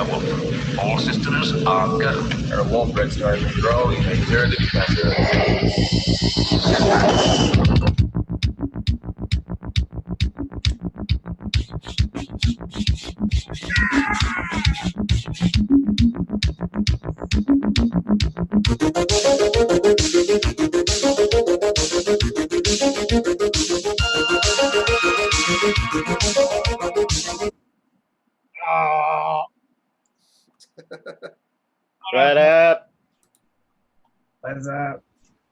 Wolf. All systems are go. Our wolf red starting to grow. You may clear the defenses. Oh. Right up. What's up?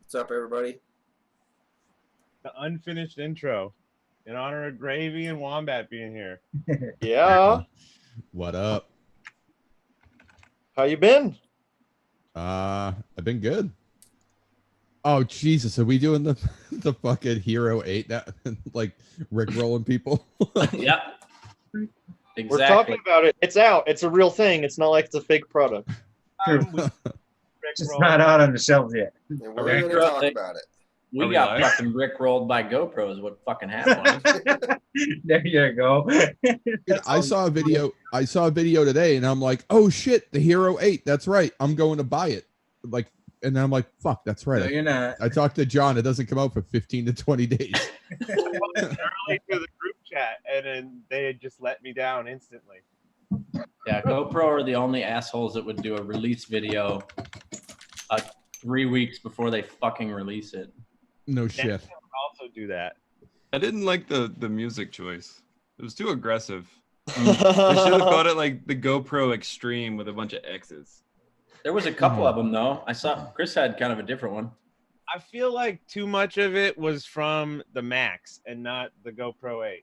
What's up, everybody? The unfinished intro in honor of Gravy and Wombat being here. Yeah. What up? How you been? I've been good. Oh Jesus, are we doing the fucking Hero 8 that like Rick rolling people? Yep. Exactly. We're talking about it. It's out. It's a real thing. It's not like it's a fake product. It's not out on the shelves yet. And we're going to talk about it. We got fucking Rick rolled by GoPro is what fucking happened. There you go. Dude, I saw a video today and I'm like, oh shit, the Hero 8. That's right. I'm going to buy it. Like, and I'm like, fuck, that's right. No, you're not. I talked to John. It doesn't come out for 15 to 20 days. Early to the group chat, and then they had just let me down instantly. Yeah, GoPro are the only assholes that would do a release video 3 weeks before they fucking release it. No shit. Netflix also do that. I didn't like the music choice. It was too aggressive. They should have called it like the GoPro Extreme with a bunch of X's. There was a couple of them though. I saw Chris had kind of a different one. I feel like too much of it was from the Max and not the GoPro 8.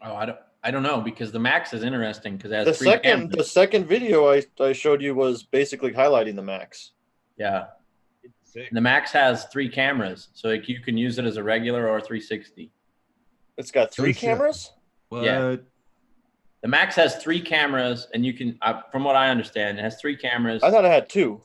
Oh, I don't know because the Max is interesting because it has The second video I showed you was basically highlighting the Max. Yeah. It's sick. And the Max has 3 cameras, so like, you can use it as a regular or 360. It's got 3 Oh, shit. cameras? What? Yeah. The Max has 3 cameras, and you can, from what I understand, it has 3 cameras. I thought it had 2.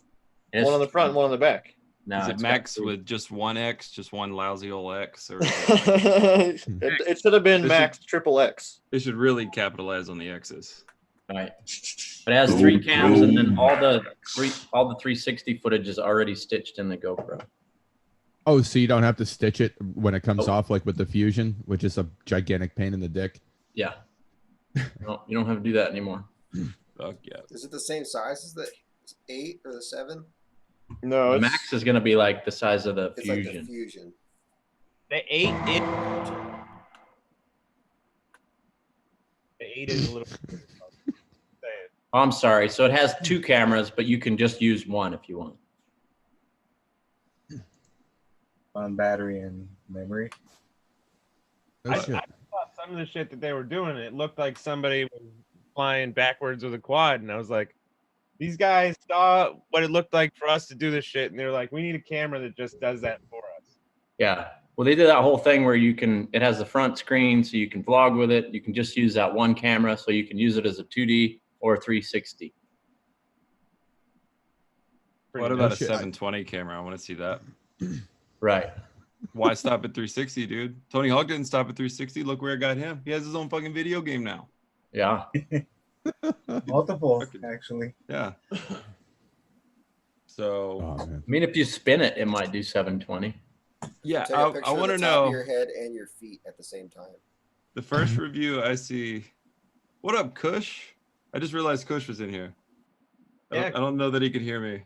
It has- One on the front and one on the back. No, Is it it's Max got 3. with just one X, just one lousy old X? Or it should have been This Max triple X. they should really capitalize on the X's. Right. But it has 3 cams, and then all the 360 footage is already stitched in the GoPro. Oh, so you don't have to stitch it when it comes off, like with the Fusion, which is a gigantic pain in the dick. Yeah. You don't have to do that anymore. Fuck yeah. Is it the same size as the 8 or the 7? No, The it's Max is going to be like the size of the It's Fusion. like the Fusion. The 8 is a little. Oh, I'm sorry. So it has 2 cameras, but you can just use one if you want. On battery and memory. Oh, I shit. saw some of the shit that they were doing. It looked like somebody was flying backwards with a quad, and I was like, these guys saw what it looked like for us to do this shit, and they're like, we need a camera that just does that for us. Yeah. Well, they did that whole thing where it has the front screen so you can vlog with it. You can just use that one camera so you can use it as a 2D or 360. What about a shit. 720 camera? I want to see that. Right. Why stop at 360, dude? Tony Hawk didn't stop at 360. Look where it got him. He has his own fucking video game now. Yeah. Multiple, actually. Yeah. So, Oh, man. I mean, if you spin it, it might do 720. yeah, Take a I picture want to of the top know. of your head and your feet at the same time. The first review I see. What up, Kush? I just realized Kush was in here. I don't know that he could hear me.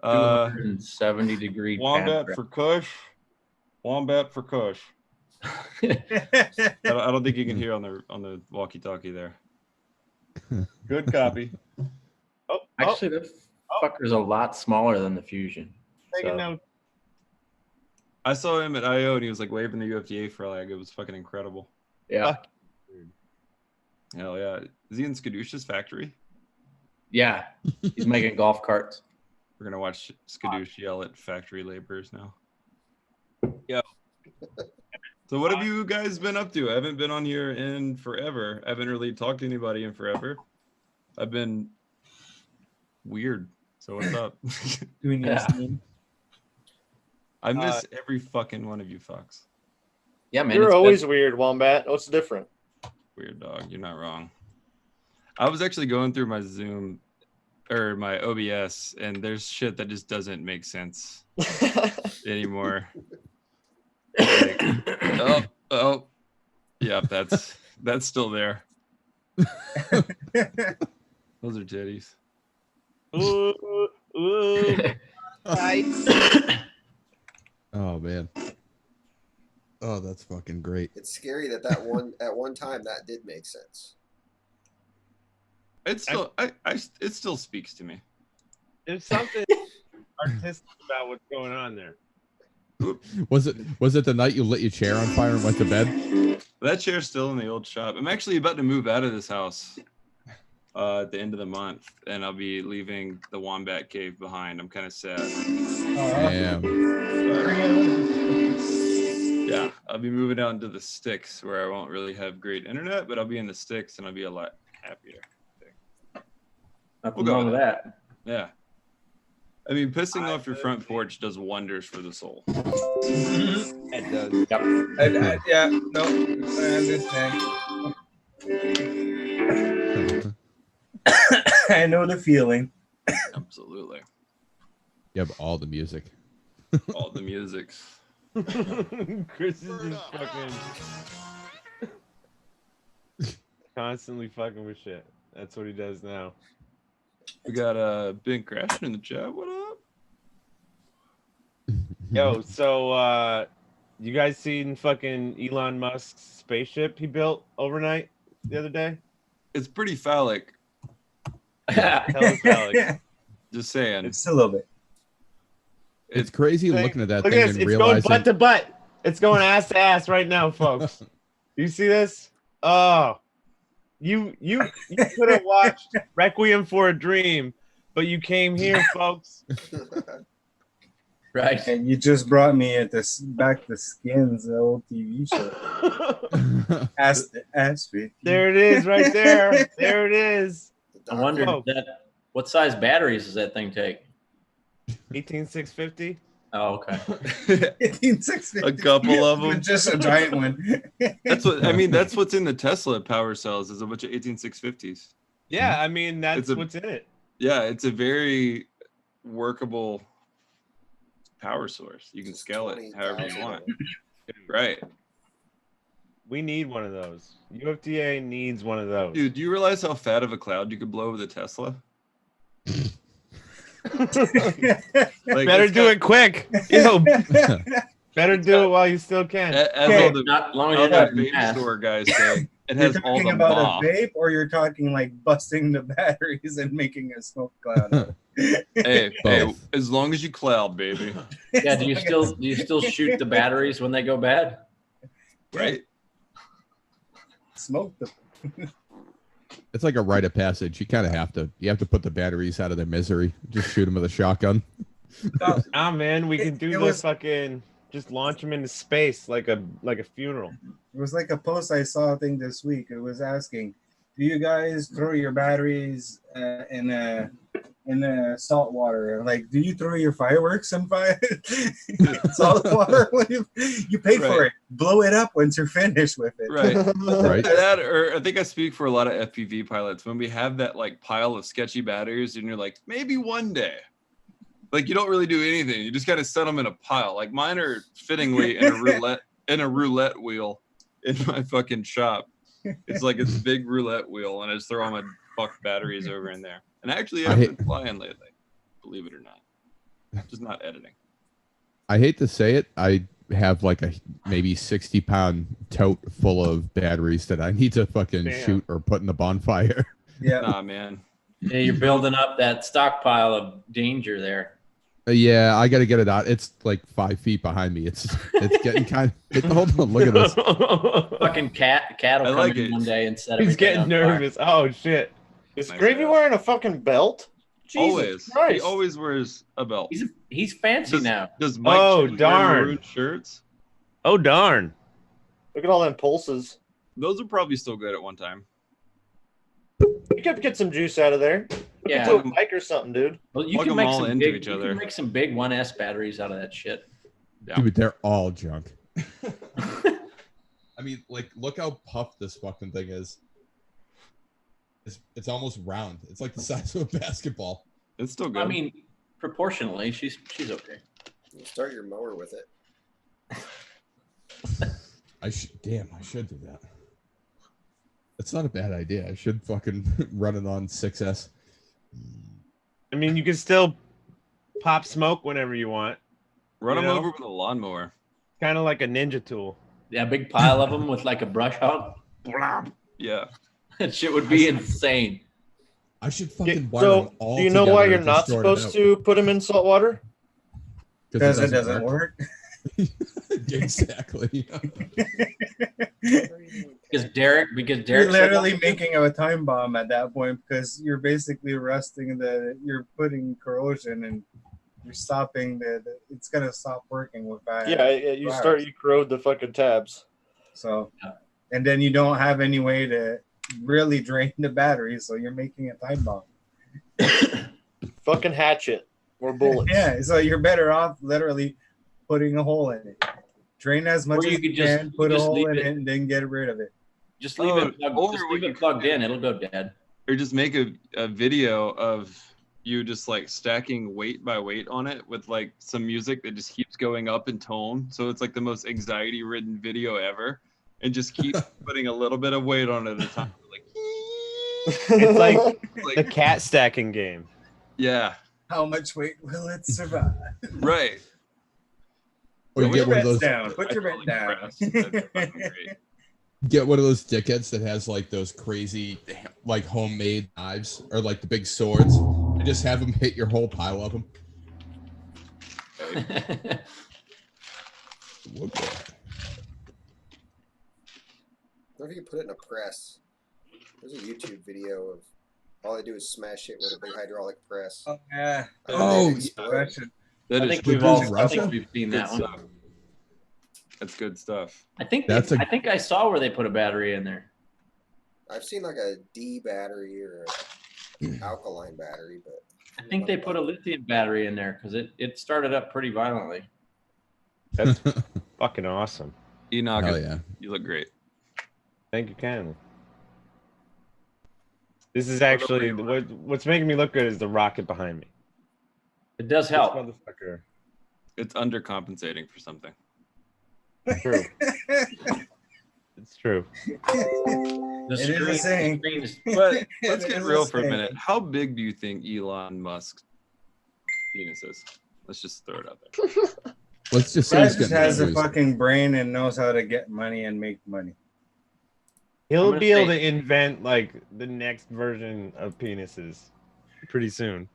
270-degree Wombat for Kush. Wombat for Kush. I don't think you can hear on the walkie-talkie there. Good copy. Oh, Actually, that fucker's a lot smaller than the Fusion. taking So, notes. I saw him at I/O and he was like waving the UFDA flag. It was fucking incredible. yeah. Hell yeah. Is he in Skadoosh's factory? Yeah. He's making golf carts. We're gonna watch Skadoosh yell at factory laborers now. Yo. So what have you guys been up to? I haven't been on here in forever. I haven't really talked to anybody in forever. I've been weird. So what's up? Doing your scene. I miss every fucking one of you fucks. Yeah, man. You're it's always good. weird, Wombat. What's different? Weird dog. You're not wrong. I was actually going through my Zoom or my OBS, and there's shit that just doesn't make sense anymore. Like, oh, yeah, that's still there. Those are titties. Ooh. Oh man. Oh, that's fucking great. It's scary that at one time that did make sense. It's still, it still speaks to me. There's something artistic about what's going on there. Was it the night you lit your chair on fire and went to bed? That chair's still in the old shop. I'm actually about to move out of this house at the end of the month, and I'll be leaving the Wombat Cave behind. I'm kind of sad. Damn. Yeah, I'll be moving out into the sticks where I won't really have great internet, but I'll be in the sticks and I'll be a lot happier. Nothing wrong with that. Yeah. I mean, pissing off your front porch does wonders for the soul. It does. Yep. Yeah, no, I understand. I know the feeling. Absolutely. You have all the music. All the musics. Chris is just fucking constantly fucking with shit. That's what he does now. We got Ben crashing in the chat. What up? Yo, so you guys seen fucking Elon Musk's spaceship he built overnight the other day? It's pretty phallic. Hella phallic. Just saying. It's a little bit. It's crazy looking at that Look thing at this. and It's realizing going butt to butt. It's going ass to ass right now, folks. You see this? Oh, you could have watched Requiem for a Dream, but you came here, folks. Right. And you just brought me at this back to Skins, the old TV show. Ask 50. There it is, right there. There it is. I wondered Oh. what size batteries does that thing take? 18650. Oh, okay. 18650. A couple of them. Just a giant one. That's what I mean. That's what's in the Tesla power cells is a bunch of 18650s. Yeah, I mean that's It's a- what's in it. Yeah, it's a very workable power source. You can scale it however you want. Right. We need one of those. UFDA needs one of those. Dude, do you realize how fat of a cloud you could blow with a Tesla? Like, Better it's do got- it quick. Yo, better do it while you still can. As Okay. all the, Not long all as the you're not vape mass. store guys say, it You're has all talking the about ma. a vape, or you're talking like busting the batteries and making a smoke cloud? Hey, Both. as long as you cloud, baby. Yeah. Do you still shoot the batteries when they go bad? Right? Smoke them. it's like a rite of passage. You kind of have to. You have to put the batteries out of their misery. Just shoot them with a shotgun. Ah, man, we can do It this was- fucking just launch them into space like a funeral. It was like a post I saw thing this week. It was asking, do you guys throw your batteries in salt water? Like, do you throw your fireworks in salt water? You pay for Right. it. Blow it up once you're finished with it. Right. Right. That, or I think I speak for a lot of FPV pilots. When we have that like pile of sketchy batteries, and you're like, maybe one day. Like you don't really do anything. You just kind of set them in a pile. Like mine are fittingly in a roulette wheel in my fucking shop. It's like it's a big roulette wheel, and I just throw all my fuck batteries over in there. And actually, I've been flying lately, believe it or not. Just not editing. I hate to say it. I have like a maybe 60-pound tote full of batteries that I need to fucking Damn. shoot or put in the bonfire. Yeah. Nah, man. Yeah, you're building up that stockpile of danger there. Yeah, I got to get it out. It's like 5 feet behind me. It's getting kind of. Hold on, look at this. Fucking cat'll I come like in it. one day and set He's everything getting on fire. nervous. Oh shit. Is Nice Gravy job. wearing a fucking belt? Jesus Always. He Christ. always wears a belt. He's fancy Does- now. Does Mike Oh, Chen wear darn. maroon shirts? Oh darn. Look at all them pulses. Those are probably still good at one time. You could get some juice out of there. Look Yeah. into a mic or something, dude. Well, you Plug can them make all some into big. each You other. can make some big 1S batteries out of that shit. Yeah. Dude, they're all junk. I mean, like, look how puffed this fucking thing is. It's almost round. It's like the size of a basketball. It's still good. I mean, proportionally, she's okay. You start your mower with it. I should do that. That's not a bad idea. I should fucking run it on 6S. I mean, you can still pop smoke whenever you want. Run you them know? over with a lawnmower. Kind of like a ninja tool. Yeah, big pile of them with like a brush hog. Yeah. That shit would be insane. I should fucking wire So, them all do you know together why and you're just not sort it supposed out. to put them in salt water? Because it doesn't work. Exactly. Because Derek You're literally making a time bomb at that point because you're basically rusting you're putting corrosion and you're stopping it's gonna stop working with that. Yeah, you corrode the fucking tabs. So, and then you don't have any way to really drain the battery, so you're making a time bomb. Fucking hatchet or bullets. Yeah, so you're better off literally putting a hole in it. Drain as much as you can, put a hole in it, and then get rid of it. Just leave it plugged in. It'll go dead. Or just make a video of you just like stacking weight by weight on it with like some music that just keeps going up in tone. So it's like the most anxiety ridden video ever. And just keep putting a little bit of weight on it at a time. Like, It's like the cat stacking game. yeah. How much weight will it survive? Right. Or you Put get your one of bets those. down. Put your bet Totally down. pressed. That's fucking great. Get one of those dickheads that has like those crazy, like homemade knives or like the big swords, and just have them hit your whole pile of them. What if you could put it in a press? There's a YouTube video of all they do is smash it with a big hydraulic press. Oh, yeah. Oh, Russian. That I is think Good we've seen good that one. stuff. That's good stuff. I think That's I think I saw where they put a battery in there. I've seen like a D battery or an alkaline battery, but I think they put a lithium battery in there because it started up pretty violently. That's fucking awesome. Enoch, Hell yeah. you look great. Thank you kindly. This is actually what's making me look good is the rocket behind me. It does This help. motherfucker. It's undercompensating for something. True. It's true. The It is a saying. screen is But let's It get is real a for a saying. minute. How big do you think Elon Musk's penis is? Let's just throw it out there. Let's just say Guy he's just getting has a injuries. fucking brain and knows how to get money and make money. He'll I'm gonna be able say- to invent like the next version of penises pretty soon.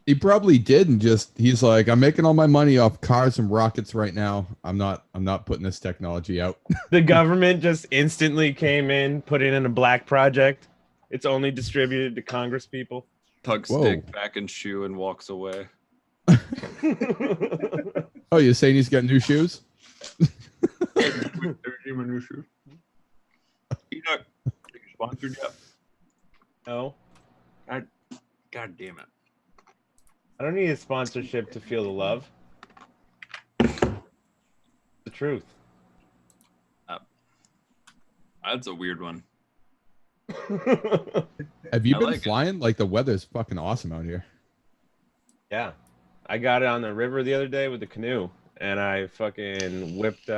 He probably did, and he's like, I'm making all my money off cars and rockets right now. I'm not putting this technology out. The government just instantly came in, put it in a black project. It's only distributed to Congress people. Tucks Whoa. dick back in shoe and walks away. Oh, you're saying he's got new shoes? My new shoe. Enoch, you sponsored yet? No, God damn it. I don't need a sponsorship to feel the love. The truth. That's a weird one. Have you I been like it. flying? Like the weather's fucking awesome out here. Yeah, I got it on the river the other day with the canoe, and I fucking whipped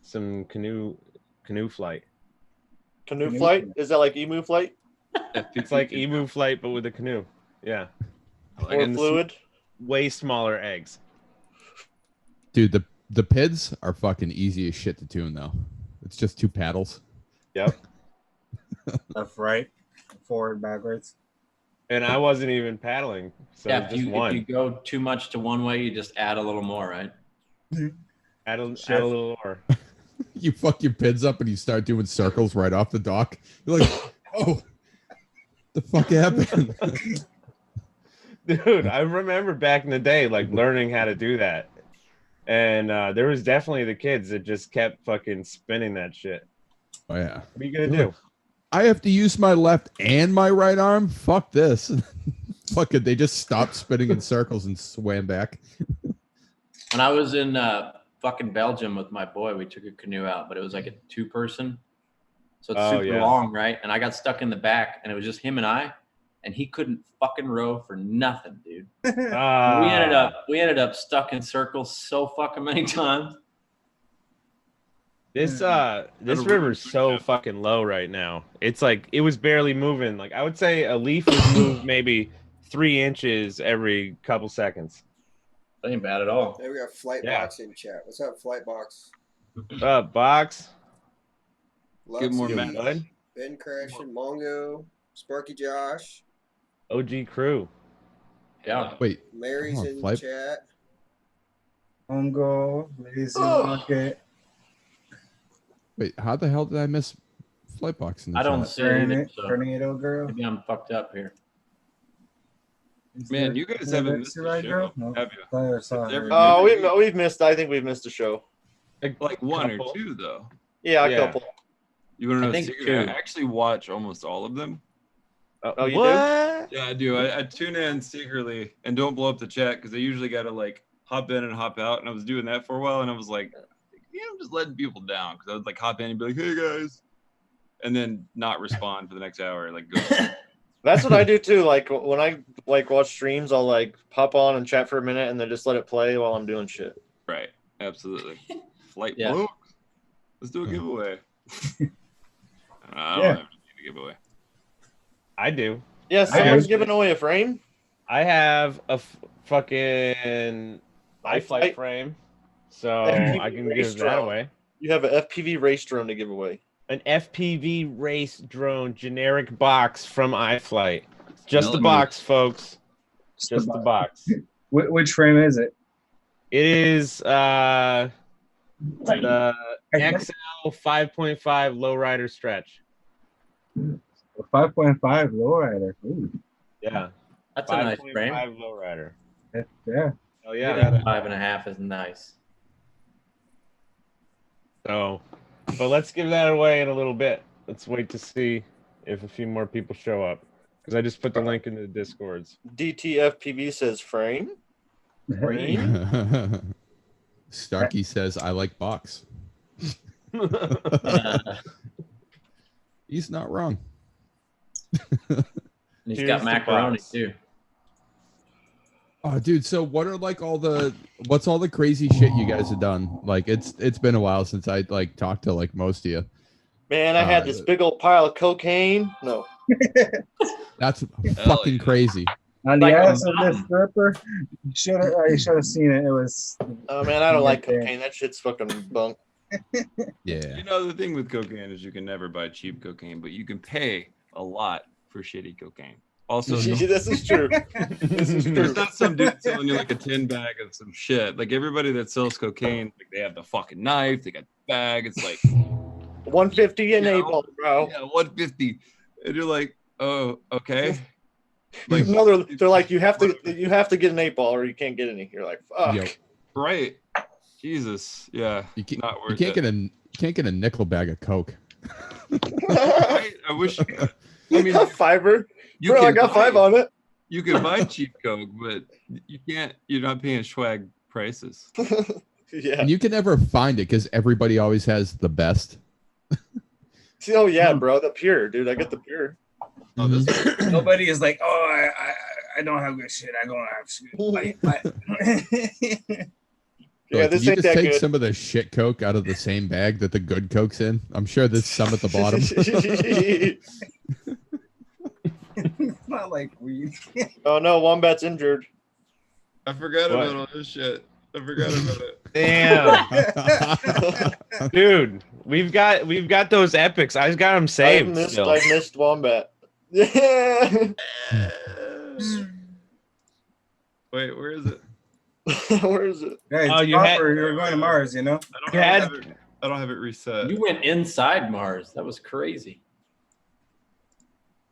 some canoe flight. Canoe flight? Is that like emu flight? It's like emu flight, but with a canoe. Yeah, Or And fluid? way smaller eggs. Dude, the PIDs are fucking easy as shit to tune though. It's just two paddles. Yep. Left, right, forward, backwards. And I wasn't even paddling, so Yeah, just if one. you go too much to one way, you just add a little more, right? Add a little more. You fuck your PIDs up and you start doing circles right off the dock. You're like, oh, the fuck happened? Dude, I remember back in the day, like learning how to do that. And there was definitely the kids that just kept fucking spinning that shit. Oh yeah. What are you gonna do? I have to use my left and my right arm. Fuck this. Fuck it. They just stopped spinning in circles and swam back. When I was in fucking Belgium with my boy, we took a canoe out, but it was like a 2-person. So it's super long, right? And I got stuck in the back, and it was just him and I, and he couldn't fucking row for nothing, dude. We ended up stuck in circles so fucking many times. This river's so fucking low right now. It's like it was barely moving. Like I would say a leaf would move maybe 3 inches every couple seconds. That ain't bad at all. There we got Flightbox in chat. What's up, Flightbox? Box. Good more Luxy, bud. Ben Crashing, Mongo, Sparky Josh. OG crew. Yeah. Wait. Larry's in Flight. chat. Mongo, Lazy Market. Wait, how the hell did I miss Flightbox in the I don't chat? see it either, so Tornado Girl. maybe I'm fucked up here. Man, you guys haven't missed the show, No. have you? I saw Every- her. Oh, we've missed. I think we've missed a show. Like one couple. or two, though. Yeah, a Yeah. couple. You want to know? I a think secret? two. I actually watch almost all of them. Oh, you do? What? Yeah, I do. I tune in secretly and don't blow up the chat because I usually got to like hop in and hop out. And I was doing that for a while, and I was like, yeah, I'm just letting people down because I would like hop in and be like, hey guys, and then not respond for the next hour. Like, go. That's what I do too. Like when I like watch streams, I'll like pop on and chat for a minute and then just let it play while I'm doing shit. Right. Absolutely. Flight Yeah. blow. Let's do a giveaway. I don't Yeah. have anything to give away. I do. Yeah, someone's giving away a frame. I have a fucking iFlight frame, so I can give that away. You have an FPV race drone to give away. An FPV race drone generic box from iFlight. Just the Millimeter. box, folks. Just the box. Which frame is it? It is the XL 5.5 lowrider stretch. 5.5 lowrider. Ooh. Yeah. That's a nice frame. 5.5 lowrider. Yeah. Oh I yeah. think 5.5 is nice. So, but let's give that away in a little bit. Let's wait to see if a few more people show up because I just put the link into the Discords. DTFPV says frame. Starkey says, I like box. He's not wrong. And he's Here's got the macaroni box. too. Oh, dude. So what are like what's all the crazy shit you guys have done? Like it's been a while since I like talked to like most of you. Man, I had this big old pile of cocaine. No. That's fucking yeah. crazy. On the Like ass a of this stripper, you should have seen it. It was. Oh man, I don't like cocaine. That shit's fucking bunk. Yeah. You know, the thing with cocaine is you can never buy cheap cocaine, but you can pay a lot for shitty cocaine. Also, This is true. This is true. there's not some dude selling you like a 10 bag of some shit. Like everybody that sells cocaine, like they have the fucking knife, they got the bag. It's like 150 an Yeah. A-ball, bro. yeah, 150, and you're like, oh, okay. Like, No, they're like you have to get an 8-ball or you can't get any. You're like, fuck. Yep. right? Jesus, yeah, You can't, not you worth can't it. get a nickel bag of coke. Right? I wish you could. I mean, Fiber. you Bro, I can got buy- 5 on it. You can buy cheap coke, but you can't. You're not paying swag prices. Yeah. And you can never find it because everybody always has the best. Oh yeah, bro, the pure, dude. I get the pure. Oh, this Nobody is like, oh, I don't have good shit. I don't have shit. Yeah, Like, this you ain't just that take good. some of the shit coke out of the same bag that the good coke's in. I'm sure there's some at the bottom. It's not like weed. Oh no, Wombat's injured. I forgot What? about all this shit. I forgot about it. Damn, dude, we've got those epics. I got them saved. Still. I missed Wombat. Yeah. Wait, where is it? Where is it? Guys, Oh, you had- you're going to Mars, you know? I don't have it reset. You went inside Mars. That was crazy.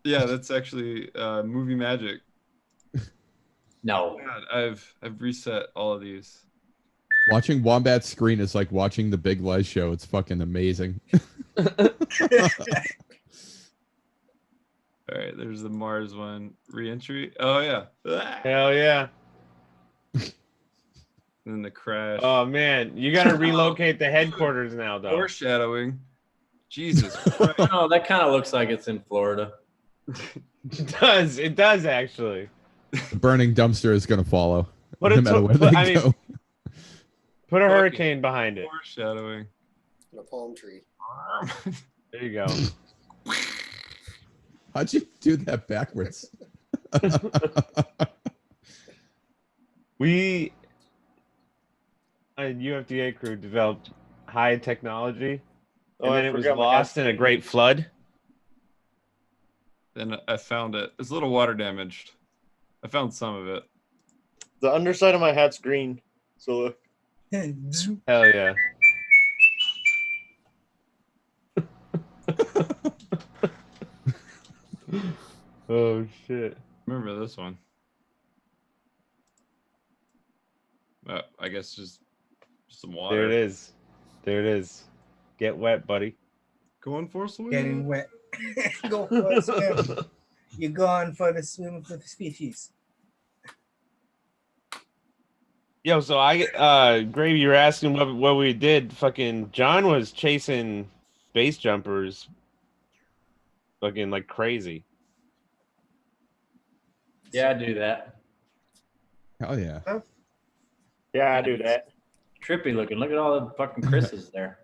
Yeah, that's actually movie magic. No. God, I've reset all of these. Watching Wombat's screen is like watching the Big Les show. It's fucking amazing. All right, there's the Mars one. Re-entry. Oh yeah. Hell yeah. And then the crash. Oh man, you got to relocate the headquarters now, though. Foreshadowing. Jesus Christ. No, that kind of looks like it's in Florida. It does actually. The burning dumpster is going to follow. Put no a matter to- where put- they I mean- go. Put a Fucking hurricane behind it. Foreshadowing. And a palm tree. There you go. How'd you do that backwards? We, UFDA crew, developed high technology, Oh, and I then it was forgot my lost in a great flood. Then I found it. It's a little water damaged. I found some of it. The underside of my hat's green. So look. Hell yeah. Oh shit. Remember this one? I guess just some water. There it is. There it is. Get wet, buddy. Going for a swim. Getting wet. Go for a swim. You're going for the swim for the species. Yo, so Gravy, you were asking what we did. Fucking John was chasing base jumpers fucking like crazy. Yeah, I do that. Hell yeah. Yeah, I do that. Trippy looking. Look at all the fucking Chris's there.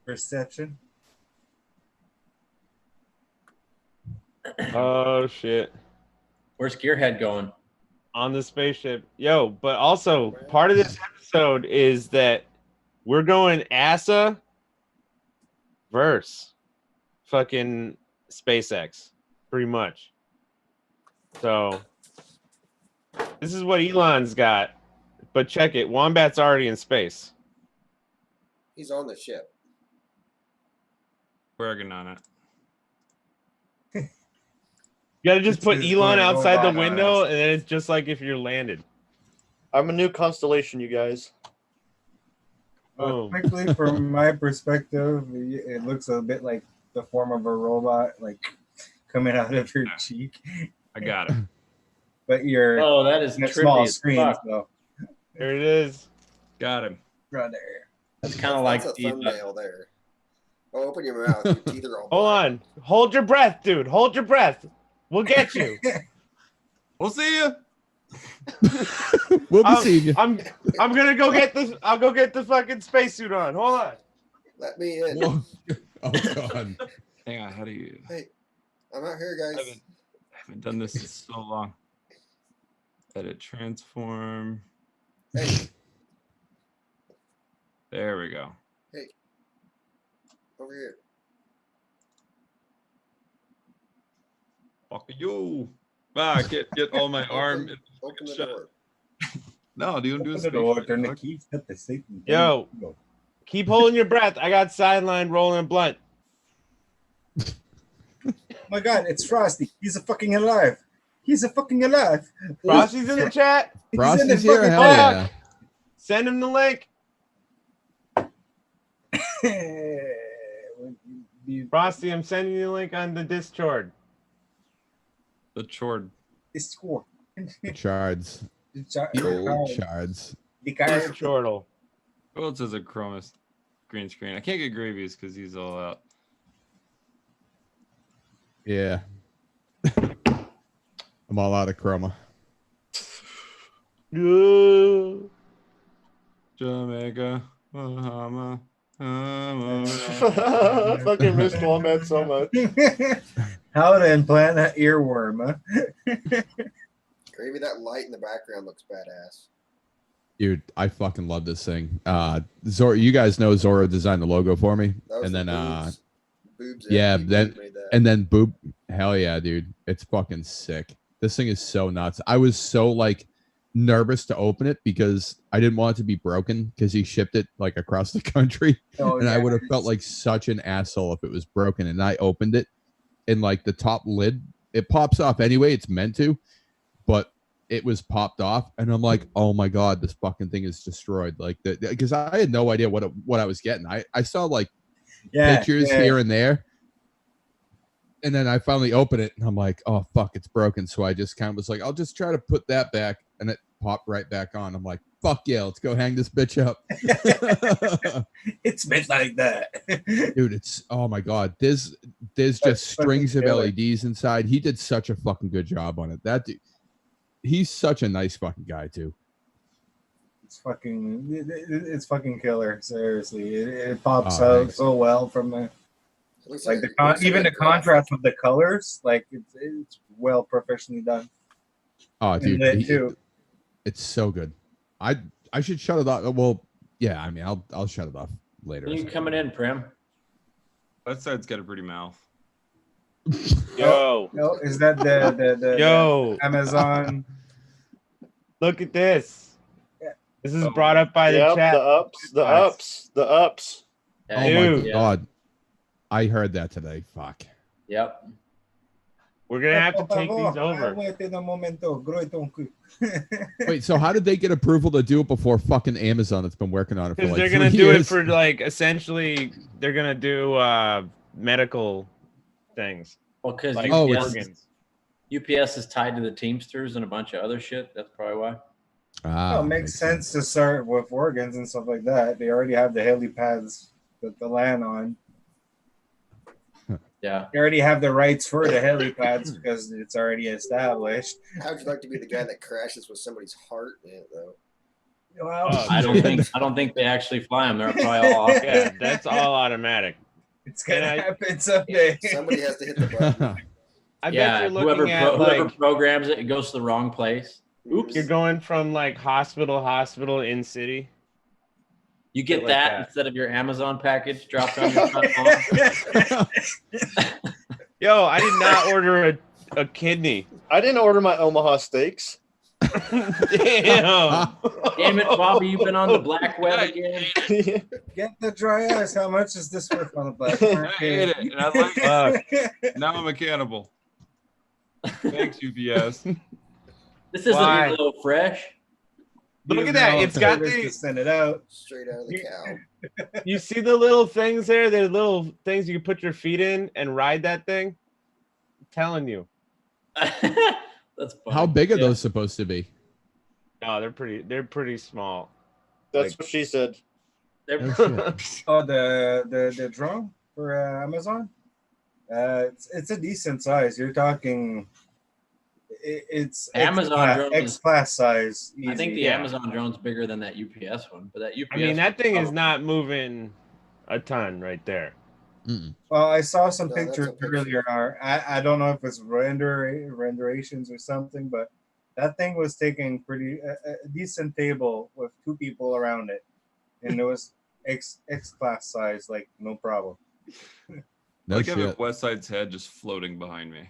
Perception. Oh shit. Where's Gearhead going? On the spaceship. Yo, but also part of this episode is that we're going ASSA versus fucking SpaceX, pretty much. So this is what Elon's got. But check it, Wombat's already in space. He's on the ship. Working on it. You gotta just put This is Elon going outside the on window, us. and then it's just like if you're landed. I'm a new constellation, you guys. Boom. Quickly, from my perspective, it looks a bit like the form of a robot, like coming out of your cheek. I got it. But you're Oh, that is in a trippy small as screen, fuck. so There it is. Got him. brother. That's kind of like That's a the thumbnail there. Oh, open your mouth. Your teeth are all Hold black. on. Hold your breath, dude. Hold your breath. We'll get you. We'll see you. We'll be seeing you. I'm gonna go get this. I'll go get the fucking spacesuit on. Hold on. Let me in. Whoa. Oh god. Hang on. How do you? Hey, I'm out here, I guys. haven't done this in so long. Edit transform. Hey, There we go. over here. Fuck you. Ah, get all my arm. Open the Shut door. No, dude, do Open a the door, space turn the fuck. keys, cut the seat. and Yo. go. Keep holding your breath. I got sideline rolling a blunt. Oh my god, it's Frosty. He's a fucking alive. He's a fucking alive. Frosty's in the chat. He's in the Frosty's here. fucking Hell chat. yeah. Send him the link. Frosty, I'm sending you the link on the Discord. The chord. Discord. Shards. The The old shards. card. Chortle. Well, it says a chroma green screen. I can't get Gravies because he's all out. Yeah. I'm all out of chroma. Jamaica, Bahama, Bahama. I fucking miss Wombat so much. How to implant an earworm, huh? Gravy, that light in the background looks badass. Dude, I fucking love this thing. Zoro, you guys know Zoro designed the logo for me. That was And then the boobs yeah, FPV then made that. and then Boop. Hell yeah, dude. It's fucking sick. This thing is so nuts. I was so like nervous to open it because I didn't want it to be broken because he shipped it like across the country. Oh, And I yeah. would have felt like such an asshole if it was broken. And I opened it and like the top lid, it pops off anyway. It's meant to, but it was popped off. And I'm like, oh my God, this fucking thing is destroyed. Like because I had no idea what I was getting. I saw like pictures here and there. And then I finally opened it and I'm like, oh fuck, it's broken. So I just kind of was like, I'll just try to put that back. And it popped right back on. I'm like, fuck yeah, let's go hang this bitch up. It's meant like that. Dude, it's oh my god. There's just strings of LEDs inside. He did such a fucking good job on it. That dude, he's such a nice fucking guy too. It's fucking killer. Seriously, it pops out so well from the like even the contrast with the colors. Like it's well professionally done. Oh, dude, it's so good. I should shut it off. Well, yeah, I mean, I'll shut it off later. You coming in, Prim? That side's got a pretty mouth. Yo, No, is that the yo, the Amazon? Look at this. This is brought up by the chat. The ups. Oh Dude. my god, I heard that today. Fuck. Yep. We're gonna have to take these over. Wait, so how did they get approval to do it before fucking Amazon that's been working on it for Because like they're gonna 3 do years? it for like essentially they're gonna do medical things. Well, because Like UPS is tied to the Teamsters and a bunch of other shit. That's probably why. Well, it makes sense to start with organs and stuff like that. They already have the helipads that they land on. Yeah. They already have the rights for the helipads because it's already established. How'd you like to be the guy that crashes with somebody's heart in it, though? Well, I don't think they actually fly them. They're probably all off. Yeah, that's all automatic. It's gonna happen someday. Somebody has to hit the button. I bet you're looking whoever, at whoever like programs it, it goes to the wrong place. Oops. you're going from like hospital in city. You get like that, that. instead of your Amazon package dropped on your front lawn. Yo, I did not order a kidney. I didn't order my Omaha steaks. Damn. Damn it, Bobby, you've been on the black web again. Get the dry ice. How much is this worth on the black I market? hate it. And I like it. Now I'm a cannibal. Thanks, UPS. This isn't Why? a little fresh. Look at that. It's got the send it out straight out of the cow. You see the little things there? There's little things you can put your feet in and ride that thing. I'm telling you. That's funny. How big are those supposed to be? No, they're pretty small. That's what she said. Oh, the drone for Amazon. It's a decent size. You're talking. It's Amazon drone X class size. I think the easy. Amazon drone's bigger than that UPS one, but that UPS. I mean, that thing is one- not moving a ton right there. Well, I saw some No, that's pictures a picture. earlier. I don't know if it's renderations or something, but that thing was taking pretty a decent table with 2 people around it, and it was X class size, like no problem. No Like having shit. West Side's head just floating behind me.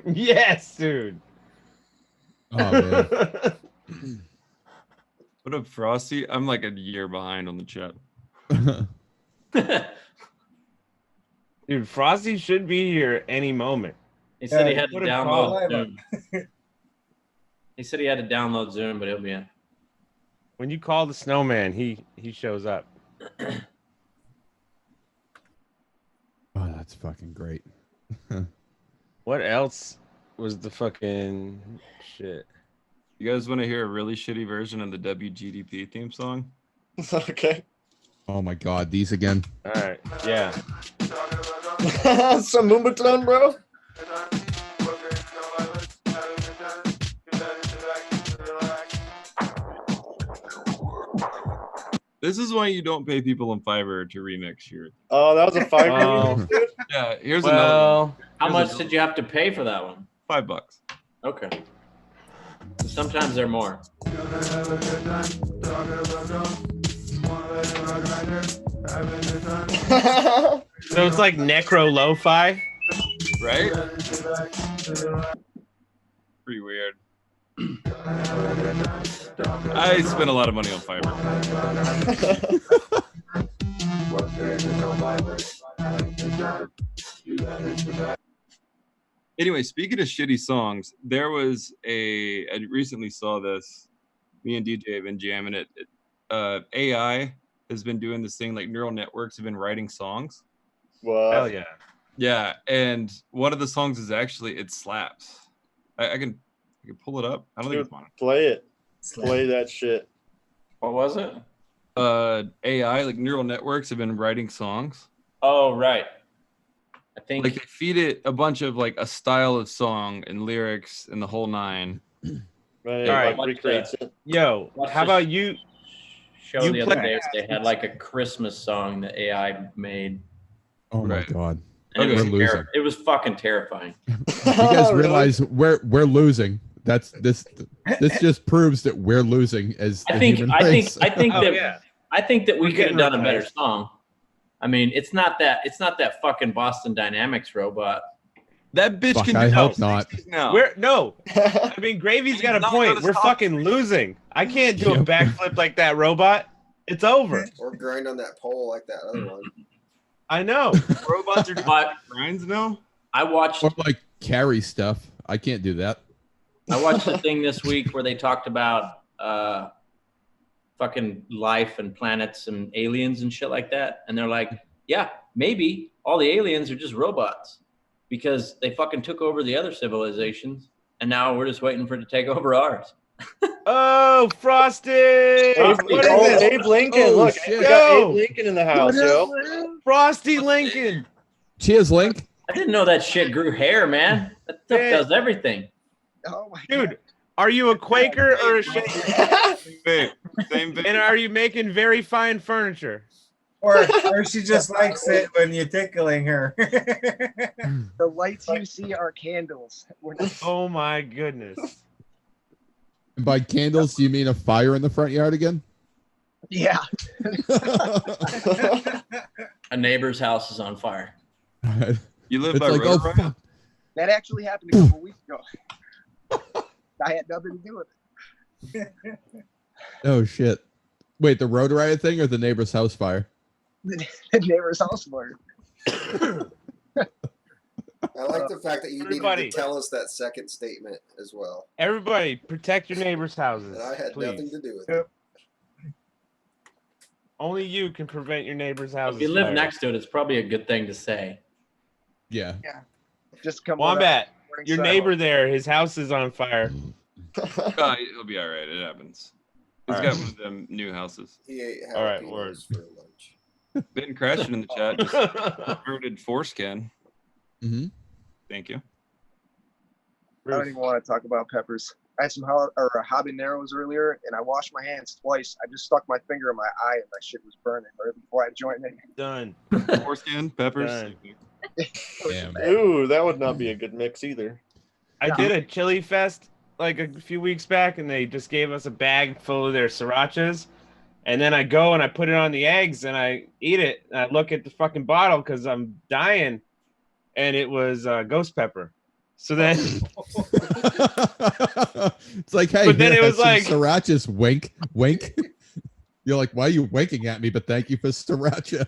Yes, dude. Oh man. What up, Frosty? I'm like a year behind on the chat. Dude, Frosty should be here any moment. He said he had to What a download call. Zoom. He said he had to download Zoom, but he'll be in. When you call the snowman, he shows up. Oh, that's fucking great. What else was the fucking shit? You guys want to hear a really shitty version of the WGDP theme song? Okay. Oh my god, these again. All right, yeah. Some Moomba clone, bro. This is why you don't pay people on Fiverr to remix your. Oh, that was a Fiverr. Well, Yeah, here's another one. well, How Here's much another did you have to pay for that one? $5. Okay. Sometimes they're more. so it's like necro lo-fi. Right? Pretty weird. I spent a lot of money on Fiverr. Anyway, speaking of shitty songs, there was I recently saw this. Me and DJ have been jamming it. AI has been doing this thing like neural networks have been writing songs. What? Hell yeah. Yeah, and one of the songs is actually it slaps. I can pull it up. I don't think it's on it. Play it. Play that shit. What was it? AI, like neural networks, have been writing songs. Oh, right. I think Like they feed it a bunch of like a style of song and lyrics and the whole nine. Right, All right, like recreates it. Yo, Watch how this about you? show You the other play- day they had like a Christmas song that AI made. Oh my Right. god. And Okay. it was We're losing. it was fucking terrifying. You guys realize we're losing. That's this just proves that we're losing as the human race. I think Oh, that yeah. I think that we We're could have getting done a better replaced. song. I mean, it's not that fucking Boston Dynamics robot. That bitch Fuck, can do I hope those not. now. I mean, Gravy's got a Not point. gonna We're stop. fucking losing. I can't do a Yep. backflip like that robot. It's over. Or grind on that pole like that other one. I know. Robots are doing But grinds now. I watched Or like carry stuff. I can't do that. the thing this week where they talked about fucking life and planets and aliens and shit like that. And they're like, yeah, maybe all the aliens are just robots because they fucking took over the other civilizations and now we're just waiting for it to take over ours. Oh, Frosty! Frosty. What Oh, is this? Abe Lincoln. Oh, Look, shit. we got Yo. Abe Lincoln in the house, yo. Frosty Lincoln. Cheers, Link. I didn't know that shit grew hair, man. That stuff Yeah. does everything. Oh my Dude, are you a Quaker or a Shaker? Same thing. And are you making very fine furniture? Or she just likes it when you're tickling her. The lights you see are candles. We're not, Oh my goodness. And by candles, do you mean a fire in the front yard again? yeah. A neighbor's house is on fire. You live It's by like, oh Rotor? fuck. That actually happened a couple weeks ago. I had nothing to do with it. Oh shit. Wait, the road riot thing or the neighbor's house fire? The neighbor's house fire. I like the fact that you Everybody. needed to tell us that second statement as well. Everybody, protect your neighbor's houses. And I had nothing Please. to do with Yep. it. Only you can prevent your neighbor's houses. If you live fire. next to it, it's probably a good thing to say. Yeah. Just come Wombat, on. your neighbor there, his house is on fire. It'll be all right. It happens. He's All got right. one of them new houses. He ate All right, jalapenos word. for lunch. Ben crashing in the chat. Just converted foreskin. Mm-hmm. Thank you. I don't even want to talk about peppers. I had some habaneros earlier, and I washed my hands twice. I just stuck my finger in my eye, and my shit was burning right before I joined it. Done. Foreskin, peppers. Done. Damn. Ooh, that would not be a good mix either. I did a chili fest like a few weeks back, and they just gave us a bag full of their srirachas. And then I go and I put it on the eggs and I eat it. And I look at the fucking bottle because I'm dying, and it was ghost pepper. So then, It's like, hey, But then here, it have was some like- srirachas. Wink, wink. You're like, why are you winking at me? But thank you for sriracha.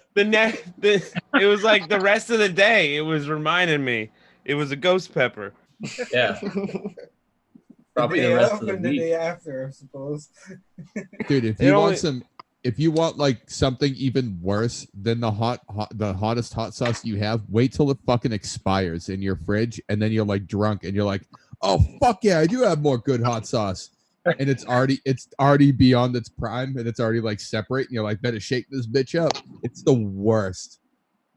it was like the rest of the day. It was reminding me it was a ghost pepper. Yeah. Probably the the day rest of of the and the week. day after, I suppose. Dude, if It you only- want some, if you want like something even worse than the hottest hot sauce you have, wait till it fucking expires in your fridge, and then you're like drunk, and you're like, oh fuck yeah, I do have more good hot sauce, and it's already beyond its prime, and it's already like separate, and you're like, better shake this bitch up. It's the worst.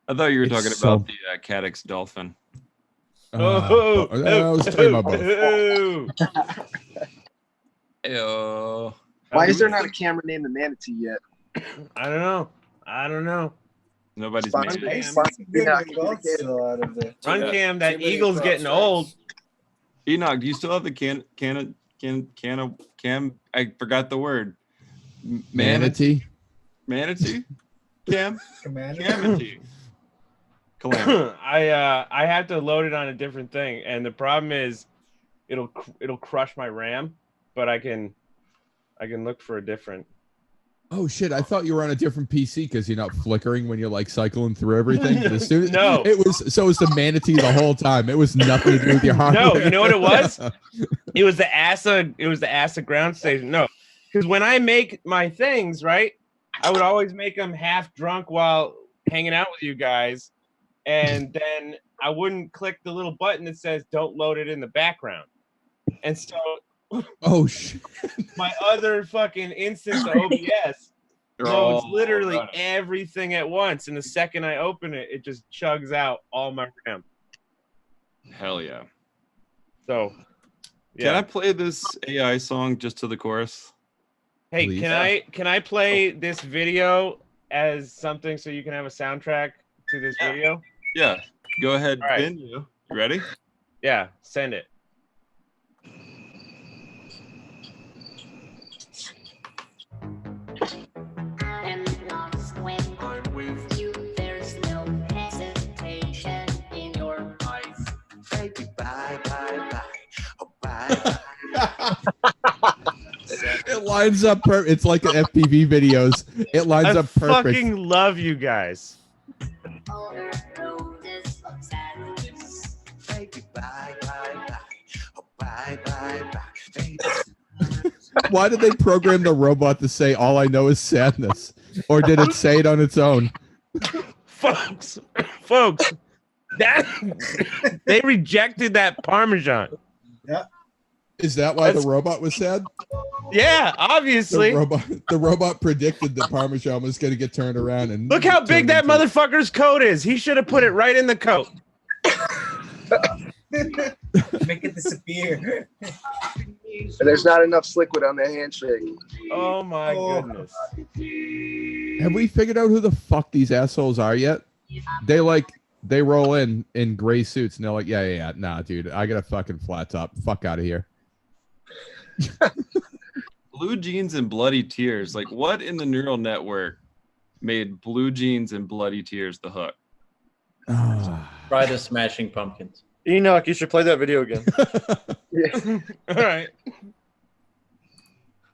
I thought you were It's talking so- about the Cadix Dolphin. I was talking about both. oh. Ayo. Why is there not a camera named the Manatee yet? I don't know. Nobody's Fine. made Hey, it. Fine. Good Yeah, results still out of the. Run cam, that Too many eagle's crop getting stripes. old. Enoch, do you still have the cam? I forgot the word. Manatee. Manatee? Cam? Commander. Calamity. Calamity. I have to load it on a different thing, and the problem is it'll crush my RAM, but I can look for a different. Oh shit! I thought you were on a different PC because you're not flickering when you're like cycling through everything. But as soon No. it was the Manatee the whole time. It was nothing to do with your hardware. No, you know what it was? It was the ASSA ground station. No, because when I make my things, right, I would always make them half drunk while hanging out with you guys, and then I wouldn't click the little button that says "Don't load it in the background," and so Oh shit! my other fucking instance of OBS They're loads all literally running. everything at once, and the second I open it, it just chugs out all my RAM. Hell yeah. So, Can I play this AI song just to the chorus? Hey, Please. can I play this video as something so you can have a soundtrack to this video? Yeah. Go ahead, All right. Vin. You ready? Yeah, send it. I'm lost when I'm with you. There's no hesitation in your eyes. Baby, bye, bye, bye. Oh, bye, bye. It lines up perfect. It's like an FPV videos. It lines I up perfect. fucking love you guys. All the road is of sadness. Baby, bye, bye, bye. Oh, bye, bye, bye. Baby. Why did they program the robot to say "All I know is sadness," or did it say it on its own? folks, that they rejected that Parmesan. Is that why That's- the robot was sad? Yeah, obviously. The robot predicted that Parmesan was going to get turned around and Look how big turned that into- motherfucker's coat is. He should have put it right in the coat. Make it disappear. And there's not enough liquid on that handshake. Oh my goodness. Have we figured out who the fuck these assholes are yet? They roll in gray suits and they're like, yeah, nah, dude, I got a fucking flat top. Fuck out of here. Blue jeans and bloody tears. Like, what in the neural network made blue jeans and bloody tears the hook? Try the Smashing Pumpkins. Enoch, you should play that video again. All right.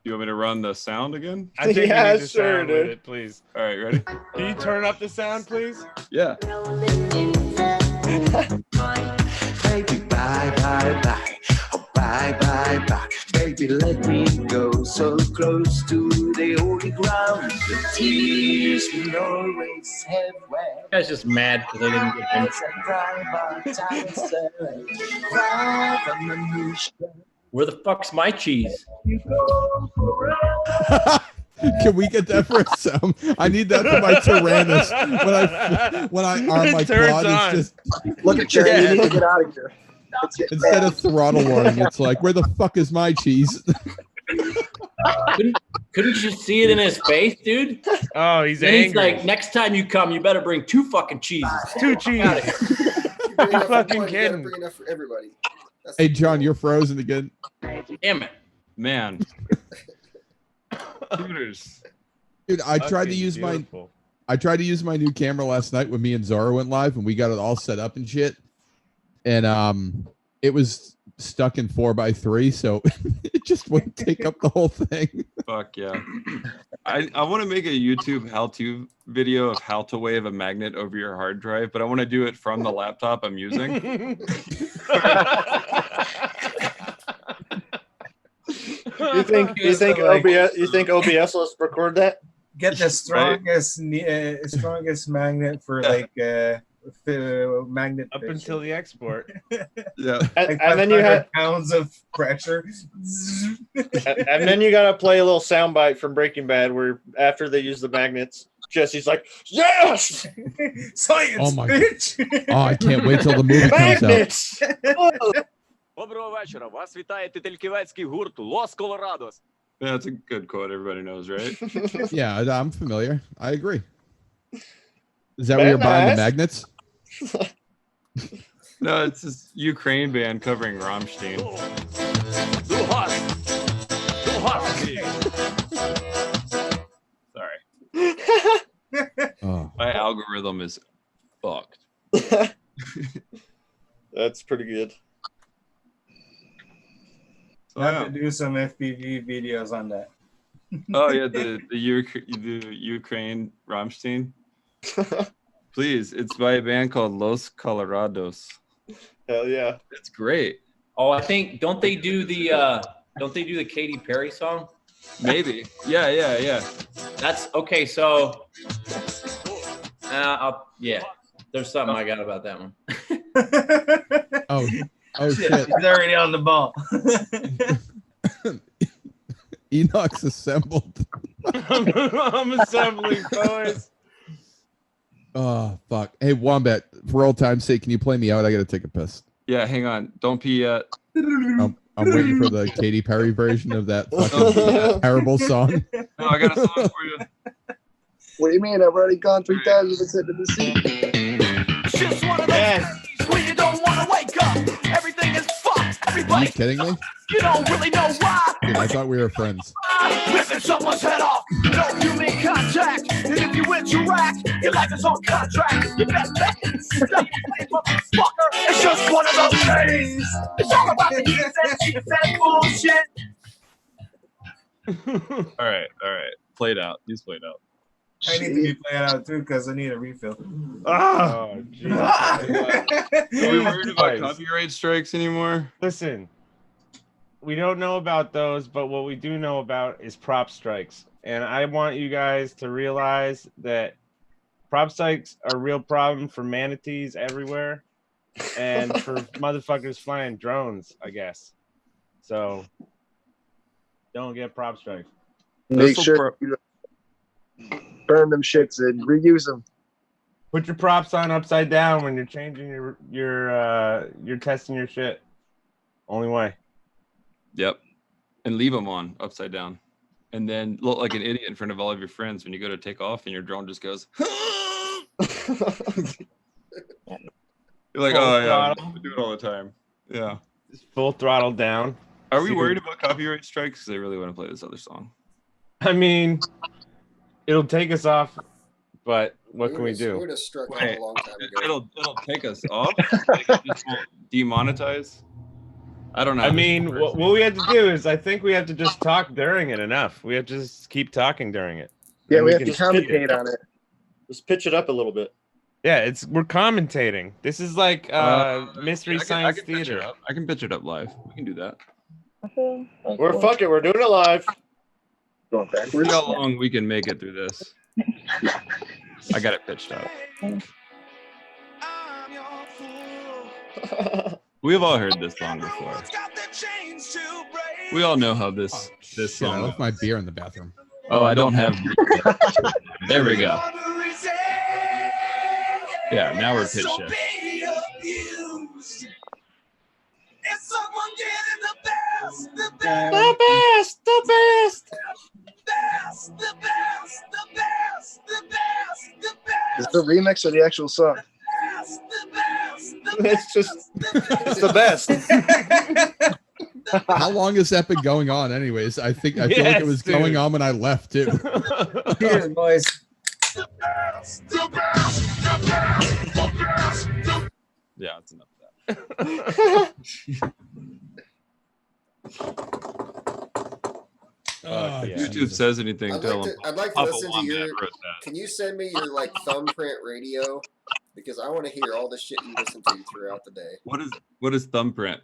You want me to run the sound again? I think Yeah, we need to sure, sound with dude. it, please. All right, ready? Can you turn up the sound, please? Yeah. Baby, bye, bye, bye. Oh, bye, bye, bye. Baby, let me go so close to the holy ground. The tears will always have wet. This guy's just mad because I didn't get him. As I drive our time, drive on the mission. Where the fuck's my cheese? Can we get that for a sound? I need that for my Tyrannus. When I arm my Turns quad, on. it's just Look at Jerry, you need to get out of here. Let's get instead of throttle warning, it's like, where the fuck is my cheese? Couldn't you see it in his face, dude? Oh, he's Then angry. he's like, next time you come, you better bring 2 fucking cheeses. 2 cheese. Outta here. You bring enough for fucking one, you gotta kidding. bring enough for everybody. That's Hey, the John, rule. you're frozen again. Damn it. Man. Shooters. Dude, I tried to Fucking use beautiful. my new camera last night when me and Zara went live and we got it all set up and shit. And it was stuck in 4x3, so it just wouldn't take up the whole thing. Fuck yeah. I want to make a YouTube how-to video of how to wave a magnet over your hard drive, but I want to do it from the laptop I'm using. You think OBS will record that? Get the strongest magnet for magnet Up fishing. until the export. Yeah. Like And then you 500 pounds of pressure. And then you gotta play a little soundbite from Breaking Bad where after they use the magnets, Jesse's like, "Yes, Science, Oh my- bitch! Oh, I can't wait till the movie comes out. magnets!" Доброго вечора. Вас вітає тительки-вецький гурт Los Colorados. Yeah, that's a good quote everybody knows, right? Yeah, I'm familiar. I agree. Is that where you're buying the magnets? No, it's this Ukraine band covering Rammstein. Du hast. Du hast mich. Sorry. Oh. My algorithm is fucked. That's pretty good. So, I have to do some FPV videos on that. oh yeah, the Ukraine Rammstein. Please, it's by a band called Los Colorados. Hell yeah. It's great. Oh, I think don't they do the Katy Perry song? Maybe. Yeah. That's okay. So, yeah. There's something I got about that one. Oh shit. He's already on the ball. Enoch's assembled. I'm assembling, boys. Oh fuck. Hey Wombat, for old time's sake, can you play me out? I gotta take a piss. Yeah, hang on. Don't pee yet. I'm waiting for the Katy Perry version of that fucking terrible song. No, I got a song for you. What do you mean? I've already gone 3 times with it to the sea. Just one of those days when you don't want to wake up. Everything is fucked. Are Everybody, you kidding me? you don't really know why. Dude, I thought we were friends. Ripping someone's head off, no human contact. And if you interact, your life is on contract. You best bet, stop playing, motherfucker. It's just one of those days. It's all about the defense bullshit. All right. Played out. He's played out. I need to be playing out too because I need a refill. Oh, Jesus. Are we worried about copyright strikes anymore? Listen, we don't know about those, but what we do know about is prop strikes. And I want you guys to realize that prop strikes are a real problem for manatees everywhere and for motherfuckers flying drones, I guess. So don't get prop strikes. Make sure you burn them shits and reuse them. Put your props on upside down when you're changing you're testing your shit. Only way. Yep. And leave them on upside down. And then look like an idiot in front of all of your friends when you go to take off and your drone just goes. You're like, Full oh yeah, throttle. I do it all the time. Yeah. Just full throttle down. Are we worried about copyright strikes? Because I really want to play this other song. I mean, it'll take us off, but what can we We do? would have struck out Wait, a long time ago. It'll take us off. Like, it just won't demonetize. I don't know. I mean, what we have to do is, I think we have to just talk during it enough. We have to just keep talking during it. Yeah, And we have to can commentate on it. Just pitch it up a little bit. Yeah, we're commentating. This is like mystery science I can pitch it theater. up. I can pitch it up live. We can do that. Fuck it. We're doing it live. Going See backwards. how long we can make it through this. I got it pitched up. We've all heard this song before. We all know how this Shit, I song left goes. my beer in the bathroom. Oh, I don't have. There we go. Yeah, now we're pitch shift. Is it the remix or the actual song? It's the best. How long has that been going on, anyways? I feel like it was going on when I left too. Cheers, boys. Yeah, it's enough of that. If YouTube says anything, tell them. I'd like to listen to your. Can you send me your like thumbprint radio? Because I want to hear all the shit you listen to throughout the day. What is thumbprint?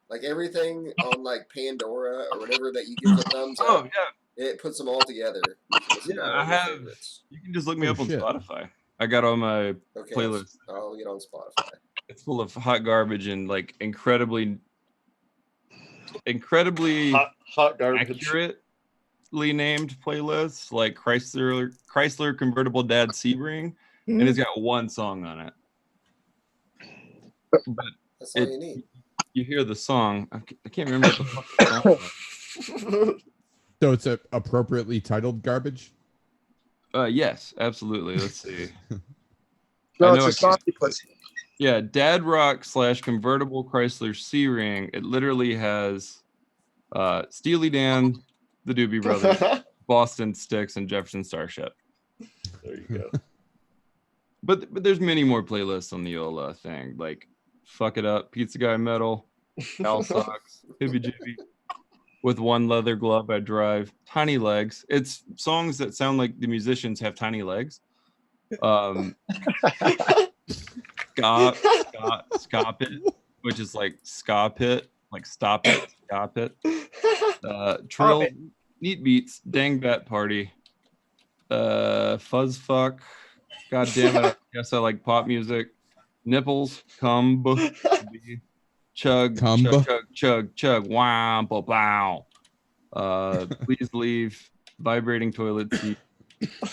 Like everything on like Pandora or whatever that you give the thumbs up. Oh yeah, it puts them all together. Yeah, I have. You can just look me up on Spotify. I got on my playlist. I'll get on Spotify. It's full of hot garbage and like incredibly hot garbage. accurately named playlists, like Chrysler Convertible Dad Sebring, and it's got one song on it. But that's all you need. You hear the song. I can't remember what the fuck the song was. So it's appropriately titled garbage? Yes, absolutely. Let's see. No, it's a saucy pussy. Yeah, Dad Rock / Convertible Chrysler C-Ring. It literally has Steely Dan, the Doobie Brothers, Boston Sticks, and Jefferson Starship. There you go. But there's many more playlists on the Yola thing, like Fuck It Up, Pizza Guy Metal, Al Socks, Hibby Jibby, With One Leather Glove I Drive, Tiny Legs. It's songs that sound like the musicians have tiny legs. Ska Pit, which is like Ska Pit, like Stop It, Ska Pit. Trill, Neat Beats, Dang Bat Party, Fuzz Fuck, God Damn It, Yes, I like pop music. Nipples, cum, chug, Cum. chug, chug, chug, chug, wow, bow, bow. Please leave. Vibrating toilet seat.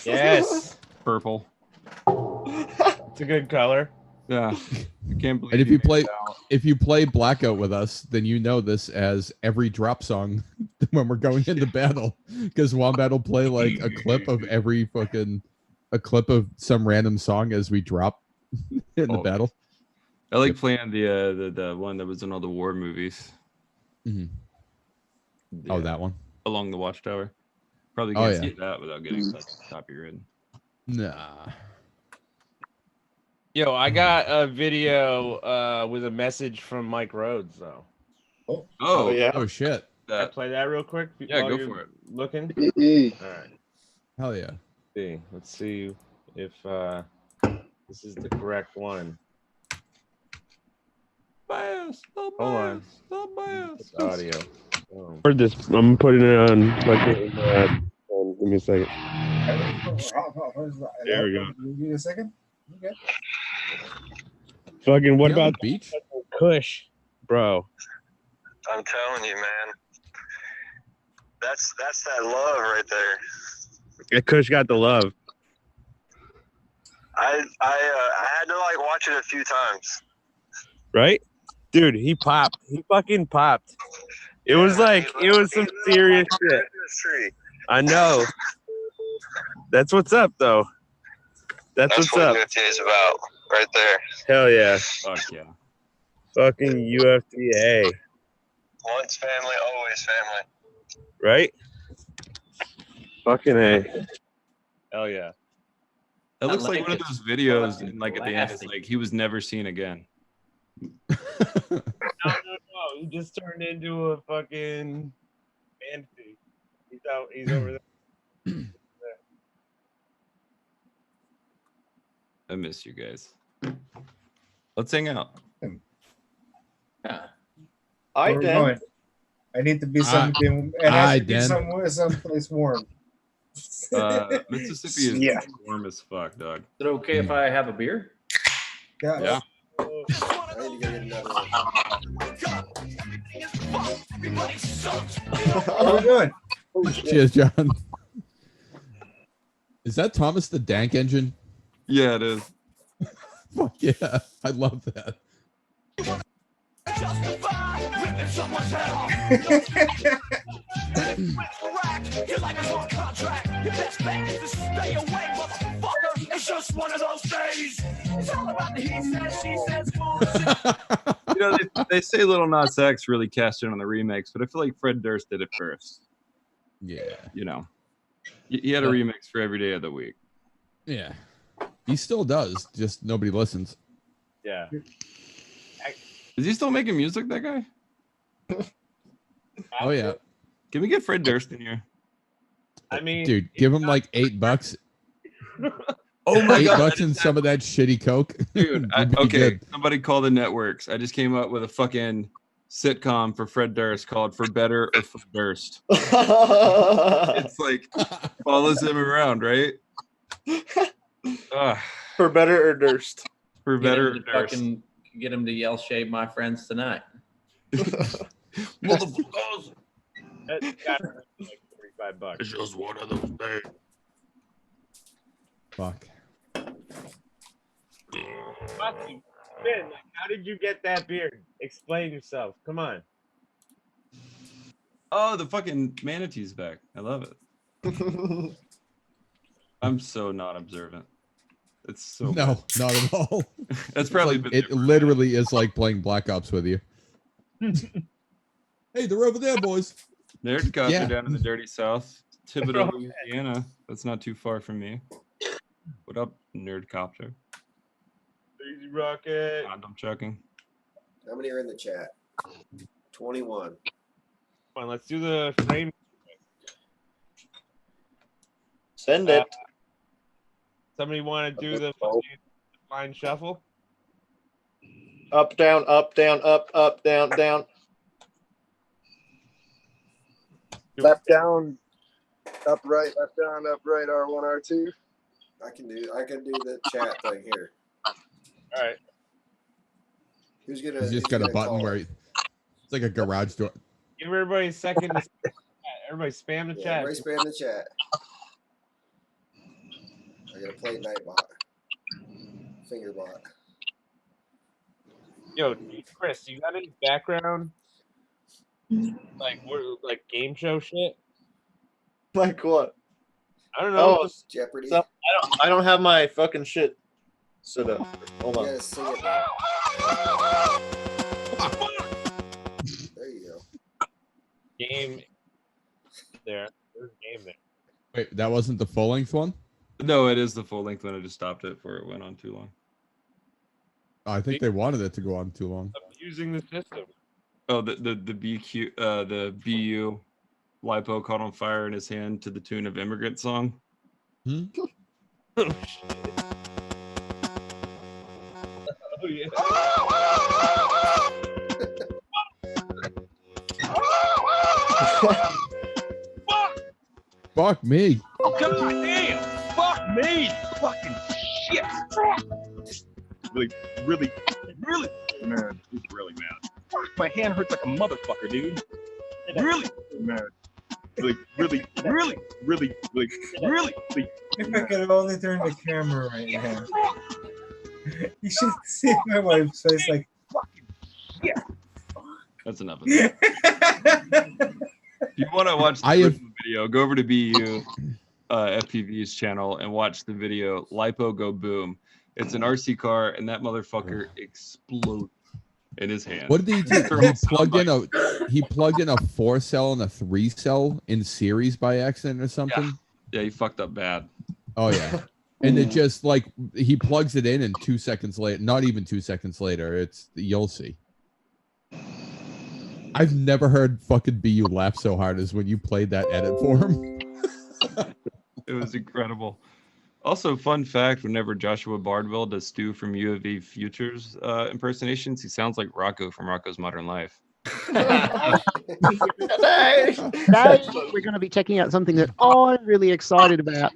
Yes. Purple. It's a good color. Yeah. I can't believe. And if you you play Blackout with us, then you know this as every drop song when we're going into battle, because Wombat will play like a clip of a clip of some random song as we drop in the battle. I like playing the one that was in all the war movies. Mm-hmm. Yeah. Oh, that one. Along the Watchtower. Probably Oh, can't yeah. see that without getting copyrighted. Nah. Yo, I got a video with a message from Mike Rhodes though. Oh yeah. Oh shit. Can I play that real quick? Yeah, while go you're for it. Looking. All right. Hell yeah. Let's see if this is the correct one. Bias. Hold on. Stop bias. Audio. For this, I'm putting it on. Give me a second. There we go. Give me a second. Okay. Fucking. What You on about the beach? Kush, bro? I'm telling you, man. That's that love right there. Yeah, Kush got the love. I had to like watch it a few times. Right? Dude, he popped. He fucking popped. It was like, it was some serious shit. I know. That's what's up, though. That's what's what up. UFDA is about, right there. Hell yeah. Fuck yeah. Fucking UFDA. Once family, always family. Right? Fucking A. Hell yeah. That looks I like like one of it. those videos, and like at the end, it's Lasting. like he was never seen again. No. He just turned into a fucking fantasy. He's out. He's over there. I miss you guys. Let's hang out. Yeah. I Where we did. going? I need to be something. It has to be Dan. someplace warm. Mississippi is Yeah. warm as fuck, dog. Is it okay if I have a beer? Yeah. Yeah. I need to go get another one. Where we going? Cheers, John. Is that Thomas the Dank Engine? Yeah, it is. Fuck yeah. I love that. You know, they say Little Nas X really cashed in on the remix, but I feel like Fred Durst did it first. Yeah. You know, he had a remix for every day of the week. Yeah. He still does, just nobody listens. Yeah. Is he still making music, that guy? Oh yeah. Can we get Fred Durst in here? I mean, Dude, give him like $8. Oh my God. $8 and some of that shitty coke. Dude, Would be okay, good. somebody call the networks. I just came up with a fucking sitcom for Fred Durst called For Better or For Durst. It's like follows him around, right? For better or Durst? For better or Get him to Durst. fucking get him to yell "Shave my friends tonight." Motherfuckers. That's got to be like $45. It's just one of those days. Fuck. Fucking Finn, like, how did you get that beard? Explain yourself. Come on. Oh, the fucking manatee's back. I love it. I'm so not observant. It's so No, not at all. That's probably It's like, been it literally is like playing Black Ops with you. Hey, they're over there, boys. Nerdcopter Yeah. down in the dirty south. Thibodaux, Louisiana. That's not too far from me. What up, Nerdcopter? Easy rocket. Condom chucking. How many are in the chat? 21. Come on, let's do the frame. Send it. Somebody want to do the fucking line shuffle? Up, down, up, down, up, down, down. Left down, up right, R1, R2. I can do the chat thing here. All right. Who's gonna? He's just who's got a gonna button call where it? it's like a garage door. Give everybody a second. To everybody spam the Yeah, chat. everybody spam the chat. I gotta play Nightbot. Fingerbot. Yo, Chris, you got any background? Like we're like game show shit? Like what? I don't know. Oh, Jeopardy. so I don't have my fucking shit set up. Hold You on. gotta sing it now. There you go. Game there. There's game there. Wait, that wasn't the full length one? No, it is the full length one. I just stopped it before it went on too long. Oh, I think they wanted it to go on too long. I'm using the system. Oh, the BQ the BU lipo caught on fire in his hand to the tune of Immigrant Song. Hmm? Oh shit. Oh yeah. Fuck me. Oh, God damn! Fuck me! Fucking shit! Really, man, he's really mad. Fuck, my hand hurts like a motherfucker, dude. Really, man. Really. If I could only turn the camera right now. You should see my wife's face like, That's enough of that. If you want to watch the original video, go over to BU FPV's channel and watch the video Lipo Go Boom. It's an RC car and that motherfucker explodes in his hand. What did he do? He plugged in a 4-cell and a 3-cell in series by accident or something. Yeah, he fucked up bad. Oh yeah. And it just like he plugs it in and 2 seconds later, not even 2 seconds later, you'll see. I've never heard fucking BU laugh so hard as when you played that edit for him. It was incredible. Also, fun fact, whenever Joshua Bardwell does Stu from UFD Futures impersonations, he sounds like Rocco from Rocco's Modern Life. Today, we're going to be checking out something that I'm really excited about.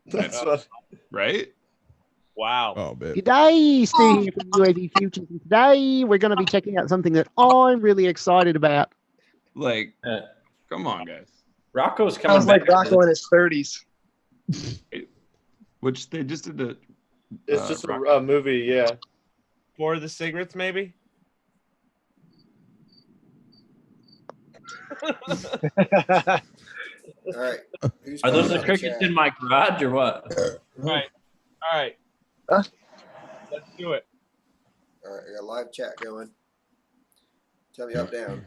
That's what, right? Wow. Oh, man. Today, Stu here from UAV Futures, and today we're going to be checking out something that I'm really excited about. Like, come on, guys. Rocco's coming Sounds like back. Rocco in his 30s. Which they just did the. it's just a movie, yeah. For the cigarettes, maybe? All right. Who's Are those calling the on crickets chat? in my garage or what? All right. Huh? Let's do it. All right, I got a live chat going. Tell me up, down.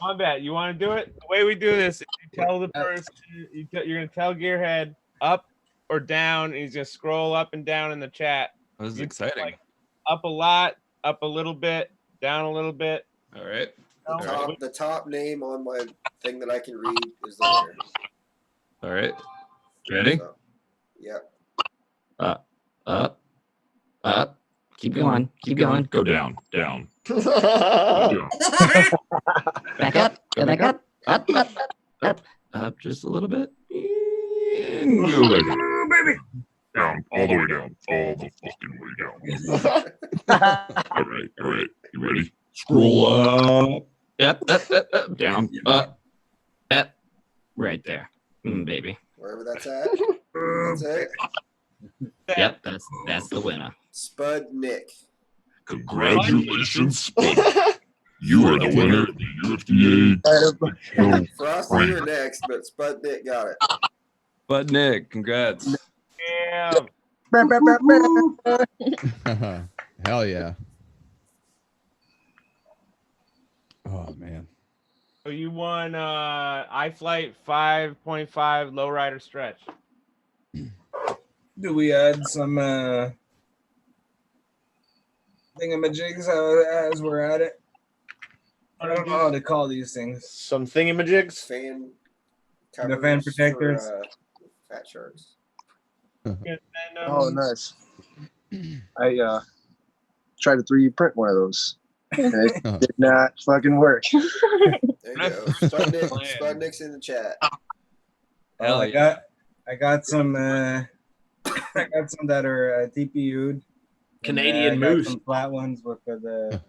Combat, you want to do it? The way we do this, is you tell the person, you're going to tell Gearhead up or down, and he's going to scroll up and down in the chat. That was You exciting. like, up a lot, up a little bit, down a little bit. All right. The top name on my thing that I can read is the winner. All right. Ready? So, yep. Up. Keep going. Go down, down. Back up. Go back up. Up just a little bit. And go back up. Down, all the way down, all the fucking way down. All right. You ready? Scroll up. Up. Down. Up. Right there. Baby. Wherever that's at. That's it. Yep, that's the winner. Spud Nick. Congratulations, Spud. You are the winner of the UFDA. Frosty, you're next, but Spud Nick got it. But Nick, congrats. Damn. Hell yeah. Oh man. So you won iFlight 5.5 lowrider stretch. Do we add some thingamajigs as we're at it? I don't know how to call these things. Some thingamajigs? Fan The fan covers protectors. for, fat sharks. Oh, nice. I tried to 3D print one of those. It did not fucking work. There you go. Spudnik's in the chat. Oh, I got some I got some that are TPU'd. Canadian I got moose. some flat ones with the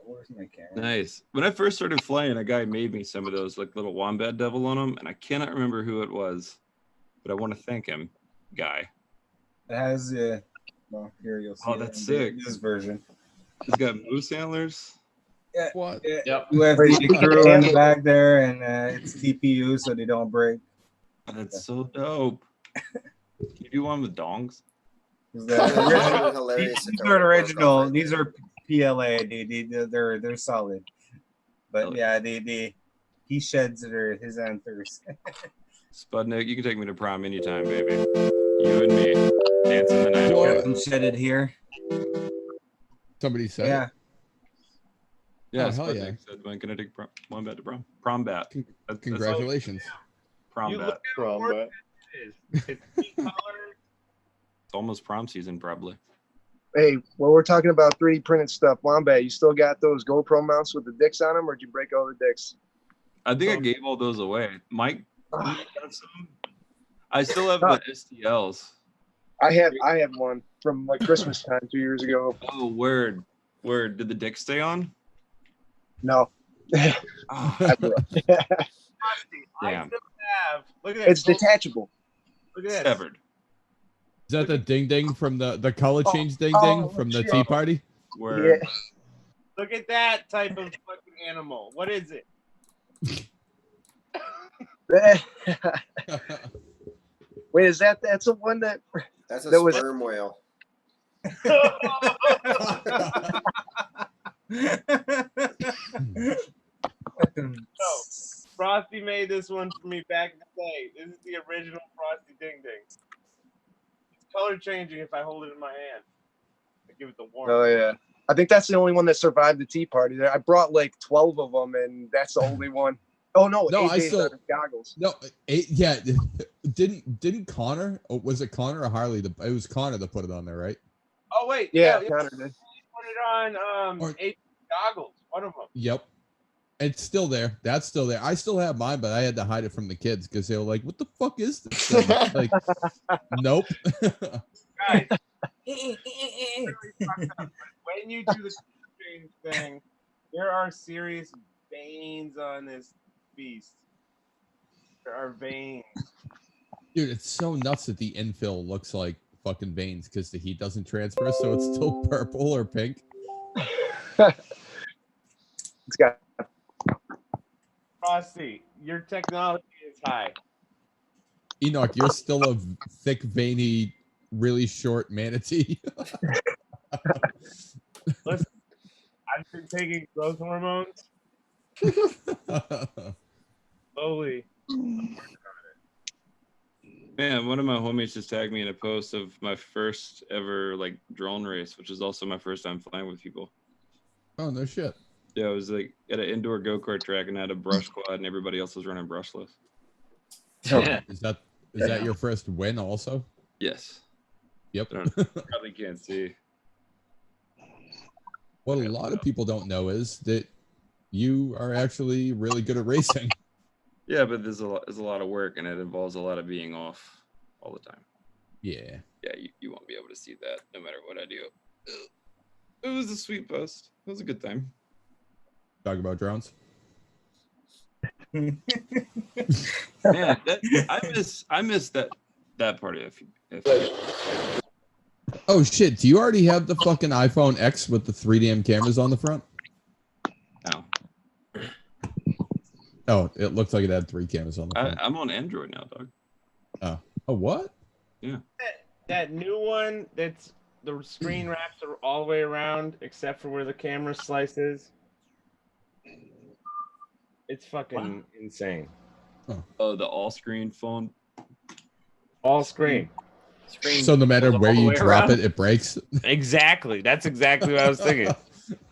where's my camera? Nice. When I first started flying, a guy made me some of those like little wombat devil on them, and I cannot remember who it was, but I want to thank him, guy. It has well, here you'll see. Oh, it that's in sick. This version. It's got moose antlers. Yeah. What? Yep. UFDA CREW in the back there, and it's TPU, so they don't break. That's so dope. Can you do one with dongs? Hilarious. These are original. These are PLA. They're solid. But yeah, he sheds his antlers. Spudnik, you can take me to prom anytime, baby. You and me dancing the night away. Got them shedded here. Somebody said Yeah. it. Yeah, Oh, hell Spudnik yeah. said when can I take one bat to prom? Prom bat. Congratulations. Prom You bat. look at how important it is. It's three colors. It's almost prom season, probably. Hey, well, we're talking about 3D printed stuff. Wombat, you still got those GoPro mounts with the dicks on them, or did you break all the dicks? I think I gave all those away. Mike, got some? I still have the STLs. I have one from like Christmas time 2 years ago. Oh, word. Did the dick stay on? No. Oh, I damn. still have. Look at that. It's detachable. Look at that. Severed. Is that the ding ding from the color change ding ding from the Tea Party? Word. Yeah. Look at that type of fucking animal. What is it? Wait, that's the one that That's a that was sperm whale. So, Frosty made this one for me back in the day. This is the original Frosty Ding Ding. It's color changing if I hold it in my hand. I give it the warmth. Oh yeah. I think that's the only one that survived the Tea Party. I brought like 12 of them, and that's the only one. Oh no, No, 8 I days still- out of goggles. No, yeah. Didn't Connor? Or was it Connor or Harley? It was Connor that put it on there, right? Oh wait, Yeah, yeah, Connor did. put it on 8 goggles. One of them. Yep. It's still there. That's still there. I still have mine, but I had to hide it from the kids because they were like, "What the fuck is this thing?" Like, nope. Guys, when you do the change thing, there are serious veins on this beast. There are veins. Dude, it's so nuts that the infill looks like fucking veins because the heat doesn't transfer, so it's still purple or pink. It's got Frosty, your technology is high. Enoch, you're still a thick, veiny, really short manatee. Listen, I've been taking growth hormones. Slowly. Man, one of my homies just tagged me in a post of my first ever like drone race, which is also my first time flying with people. Oh, no shit. Yeah, it was like at an indoor go-kart track and I had a brush quad and everybody else was running brushless. Yeah. Is that your first win also? Yes. Yep. Probably can't see. What a lot of people don't know is that you are actually really good at racing. Yeah, but there's a lot of work and it involves a lot of being off all the time. Yeah. Yeah, you won't be able to see that no matter what I do. It was a sweet post. It was a good time. Talk about drones. Man, I miss that part of it. Oh shit! Do you already have the fucking iPhone X with the 3DM cameras on the front? No. Oh, it looked like it had 3 cameras on the front. I'm on Android now, dog. Oh, what? Yeah. That new one that's the screen wraps are all the way around except for where the camera slices. It's fucking insane. Oh, the all-screen phone. All screen. So no matter where you drop it, it breaks. Exactly. That's exactly what I was thinking.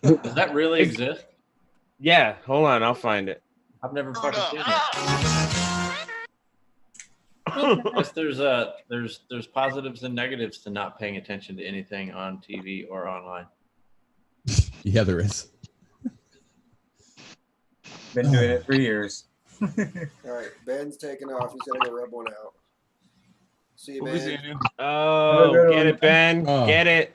Does that really exist? Yeah. Hold on. I'll find it. I've never fucking seen it. Guess there's positives and negatives to not paying attention to anything on TV or online. Yeah, there is. Been doing it for years. All right, Ben's taking off. He's gonna go rub one out. See you, Ben. Oh, get it, Ben. Oh. Get it.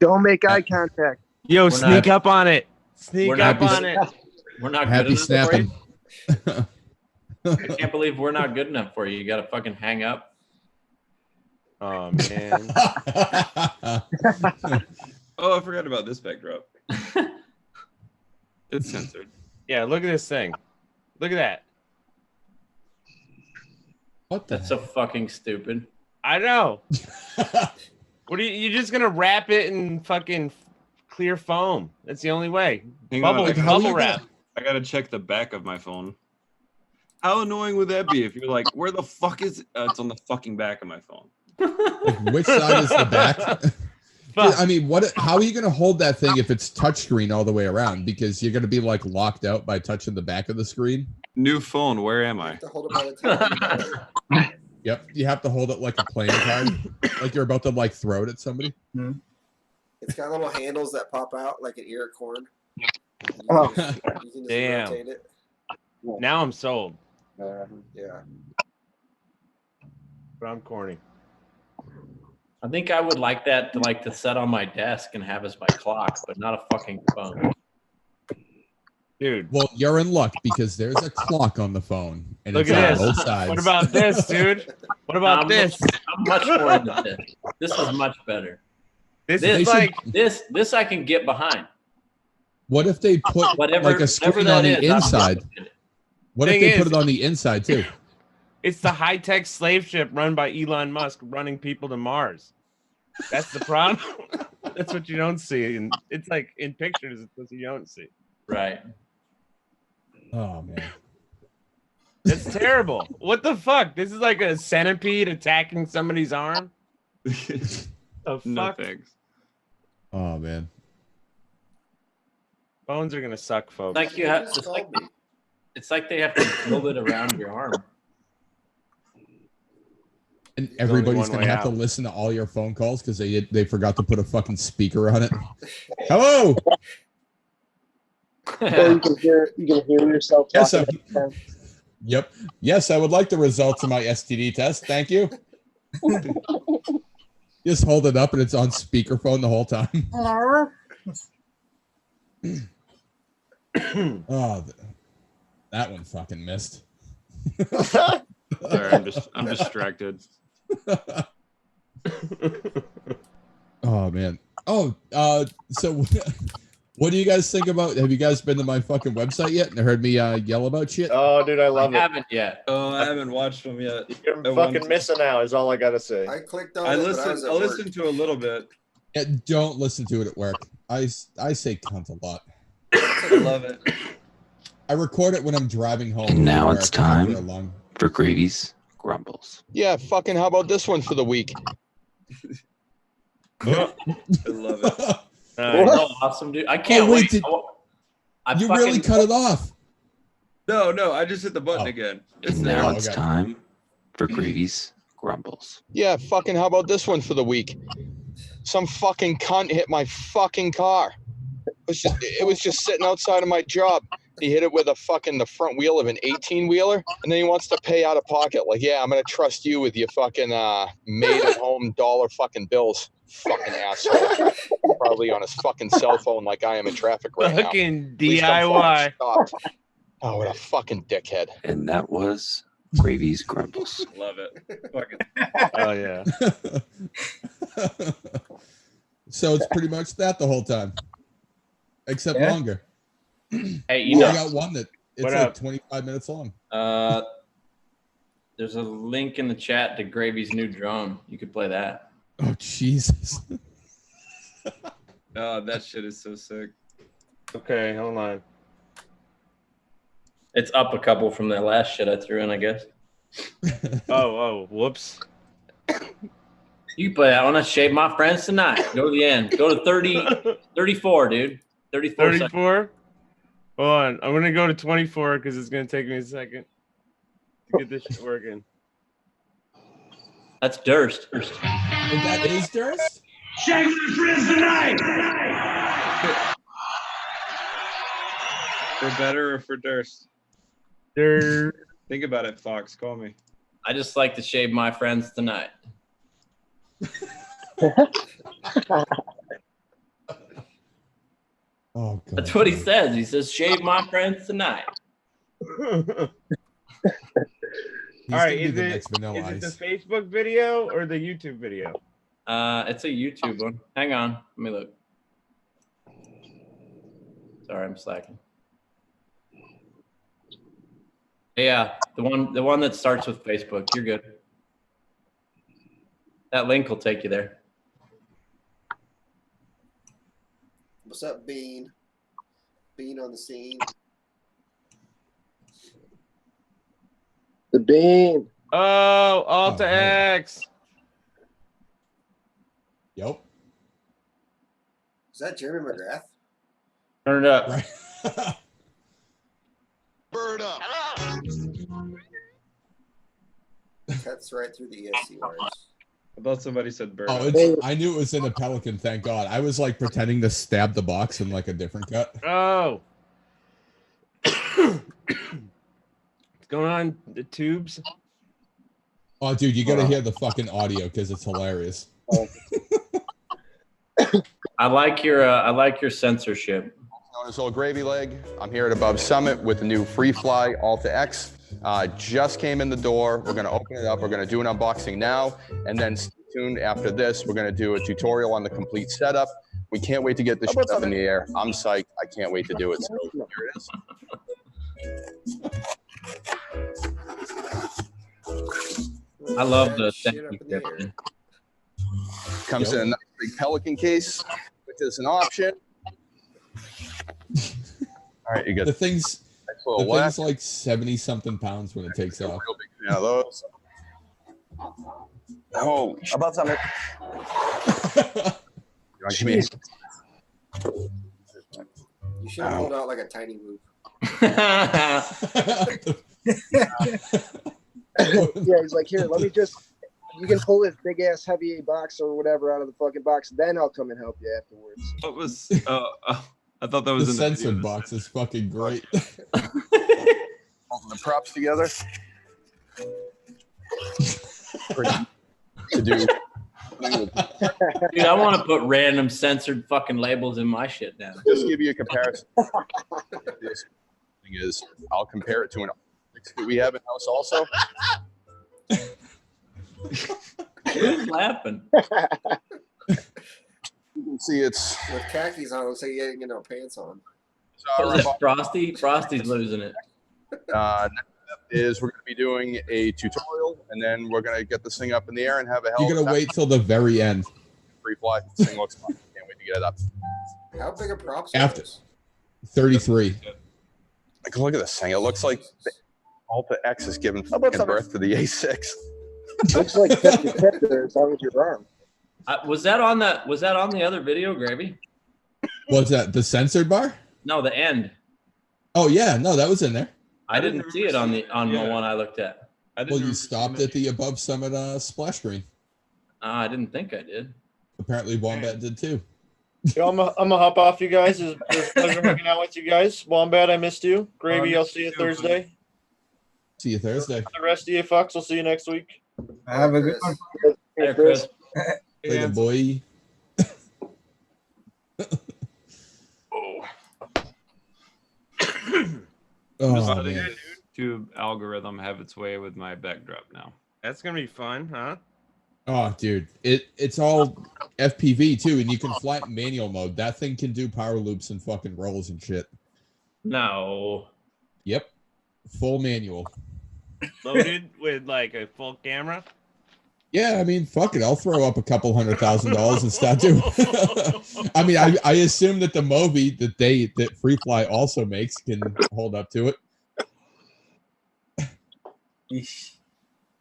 Don't make eye contact. Yo, We're sneak not- up on it. Sneak we're up not- on it. We're not Happy good enough for you. snapping. I can't believe we're not good enough for you. You got to fucking hang up. Oh man. Oh, I forgot about this backdrop. It's censored. Yeah, look at this thing. Look at that. What the? That's so fucking stupid. I know. What are you just gonna wrap it in fucking clear foam? That's the only way. Hang on, Bubble, like, bubble wrap. I gotta check the back of my phone. How annoying would that be if you're like, where the fuck is it? It's on the fucking back of my phone. Like, which side is the back? Dude, I mean, what? How are you going to hold that thing if it's touchscreen all the way around? Because you're going to be like locked out by touching the back of the screen. New phone, where am I? Hold it by the top. Yep, you have to hold it like a playing card, like you're about to like throw it at somebody. It's got little handles that pop out like an ear of corn. You Oh. can just Damn. rotate it. Now I'm sold. Yeah. But I'm corny. I think I would like that to set on my desk and have as my clock, but not a fucking phone. Dude. Well, you're in luck because there's a clock on the phone, and Look it's on at both this. sides. What about this, dude? What about this? I'm much more into this. This is much better. This They is should- like This I can get behind. What if they put Whatever- like a screen whatever on that the is, I'm inside? with it. What if Thing they is- put it on the inside too? it's the high-tech slave ship run by Elon Musk running people to Mars. That's the problem. That's what you don't see. And it's like in pictures, it's what you don't see. Right. Oh man. That's terrible. What the fuck? This is like a centipede attacking somebody's arm. The No fuck? thanks. Oh man. Phones are gonna suck, folks. Like you have. It's like they have to build it around your arm. And There's only everybody's one gonna way have out. to listen to all your phone calls because they forgot to put a fucking speaker on it. Hello. Or you can hear yourself Yes, talking. Yep. Yes, I would like the results of my STD test. Thank you. Just hold it up and it's on speakerphone the whole time. Oh, that one fucking missed. Sorry, I'm distracted. Oh man. Oh, so what do you guys think about? Have you guys been to my fucking website yet and heard me yell about shit? Oh, dude, I love I it. haven't yet. Oh, I haven't watched them yet. You're I wanted fucking to. missing out, is all I gotta say. I clicked on I it, but I listened. was at I work. listened to a little bit. Yeah, don't listen to it at work. I say cunt a lot. I love it. I record it when I'm driving home. And now from it's work after a time long- for Gravy's Grumbles. Yeah, fucking how about this one for the week? I love it. Oh, awesome, dude! I can't wait, wait. You really cut it off. No, I just hit the button again. It's And there. now it's time for Gravy's Grumbles. Yeah, fucking how about this one for the week? Some fucking cunt hit my fucking car. It was just sitting outside of my job. He hit it with the front wheel of an 18-wheeler, and then he wants to pay out of pocket. Like, yeah, I'm gonna trust you with your fucking made-at-home dollar fucking bills. Fucking asshole. Probably on his fucking cell phone like I am in traffic right now. Fucking At least I'm DIY. fucking stopped. Oh, what a fucking dickhead. And that was Gravy's Grumbles. Love it. Fucking. Oh yeah. So it's pretty much that the whole time, except Yeah. longer. Hey, you know, I got one that it's What like up? 25 minutes long. there's a link in the chat to Gravy's new drone. You could play that. Oh Jesus! Oh, that shit is so sick. Okay, hold on. It's up a couple from the last shit I threw in, I guess. Oh, whoops. You can play that one. I shaved my friends tonight. Go to the end. Go to 34, dude. 34 seconds. 34? Hold on. I'm gonna go to 24 because it's gonna take me a second to get this shit working. That's Durst. That is Durst. Shake my friends tonight. For better or for Durst? Think about it, Fox. Call me. I just like to shave my friends tonight. Oh, God. That's what he says. He says, shave my friends tonight. All right, is it the Facebook video or the YouTube video? It's a YouTube one. Hang on, let me look. Sorry, I'm slacking. Yeah, the one that starts with Facebook. You're good. That link will take you there. What's up, Bean? Bean on the scene. The Bean. Oh, Alta X. Yep. Is that Jeremy McGrath? Turn it up. Right. Bird up. Cuts right through the ESCRs. I thought somebody said bird. Oh, it's, I knew it was in a Pelican. Thank God. I was like pretending to stab the box in like a different cut. Oh. What's going on? The tubes? Oh, dude, you gotta hear the fucking audio because it's hilarious. I like your censorship. Known as Old Gravy Leg. I'm here at Above Summit with the new Free Fly Alta X. Just came in the door. We're gonna open it up. We're gonna do an unboxing now, and then stay tuned after this. We're gonna do a tutorial on the complete setup. We can't wait to get this shit up in the air. I'm psyched. I can't wait to do it. So here it is. I love the censorship. Comes in a nice big Pelican case, which is an option. All right, you got the thing's nice like 70-something pounds when it takes off. Real big fan of those. Oh, About something. You should have pulled out like a tiny whoop. Yeah, he's like, here, let me just. You can pull this big ass heavy box or whatever out of the fucking box. Then I'll come and help you afterwards. What was? I thought that was the in censored box is fucking great. Holding the props together. To do. Dude, I want to put random censored fucking labels in my shit now. Just give you a comparison. This thing is, I'll compare it to an that we have in house also. Who's laughing? You can see it's with khakis on. It looks like you ain't got no pants on. Frosty? Frosty's losing it. Next step is we're going to be doing a tutorial, and then we're going to get this thing up in the air and have a hell. You're gonna wait till the very end. Free fly. This thing looks fun. Can't wait to get it up. How big are props? After 33. Like, look at this thing. It looks like the Alta X is giving birth to the A6. Looks like 50 there as long as your arm. Was that on the other video, Gravy? What's that? The censored bar? No, the end. Oh yeah, no, that was in there. I didn't see it on the one I looked at. Well, you stopped at the Above Summit splash screen. I didn't think I did. Apparently, Wombat did too. Yo, I'm gonna hop off, you guys. It's a pleasure hanging out with you guys. Wombat, I missed you. Gravy, I'll see you Thursday. See you Thursday. The rest of you fucks, I'll see you next week. Have a good one. Hey, Chris. Later, boy. Oh, the YouTube algorithm have its way with my backdrop now. That's gonna be fun, huh? Oh, dude, it's all FPV too, and you can fly it manual mode. That thing can do power loops and fucking rolls and shit. No. Yep, full manual. Loaded with like a full camera. Yeah, I mean, fuck it. I'll throw up a couple $100,000 and start doing. I mean, I assume that the Movi that Free Fly also makes can hold up to it. Dude,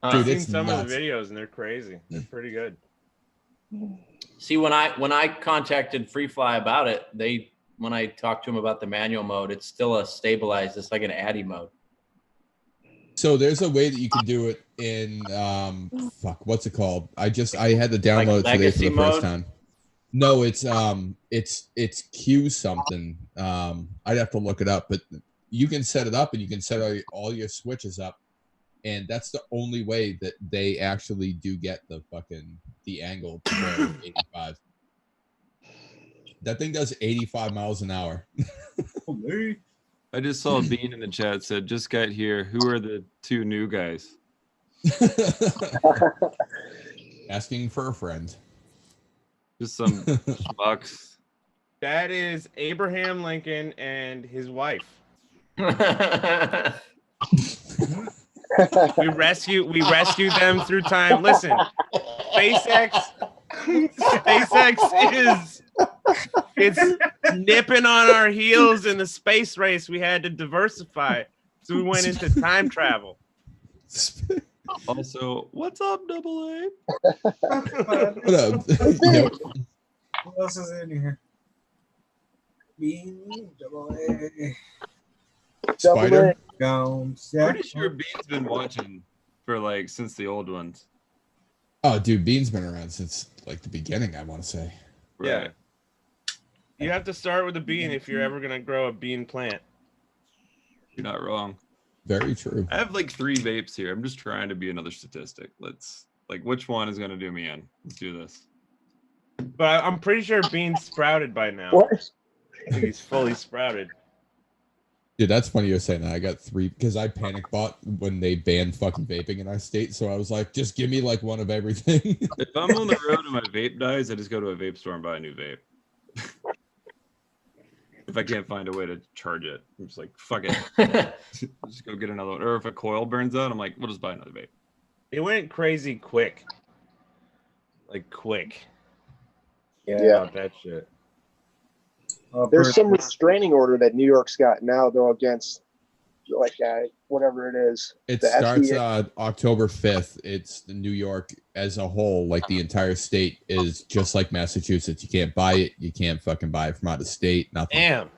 Dude, I've it's seen some nuts. of the videos and they're crazy. They're pretty good. See, when I contacted Free Fly about it, when I talked to him about the manual mode, it's still a stabilized. It's like an Addy mode. So there's a way that you can do it in fuck, what's it called? I had to download Like it today for legacy the first mode? time. No, it's Q something. I'd have to look it up, but you can set it up and you can set all your switches up, and that's the only way that they actually do get the angle to go 85. That thing does 85 miles an hour. I just saw a Bean in the chat said, just got here. Who are the two new guys? Asking for a friend. Just some schmucks. That is Abraham Lincoln and his wife. we rescued them through time. Listen, SpaceX it's nipping on our heels in the space race. We had to diversify, so we went into time travel. Also, what's up, Double A? What up? Yep. What else is in here? Bean, Double A. Spider. Gowns. Yeah. Pretty sure Bean's been watching for like since the old ones. Oh, dude, Bean's been around since like the beginning, I want to say. Yeah. You have to start with a bean if you're ever gonna grow a bean plant. You're not wrong. Very true. I have like 3 vapes here. I'm just trying to be another statistic. Which one is gonna do me in? Let's do this. But I'm pretty sure Bean's sprouted by now. What? I think he's fully sprouted. Dude, that's funny you're saying that. I got 3 because I panic bought when they banned fucking vaping in our state. So I was like, just give me like one of everything. If I'm on the road and my vape dies, I just go to a vape store and buy a new vape. If I can't find a way to charge it, I'm just like, fuck it. Just go get another one. Or if a coil burns out, I'm like, we'll just buy another vape. It went crazy quick. Like quick. Yeah. About that shit. There's some restraining order that New York's got now, though, against like whatever it is. It The starts FDA. October 5th. It's the New York as a whole, like the entire state is just like Massachusetts. You can't buy it. You can't fucking buy it from out of state. Nothing. Damn.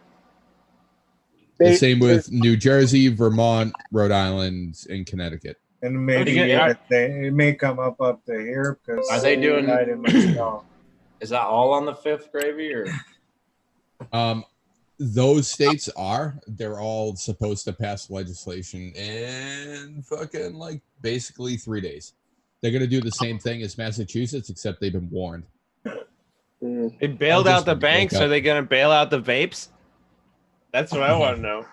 The same with New Jersey, Vermont, Rhode Island, and Connecticut. And maybe it may come up to here because Are they doing? died in Montreal. Is that all on the 5th, Gravy, or? Those states they're all supposed to pass legislation in fucking like basically 3 days. They're gonna do the same thing as Massachusetts, except they've been warned. They bailed out the banks. Are they gonna bail out the vapes? That's what I want to know.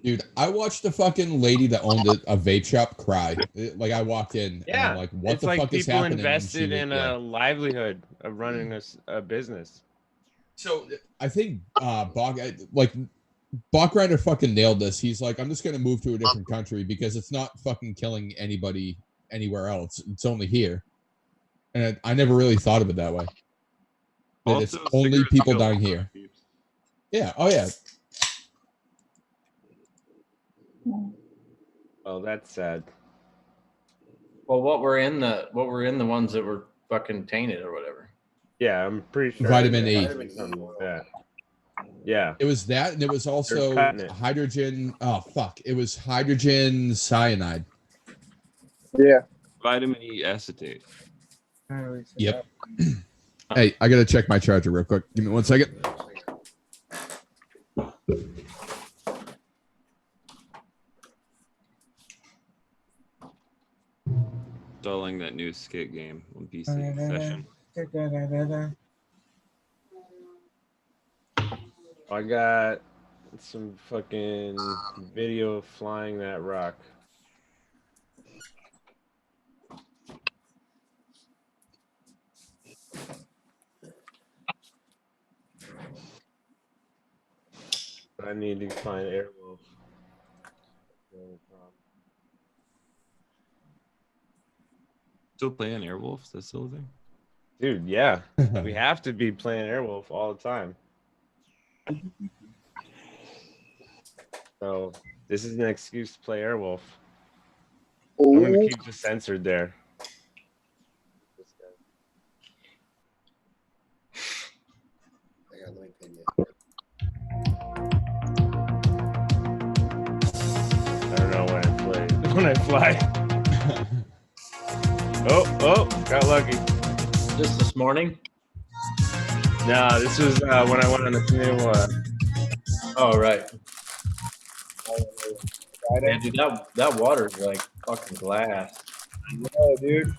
Dude, I watched the fucking lady that owned a vape shop cry. Like I walked in and I'm like, what the fuck is happening? People invested in a livelihood of running a business. So I think Bachreiter fucking nailed this. He's like, I'm just gonna move to a different country because it's not fucking killing anybody anywhere else. It's only here. And I never really thought of it that way. That it's only people dying here. Yeah. Oh yeah. Oh, that's sad. Well, what were in the ones that were fucking tainted or whatever? Yeah, I'm pretty sure. Vitamin E. Yeah. It was that, and it was also hydrogen. Oh fuck! It was hydrogen cyanide. Yeah. Vitamin E acetate. Yep. Hey, I gotta check my charger real quick. Give me 1 second. Installing that new skate game on PC session. I got some fucking video of flying that rock. I need to find Airwolf. Still playing Airwolf? Is that still a thing? Dude, yeah. We have to be playing Airwolf all the time. So this is an excuse to play Airwolf. I'm gonna keep the censored there. Let me pin you. I don't know when I fly. Oh, got lucky. Just this morning? No, this was when I went on the canoe. Oh, right. Friday. Yeah, dude, that water's like fucking glass. I know, dude.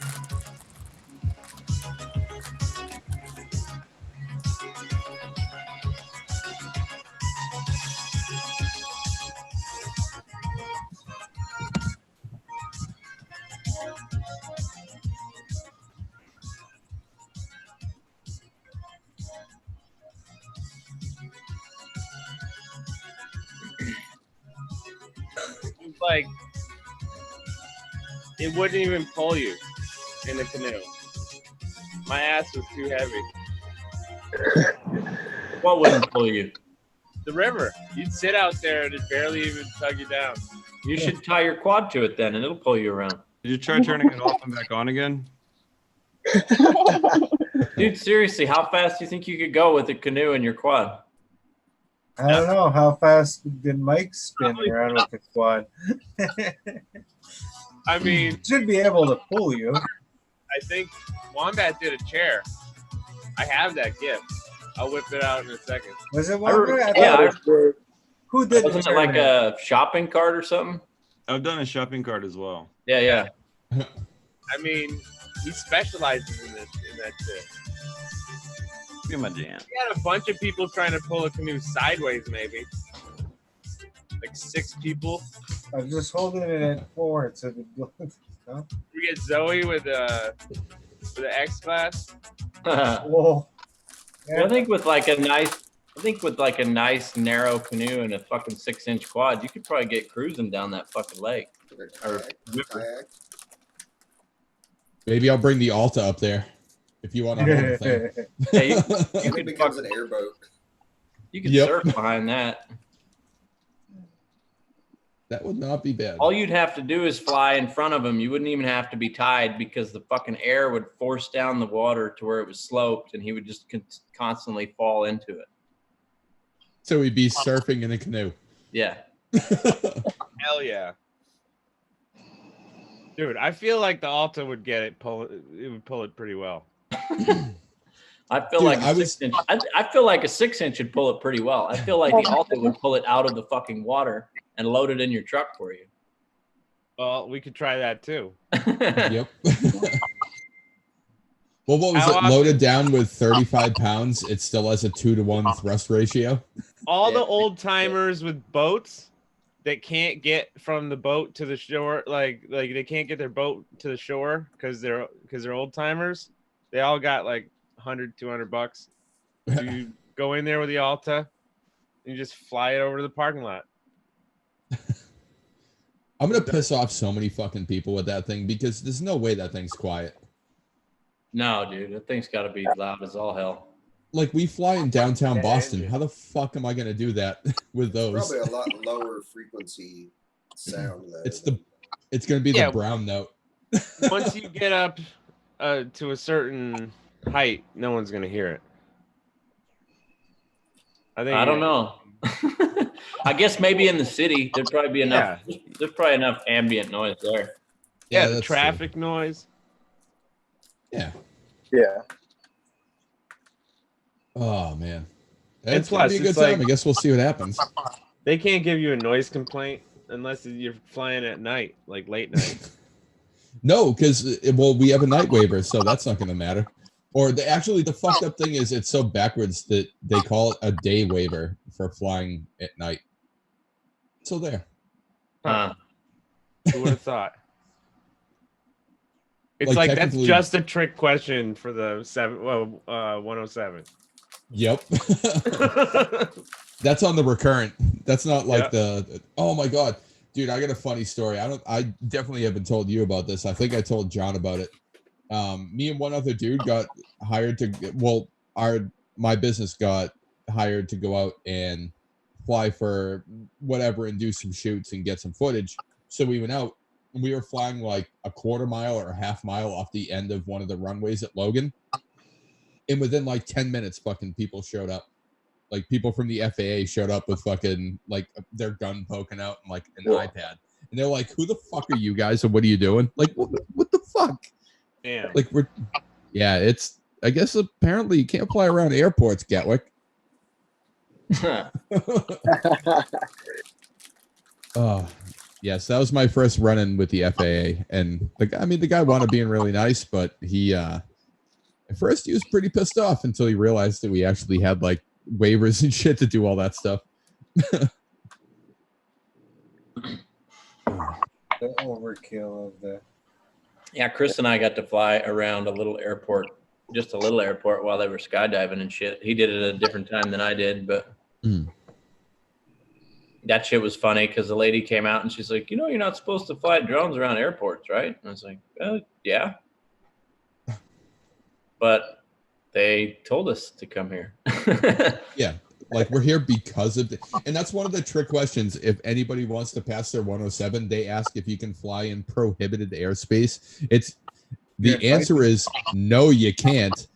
It's like it wouldn't even pull you in the canoe. My ass was too heavy. What wouldn't pull you? The river. You'd sit out there and it barely even tug you down. You should tie your quad to it then, and it'll pull you around. Did you try turning it off and back on again? Dude, seriously, how fast do you think you could go with a canoe and your quad? I don't know. How fast did Mike spin around with the quad? I mean, should be able to pull you. I think Wombat did a chair. I have that gift. I'll whip it out in a second. Was it Wombat? Who did Wasn't it like a shopping cart or something? I've done a shopping cart as well. Yeah, yeah. I mean, he specializes in that shit. Be my jam. He had a bunch of people trying to pull a canoe sideways, maybe. Like 6 people. I'm just holding it at 4 so the huh? We get Zoe with the X-Class. Whoa. I think with like a nice narrow canoe and a fucking 6-inch quad, you could probably get cruising down that fucking lake. Or river. Maybe I'll bring the Alta up there if you want to hold the thing. Hey, you It becomes an airboat. You could Yep. surf behind that. That would not be bad. All you'd have to do is fly in front of him. You wouldn't even have to be tied because the fucking air would force down the water to where it was sloped, and he would just constantly fall into it. So we'd be surfing in a canoe. Yeah. Hell yeah. Dude, I feel like the Alta would get it. It would pull it pretty well. I feel Dude, like a 6-inch. I feel like a 6-inch would pull it pretty well. I feel like the Alta would pull it out of the fucking water and load it in your truck for you. Well, we could try that too. Yep. Well, what was How it? often- Loaded down with 35 pounds, it still has a 2-to-1 thrust ratio. All the old timers with boats that can't get from the boat to the shore, like they can't get their boat to the shore because they're old timers. They all got like $100, $200. You go in there with the Alta, and you just fly it over to the parking lot. I'm gonna piss off so many fucking people with that thing because there's no way that thing's quiet. No, dude, that thing's got to be loud as all hell. Like we fly in downtown Boston. How the fuck am I gonna do that with those? Probably a lot lower frequency sound. Though. It's gonna be the brown note. Once you get up to a certain height, no one's gonna hear it. I don't know. I guess maybe in the city there'd probably be enough. There's probably enough ambient noise there. Yeah, the traffic noise. Yeah. Yeah. Oh man, And it's gonna plus, be a good it's time. like- I guess we'll see what happens. They can't give you a noise complaint unless you're flying at night, like late night. No, because we have a night waiver, so that's not gonna matter. Or actually, the fucked up thing is it's so backwards that they call it a day waiver for flying at night. So there. Who would have thought? It's Like, like that's technically- just a trick question for the 107. Yep. That's on the recurrent. That's not like the. Oh my god, dude! I got a funny story. I definitely haven't told you about this. I think I told John about it. Me and one other dude got hired to. Well, my business got hired to go out and fly for whatever and do some shoots and get some footage. So we went out and we were flying like a quarter mile or a half mile off the end of one of the runways at Logan. And within like 10 minutes, fucking people showed up. Like people from the FAA showed up with fucking like their gun poking out and like an iPad. And they're like, who the fuck are you guys and what are you doing? Like, what the fuck? Damn. Like I guess apparently you can't fly around airports, Gatwick. Oh, yes, that was my first run-in with the FAA, and the guy wanted being really nice, but he at first he was pretty pissed off until he realized that we actually had like waivers and shit to do all that stuff. The overkill of the. Yeah, Chris and I got to fly around a little airport, just a little airport, while they were skydiving and shit. He did it at a different time than I did, but that shit was funny because the lady came out and she's like, you know, you're not supposed to fly drones around airports, right? And I was like, yeah. But they told us to come here. Yeah. Like we're here because of and that's one of the trick questions. If anybody wants to pass their 107, they ask if you can fly in prohibited airspace. The answer is no, you can't.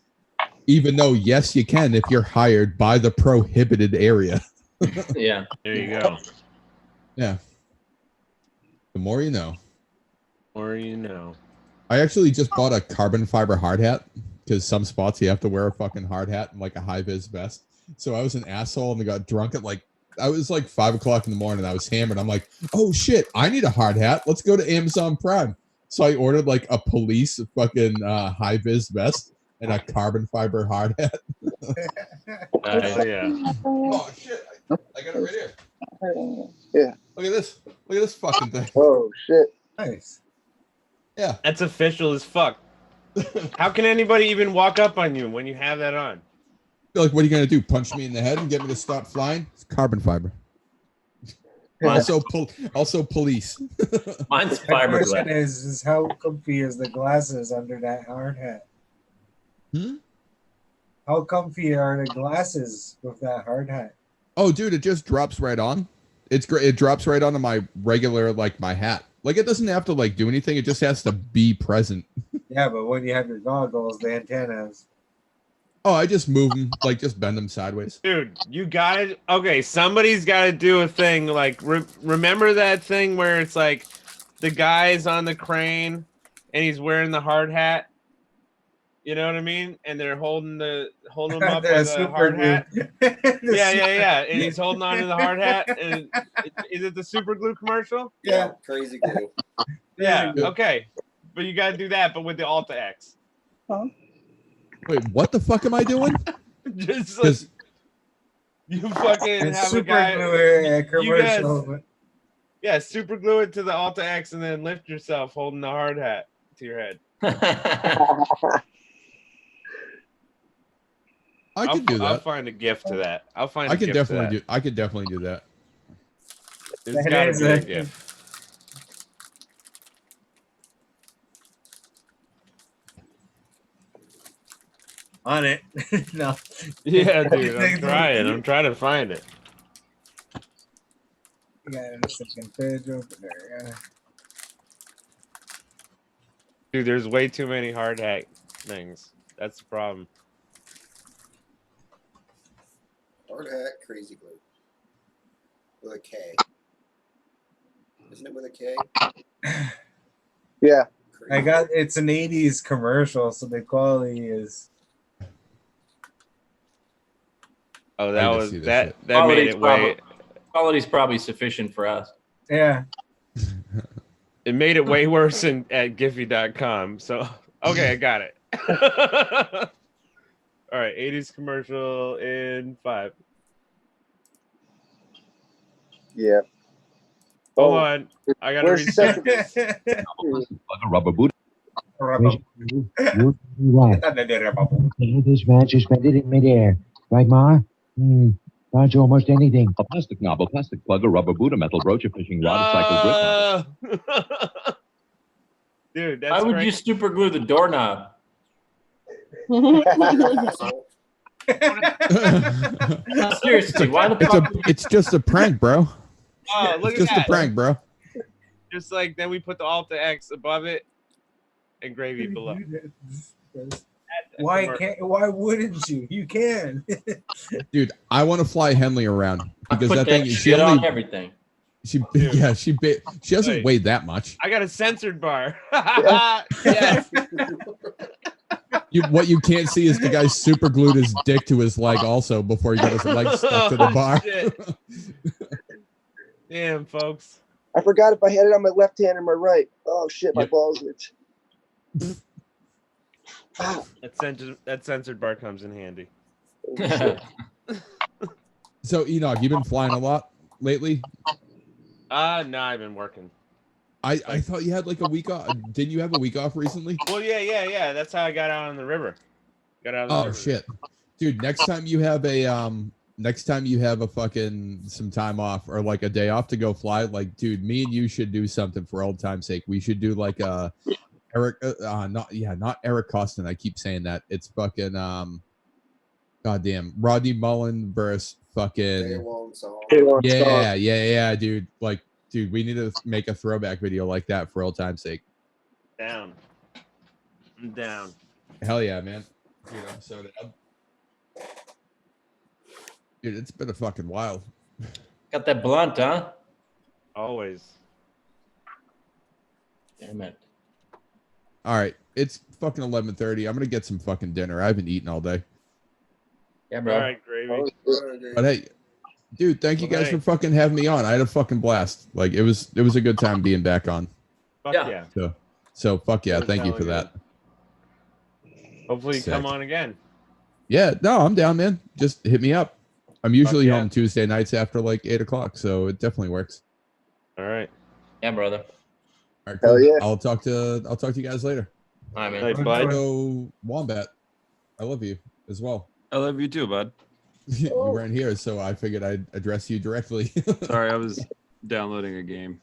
Even though yes, you can if you're hired by the prohibited area. Yeah, there you go. Yeah. The more you know. More you know. I actually just bought a carbon fiber hard hat because some spots you have to wear a fucking hard hat and like a high vis vest. So I was an asshole and I got drunk at I was like 5 o'clock in the morning. I was hammered. I'm like, oh shit, I need a hard hat. Let's go to Amazon Prime. So I ordered like a police fucking high vis vest and a carbon fiber hard hat. Yeah. Oh shit, I got it right here. Yeah. Look at this. Look at this fucking thing. Oh shit. Nice. Yeah. That's official as fuck. How can anybody even walk up on you when you have that on? Like, what are you gonna do? Punch me in the head and get me to stop flying? It's carbon fiber. Also police. Mine's My fiberglass. question is how comfy is the glasses under that hard hat? How comfy are the glasses with that hard hat? Oh, dude, it just drops right on. It's great. It drops right onto my regular, like my hat. Like it doesn't have to like do anything. It just has to be present. Yeah, but when you have your goggles, the antennas. Oh, I just move them, like just bend them sideways. Dude, you gotta. Okay, somebody's gotta do a thing. Like, remember that thing where it's like the guy's on the crane and he's wearing the hard hat. You know what I mean? And they're holding him up with a hard hat. Yeah. And he's holding on to the hard hat. And is it the super glue commercial? Yeah, crazy glue. Yeah. Okay, but you gotta do that, but with the Alta X. Huh? Wait, what the fuck am I doing? Just like you fucking have a guy. Commercial. Yeah, super glue it to the Alta X and then lift yourself holding the hard hat to your head. I could do that. I'll find a gift to that. I could definitely do that. There's gotta be a gift. On it. No. Yeah, dude, I'm trying to find it. Yeah, a second page over there. Yeah. Dude, there's way too many hard hat things. That's the problem. Hard hat, crazy glue. With a K. Isn't it with a K? Yeah. It's an 80s commercial, so the quality is. Oh, that made it way. Quality's probably sufficient for us. Yeah. It made it way worse at Giphy.com. So okay, I got it. All right, 80s commercial in 5. Yeah. Hold on, I gotta reset this. Like a rubber boot. This match suspended in midair. Right, Ma? Launch almost anything. A plastic knob, a plastic plug, a rubber boot, a metal brooch, a fishing rod, a cycle grip knob. Dude, that's why would great. you super glue the doorknob? Seriously, why the fuck? It's just a prank, bro. Oh, look It's at just that. a prank, bro. Just like then we put the Alta X above it and gravy below. Why wouldn't you? You can. Dude, I want to fly Henley around because Put that thing. shit on everything. She doesn't weigh that much. I got a censored bar. Yes. What you can't see is the guy super glued his dick to his leg also before he got his leg stuck to the bar. Damn, folks. I forgot if I had it on my left hand or my right. Oh shit, my balls itch. That censored bar comes in handy. So Enoch, you been flying a lot lately? No, I've been working. I thought you had like a week off. Didn't you have a week off recently? Well, yeah. That's how I got out on the river. Got out of the river. Shit, dude. Next time you have a fucking some time off or like a day off to go fly, like, dude, me and you should do something for old time's sake. We should do like a Eric, not Eric Costin. I keep saying that. It's fucking goddamn Rodney Mullen versus fucking yeah, dude. Like, dude, we need to make a throwback video like that for old time's sake. Down. I'm down. Hell yeah, man. Dude, I'm so down. Dude, it's been a fucking while. Got that blunt, huh? Always. Damn it. All right, it's fucking 11:30. I'm gonna get some fucking dinner. I haven't eaten all day. Yeah, bro. All right, gravy. But hey, dude, thank you guys for fucking having me on. I had a fucking blast. Like, it was a good time being back on. Fuck yeah. So fuck yeah. Thank you for that. Hopefully you come on again. Yeah, no, I'm down, man. Just hit me up. I'm usually home Tuesday nights after like 8 o'clock, so it definitely works. All right. Yeah, brother. All right, cool. Hell yeah. I'll talk to you guys later. All right, man. Hey, bud. So, Wombat, I love you as well. I love you too, bud. You weren't here, so I figured I'd address you directly. Sorry, I was downloading a game.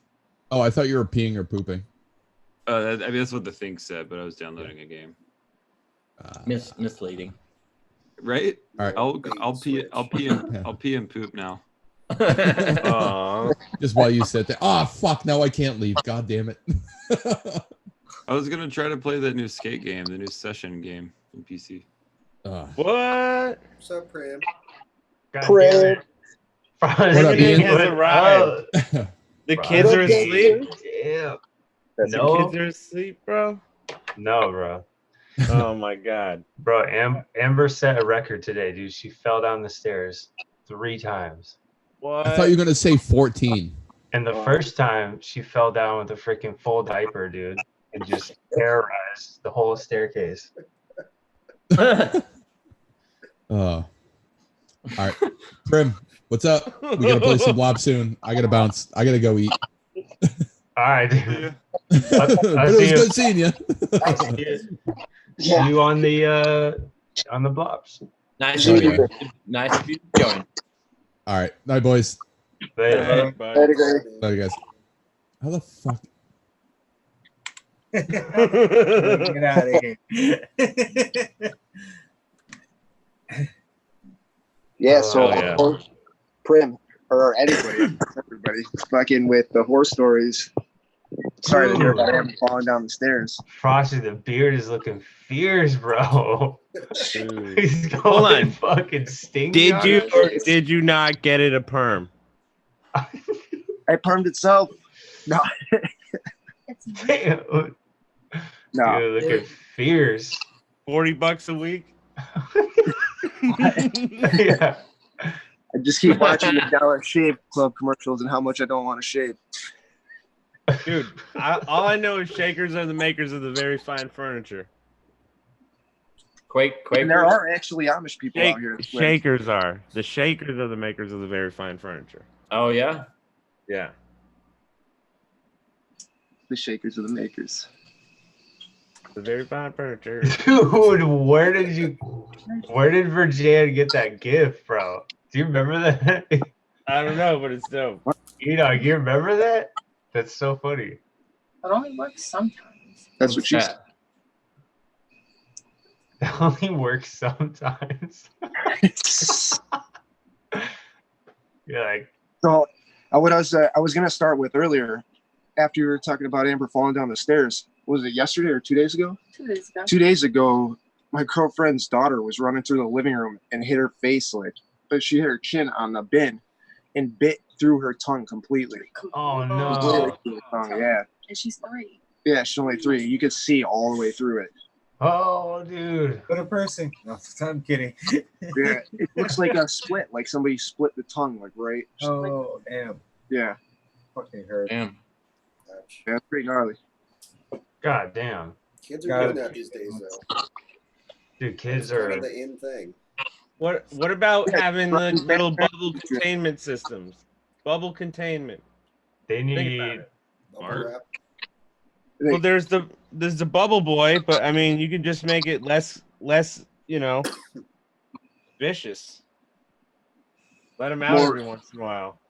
Oh, I thought you were peeing or pooping. I mean, that's what the thing said, but I was downloading a game. Misleading. Right? All right. I'll pee and poop now. Just while you sit there. Oh fuck! No, I can't leave. God damn it. I was gonna try to play that new skate game, the new session game on PC. What? What's up, Prim? Prim. What up, Ian? Has arrived. The kids are asleep. Yeah. The kids are asleep, bro. No, bro. Oh my god, bro. Amber set a record today, dude. She fell down the stairs 3 times. What? I thought you were gonna say 14. And the first time she fell down with a freaking full diaper, dude, and just terrorized the whole staircase. All right, Prim, what's up? We gotta play some Blob soon. I gotta bounce. I gotta go eat. All right, dude. But it was good seeing you. See you on the blobs. Nice Oh, of you. yeah. Nice of you to join. All right, night, boys. Later. Later, guys. How the fuck? Get out of here. Yeah, so yeah. Prim, or anybody, everybody, fucking with the horror stories. Sorry to hear about him falling down the stairs. Frosty, the beard is looking fierce, bro. He's going Hold on. fucking stinky. Did you or did you not get it a perm? I permed itself. No. Damn. No. Dude, looking fierce. $40 a week. Yeah. I just keep watching the Dollar Shave Club commercials and how much I don't want to shave. Dude, all I know is Shakers are the makers of the very fine furniture. And there are actually Amish people out here. Shakers are. The Shakers are the makers of the very fine furniture. Oh, yeah? Yeah. The Shakers are the makers. The very fine furniture. Dude, where did Virginia get that gift, bro? Do you remember that? I don't know, but it's dope. You remember that? That's so funny. It only works sometimes. That's what she said. It only works sometimes. You're like, so I was gonna start with earlier, after you were talking about Amber falling down the stairs. Was it yesterday or 2 days ago? 2 days ago. 2 days ago, my girlfriend's daughter was running through the living room and hit her face, but she hit her chin on the bin and bit through her tongue completely. oh no. Yeah. And she's 3. Yeah, she's only 3. You could see all the way through it. Oh, dude. Put a person. No, I'm kidding. Yeah, it looks like a split, like somebody split the tongue, like right. Oh, damn. Yeah. Fucking hurt. Damn. Yeah, it's pretty gnarly. God damn. Kids are doing that these days, though. Dude, kids It's kind are. of the in thing. What about having the little bubble containment systems? Bubble containment. They Think about need. it. Bubble wrap. Well, there's the bubble boy, but I mean, you can just make it less, you know, vicious. Let him out every once in a while.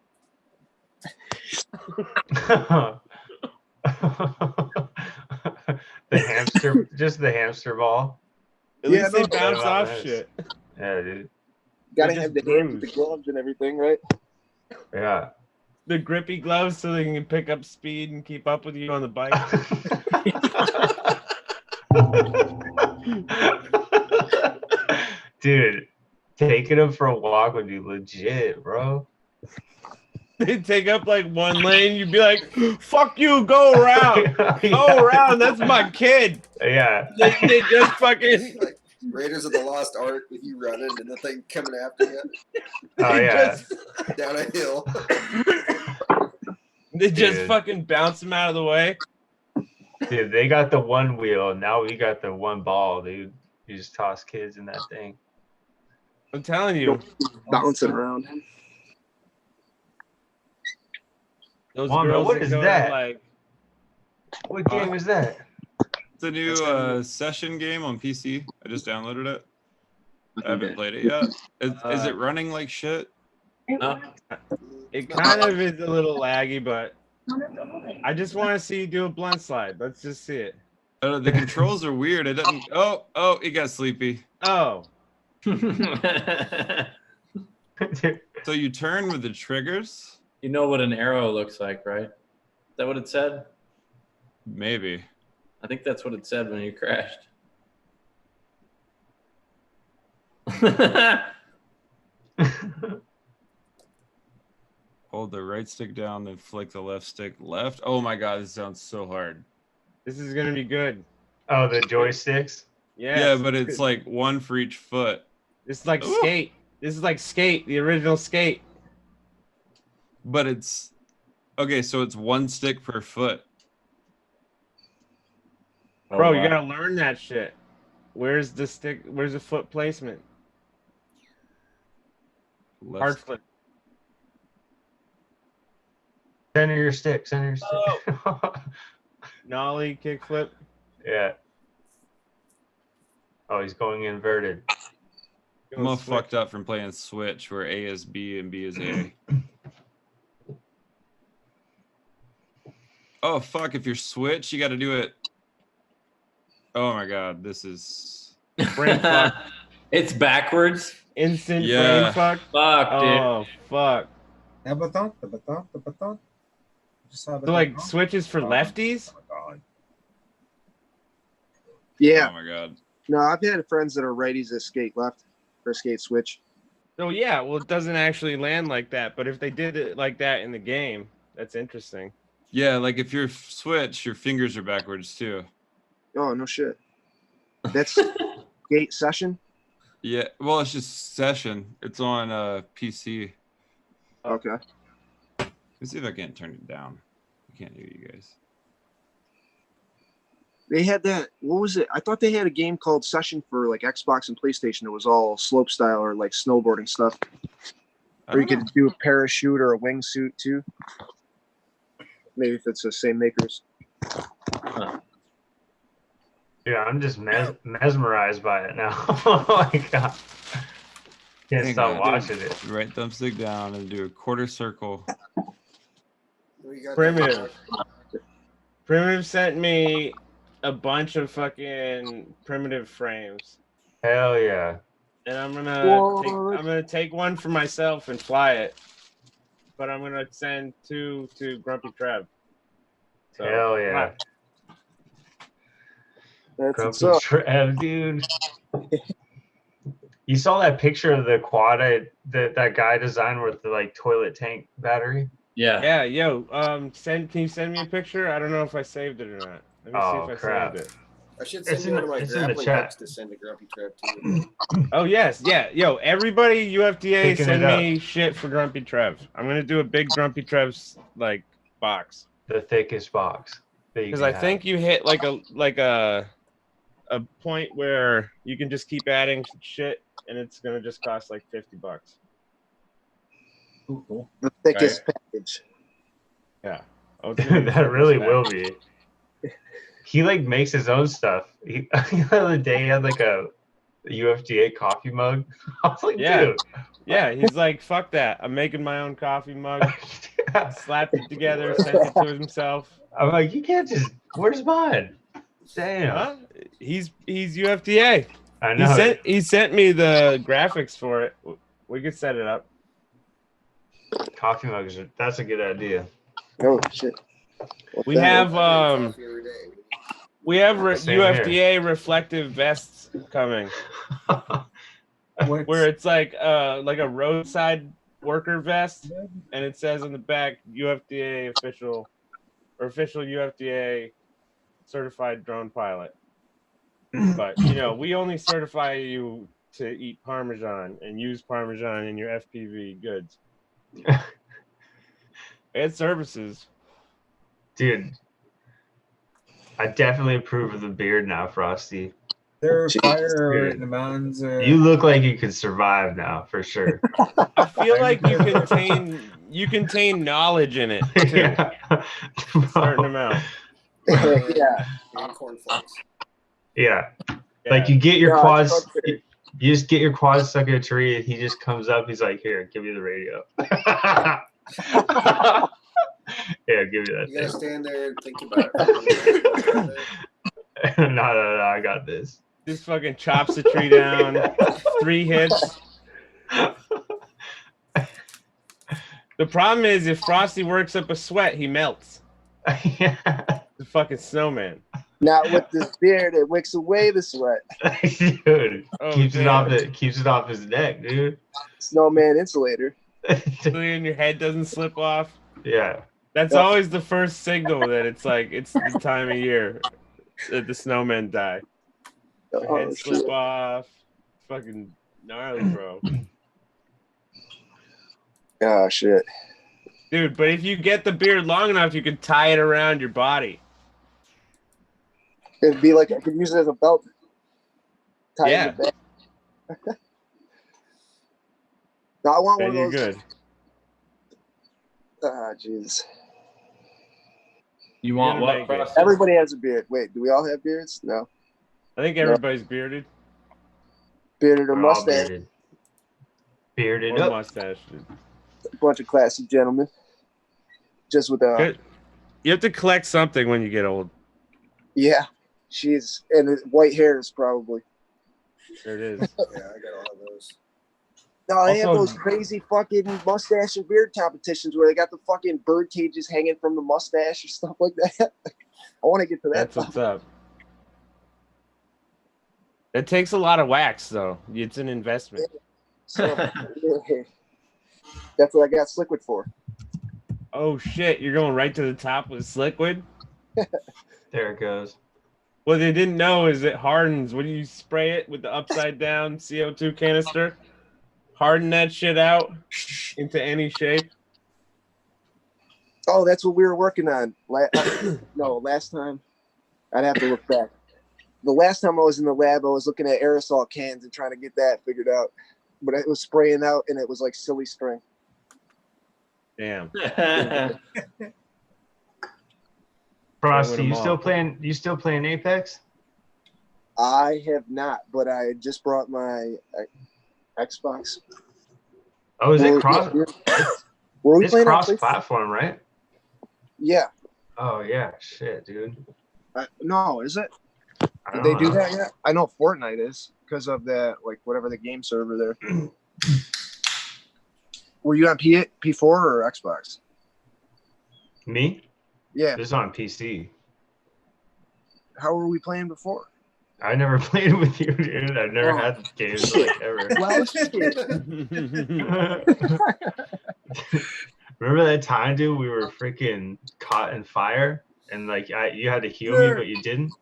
The hamster, just the hamster ball. At least they bounce off shit. Yeah, dude. Gotta They're have just the hands with the gloves and everything, right? Yeah. The grippy gloves so they can pick up speed and keep up with you on the bike. Dude, taking them for a walk would be legit, bro. They'd take up like one lane. You'd be like, fuck you, go around. Go around. That's my kid. Yeah. They just fucking. Like Raiders of the Lost Ark with you running and the thing coming after you. Oh, yeah. Down a hill. They just Dude. fucking bounce them out of the way. Dude, they got the one wheel, and now we got the one ball, dude. You just toss kids in that thing. I'm telling you. Bouncing around. Those Mom, girls what is go that? Like, What game is that? It's a new session game on PC. I just downloaded it. I haven't played it yet. Is it running like shit? no. It kind of is a little laggy, but I just want to see you do a blunt slide. Let's just see it. The controls are weird. It doesn't. Oh, he got sleepy. Oh. So you turn with the triggers? You know what an arrow looks like, right? Is that what it said? Maybe. I think that's what it said when you crashed. Hold the right stick down, then flick the left stick left. Oh my god, this sounds so hard. This is gonna be good. Oh, the joysticks? Yes. Yeah, but it's like one for each foot. It's like Skate. This is like Skate, the original Skate. But it's okay, so it's one stick per foot. Bro, you gotta learn that shit. Where's the stick? Where's the foot placement? Hard flip. Center your stick. Center your stick. Nollie, kick flip. Yeah. Oh, he's going inverted. I'm all fucked up from playing Switch where A is B and B is A. Oh fuck, if you're Switch, you gotta do it. Oh my god, this is brain fuck. It's backwards. Instant Yeah. brain fuck. Fuck, dude. Oh fuck. The baton. So like switches for lefties? Oh my god. Yeah. Oh my god. No, I've had friends that are righties that skate left or skate switch. So yeah, well it doesn't actually land like that, but if they did it like that in the game, that's interesting. Yeah, like if you're Switch, your fingers are backwards too. Oh no shit. That's skate session. Yeah, well, it's just session. It's on PC. Okay. Let's see if I can't turn it down. I can't hear you guys. They had that. What was it? I thought they had a game called Session for like Xbox and PlayStation. It was all slope style or like snowboarding stuff. Or you could do a parachute or a wingsuit too. Maybe if it's the same makers. Yeah, I'm just mesmerized by it now. Oh my god. Can't stop watching it. Right thumbstick down and do a quarter circle. Primitive. Primitive sent me a bunch of fucking primitive frames. Hell yeah. And I'm gonna take one for myself and fly it. But I'm gonna send 2 to Grumpy Trev. So, Hell yeah. That's Grumpy Trev, dude. You saw that picture of the quad that guy designed with the like toilet tank battery? Yeah. Yeah, yo, can you send me a picture? I don't know if I saved it or not. Let me see if I saved it. I should send you one of my grappling hooks to send to Grumpy Trev too. Oh yes, yeah, yo, everybody UFDA Picking send it up. me shit for Grumpy Trev. I'm gonna do a big Grumpy Trev's like box. The thickest box. Because I think you hit like a point where you can just keep adding shit and it's gonna just cost like $50. The thickest package. Yeah. That really will be. He like makes his own stuff. The other day he had like a UFDA coffee mug. I was like, Yeah. dude. Yeah, he's like, fuck that. I'm making my own coffee mug. Slapped it together, sent it to himself. I'm like, you can't just. Where's mine? Damn. Huh? He's UFDA. I know. He sent me the graphics for it. We could set it up. Coffee mugs. That's a good idea. Oh shit. We have Same UFDA reflective vests coming. Where it's like a roadside worker vest, and it says on the back UFDA official UFDA certified drone pilot. But we only certify you to eat Parmesan and use Parmesan in your FPV goods. And services. Dude, I definitely approve of the beard now, Frosty. They're fire Dude, in the mountains. You look like you could survive now, for sure. I feel like you contain knowledge in it too. Yeah. A certain amount. Yeah. And cornflakes. Yeah. Like you get your Yeah, quads, you just get your quads stuck in a tree, and he just comes up. He's like, "Here, give me the radio." Yeah, give me that. You gotta stand there and think about it. No, I got this. Just fucking chops the tree down. 3 hits. The problem is if Frosty works up a sweat, he melts. Yeah. The fucking snowman. Not with this beard, it wicks away the sweat. Dude, Oh, keeps damn. it off his neck, dude. Snowman insulator. And your head doesn't slip off. Yeah. That's always the first signal that it's the time of year that the snowmen die. Their heads slip off. Fucking gnarly, bro. Oh shit. Dude, but if you get the beard long enough, you can tie it around your body. It'd be like I could use it as a belt. Tie Yeah. it in the back. No, I want Then one you're of those. good. Ah, jeez. You want You're gonna what, make it. Frosty? Everybody has a beard. Wait, do we all have beards? No. I think everybody's bearded. Bearded or We're all mustache. Bearded Or up. mustached. A bunch of classy gentlemen. Just with You have to collect something when you get old. yeah. She's and white hairs probably. There it is. Yeah, I got all of those. No, they have Also- those crazy fucking mustache and beard competitions where they got the fucking bird cages hanging from the mustache or stuff like that. I want to get to that. That's what's up. It takes a lot of wax, though. It's an investment. So, that's what I got Sliquid for. Oh shit! You're going right to the top with Sliquid. There it goes. What they didn't know is it hardens when you spray it with the upside down CO2 canister. Harden that shit out into any shape. Oh, that's what we were working on. Last time. I'd have to look back. The last time I was in the lab, I was looking at aerosol cans and trying to get that figured out. But it was spraying out, and it was like silly string. Damn. Frosty, them you still all. playing? You still playing Apex? I have not, but I just brought my Xbox. Oh, is it cross? Were we It's playing on cross-platform, right? Yeah. Oh yeah, shit, dude. No, is it? I Did don't they do know. that yet? I know Fortnite is because of that, like whatever the game server there. Were you on P4 or Xbox? Me? Yeah. This is on PC. How were we playing before? I never played with you, dude. I've never Oh. had games like ever. Well, shit. Remember that time, dude? We were freaking caught in fire, and like you had to heal me, but you didn't.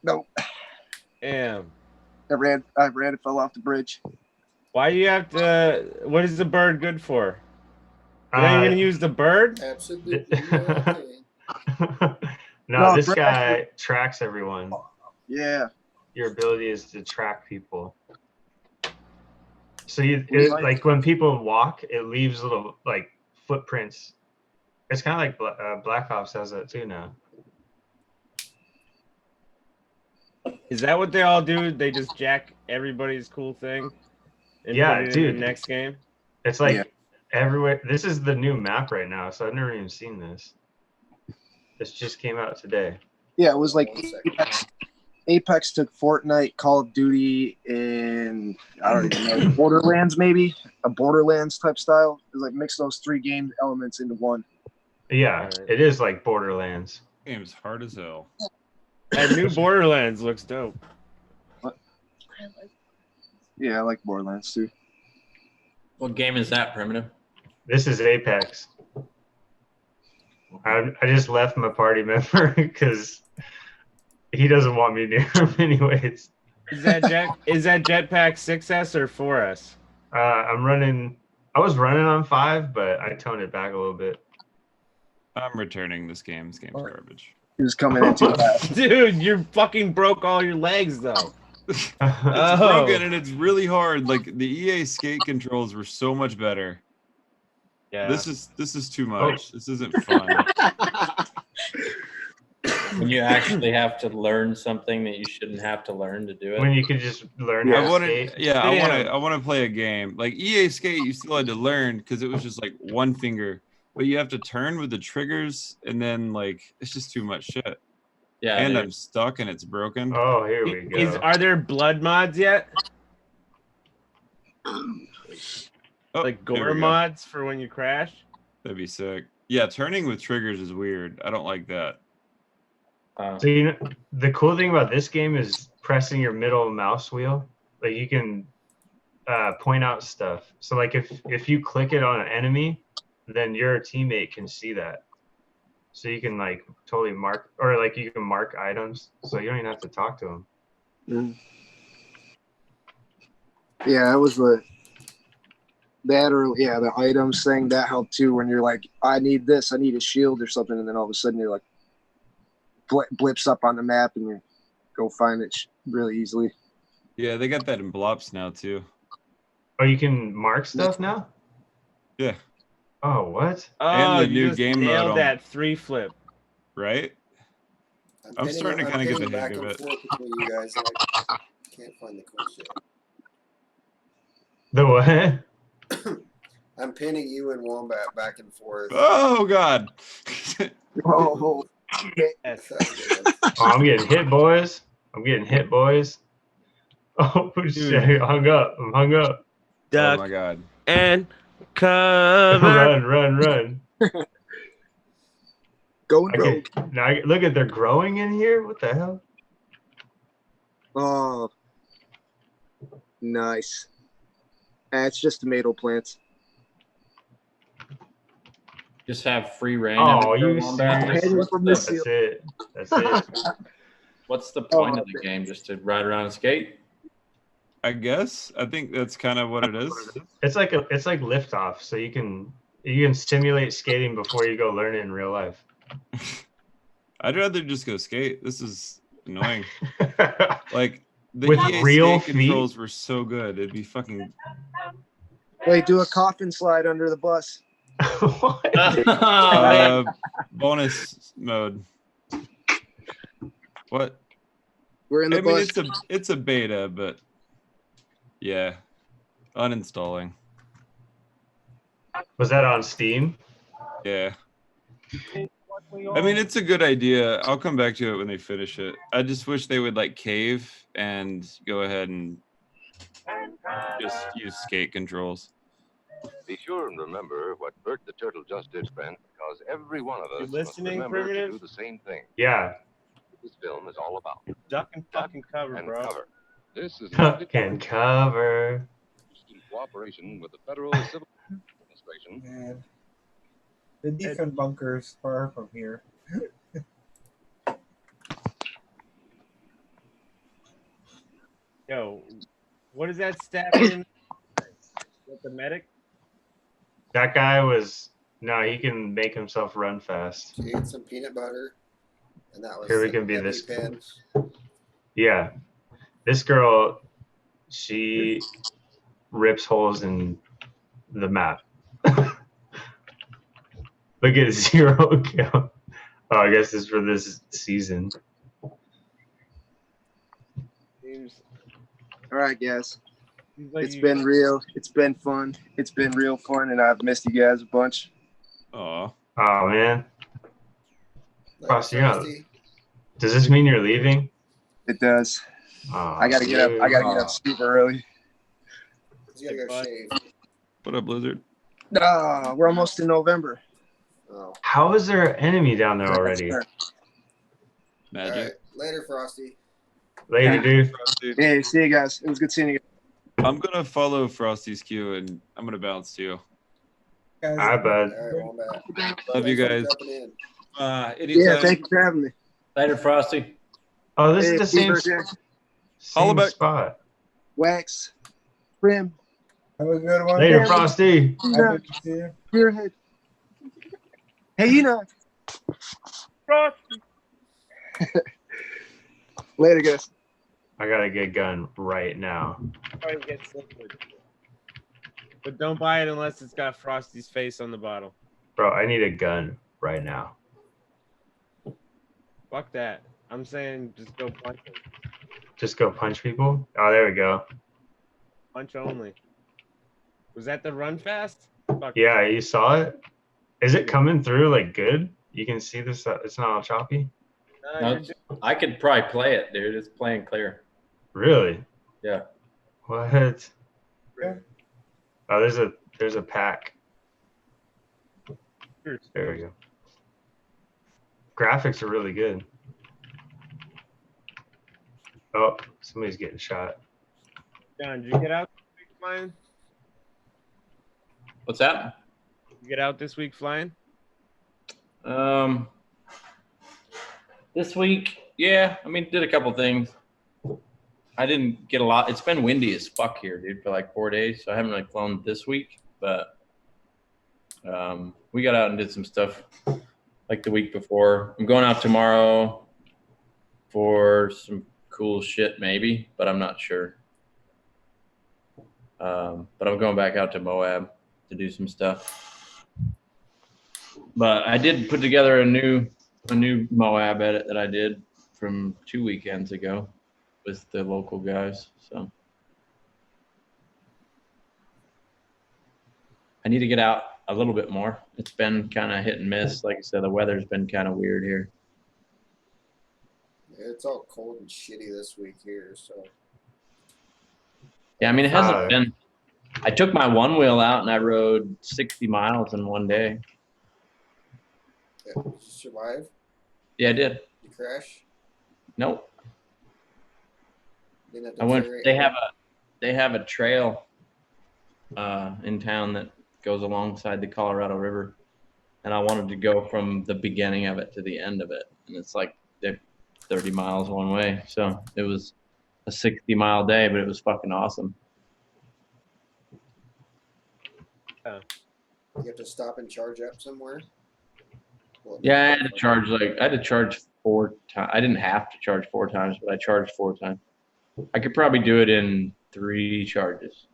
No. Damn. I ran and fell off the bridge. Why do you have to? What is the bird good for? You're not even gonna use the bird? Absolutely. No, this bird guy tracks everyone. Yeah. Your ability is to track people. So Like when people walk, it leaves little like footprints. It's kind of like Black Ops has that too now. Is that what they all do? They just jack everybody's cool thing and Yeah, put it dude. in the next game? It's like everywhere. This is the new map right now, so I've never even seen this. This just came out today. Yeah, it was like Apex took Fortnite, Call of Duty, and I don't even know, Borderlands maybe? A Borderlands type style. It was like mix those 3 game elements into one. Yeah, it is like Borderlands. Game's hard as hell. That new Borderlands looks dope. Yeah, I like Borderlands too. What game is that, Primitive? This is Apex. I just left my party member because he doesn't want me near him anyways. Is that Jetpack 6S or 4S? I was running on 5, but I toned it back a little bit. I'm returning this game. This game's garbage. He was coming in too fast. Dude, you fucking broke all your legs though. It's broken and it's really hard. Like the EA skate controls were so much better. Yeah. This is too much. This isn't fun. When you actually have to learn something that you shouldn't have to learn to do it. When you could just learn how to skate. Yeah, I want to play a game. Like EA Skate, you still had to learn because it was just like one finger. But you have to turn with the triggers, and then like it's just too much shit. Yeah, and I'm stuck, and it's broken. Oh, here we go. Are there blood mods yet? Like there gore we go. mods for when you crash? That'd be sick. Yeah, turning with triggers is weird. I don't like that. So you know, the cool thing about this game is pressing your middle mouse wheel. Like you can point out stuff. So like if you click it on an enemy, then your teammate can see that. So you can like totally mark, or like you can mark items. So you don't even have to talk to them. Mm. Yeah, that was the items thing that helped too. When you're like, I need this, I need a shield or something, and then all of a sudden you're like blips up on the map and you go find it really easily. Yeah, they got that in Blops now too. Oh, you can mark stuff now? Yeah. Oh, what? Oh, and the you new just game nailed mode that 3 flip. Right? I'm starting to kind of get the hang back of and it. forth between you guys, and I can't find the cool shit. The what? I'm pinning you and Wombat back and forth. Oh God. Oh, I'm getting hit, boys. I'm getting hit, boys. Oh shit! Hung up. I'm hung up. Duck oh my God. and cover. Run. Going rogue. Now look at they're growing in here. What the hell? Oh, nice. It's just tomato plants. Just have free reign. Oh, everywhere, you Wombat. That's it. That's it. What's the point of the game? Just to ride around and skate? I guess. I think that's kind of what it is. It's like liftoff, so you can simulate skating before you go learn it in real life. I'd rather just go skate. This is annoying. Like the With EA real skate controls were so good. It'd be fucking Wait, do a coffin slide under the bus. bonus mode. What? We're in the I mean, bus. it's a beta, but yeah, uninstalling. Was that on Steam? Yeah. I mean, it's a good idea. I'll come back to it when they finish it. I just wish they would like cave and go ahead and just use skate controls. Be sure and remember what Bert the Turtle just did, friend, because every one of us must listening, remember Primitive? to do the same thing. Yeah. This film is all about. Duck and fucking cover, and bro. cover. This is Duck and cover. in cooperation with the Federal Civil Administration. Man, the defense bunker is far from here. Yo, what is that stat in? With the medic? That guy was no. He can make himself run fast. She ate some peanut butter, and that was Here we the can be EpiPen. this. Yeah, this girl, she rips holes in the map. Look at 0 kill. Oh, I guess it's for this season. All right, guys. Like It's been real. It's been fun. It's been real fun, and I've missed you guys a bunch. Oh. Oh man. Later, Frosty. Does this mean you're leaving? It does. Oh, I gotta get up. I gotta get up super early. You gotta go shave. What up, Blizzard? We're almost in November. Oh. How is there an enemy down there already? Magic. All right. Later, Frosty. Later, dude. Frosty. Hey, see you guys. It was good seeing you. I'm gonna follow Frosty's queue and I'm gonna bounce too. Hi, bud. All right, well, back. Love you guys. Jumping in. Anytime. Yeah, thank you for having me. Later, Frosty. Oh, this Hey, is the same, Holla same back. spot. Wax, Brim. Have a good one. Later, Frosty. Happy to see you. Your head. Hey, Enoch. Frosty. Later, guys. I got a good gun right now. Try and get liquid. But don't buy it unless it's got Frosty's face on the bottle. Bro, I need a gun right now. Fuck that. I'm saying just go punch him. Just go punch people? Oh, there we go. Punch only. Was that the run fast? Fuck. Yeah, you saw it? Is it coming through like good? You can see this, it's not all choppy? No, I could probably play it, dude. It's playing clear. Really? Yeah. What? Oh, there's a pack. There we go. Graphics are really good. Oh, somebody's getting shot. John, did you get out this week flying? What's that? You get out this week flying? This week, yeah. I mean, did a couple things. I didn't get a lot. It's been windy as fuck here, dude, for like 4 days. So I haven't really flown this week, but we got out and did some stuff like the week before. I'm going out tomorrow for some cool shit, maybe, but I'm not sure. But I'm going back out to Moab to do some stuff. But I did put together a new Moab edit that I did from 2 weekends ago with the local guys. So I need to get out a little bit more. It's been kind of hit and miss. Like I said, the weather's been kind of weird here. It's all cold and shitty this week here, so. Yeah, I mean, it hasn't been. I took my one wheel out and I rode 60 miles in one day. Yeah, did you survive? Yeah, I did. You crash? Nope. Didn't have to I went. carry They have a trail in town that goes alongside the Colorado River, and I wanted to go from the beginning of it to the end of it, and it's like 30 miles one way. So it was a 60-mile day, but it was fucking awesome. You have to stop and charge up somewhere? Well, Yeah, I had to charge 4 times. I didn't have to charge 4 times, but I charged 4 times. I could probably do it in 3 charges.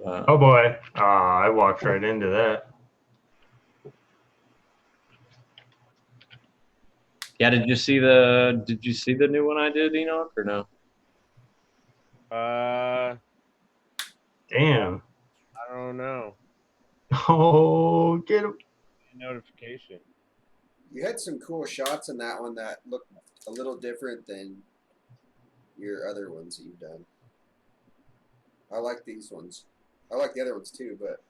Oh boy. I walked right into that. Yeah, did you see the new one I did, Enoch, or no? Damn. I don't know. Oh, get him. Notification. You had some cool shots in that one that looked a little different than your other ones that you've done. I like these ones. I like the other ones too, but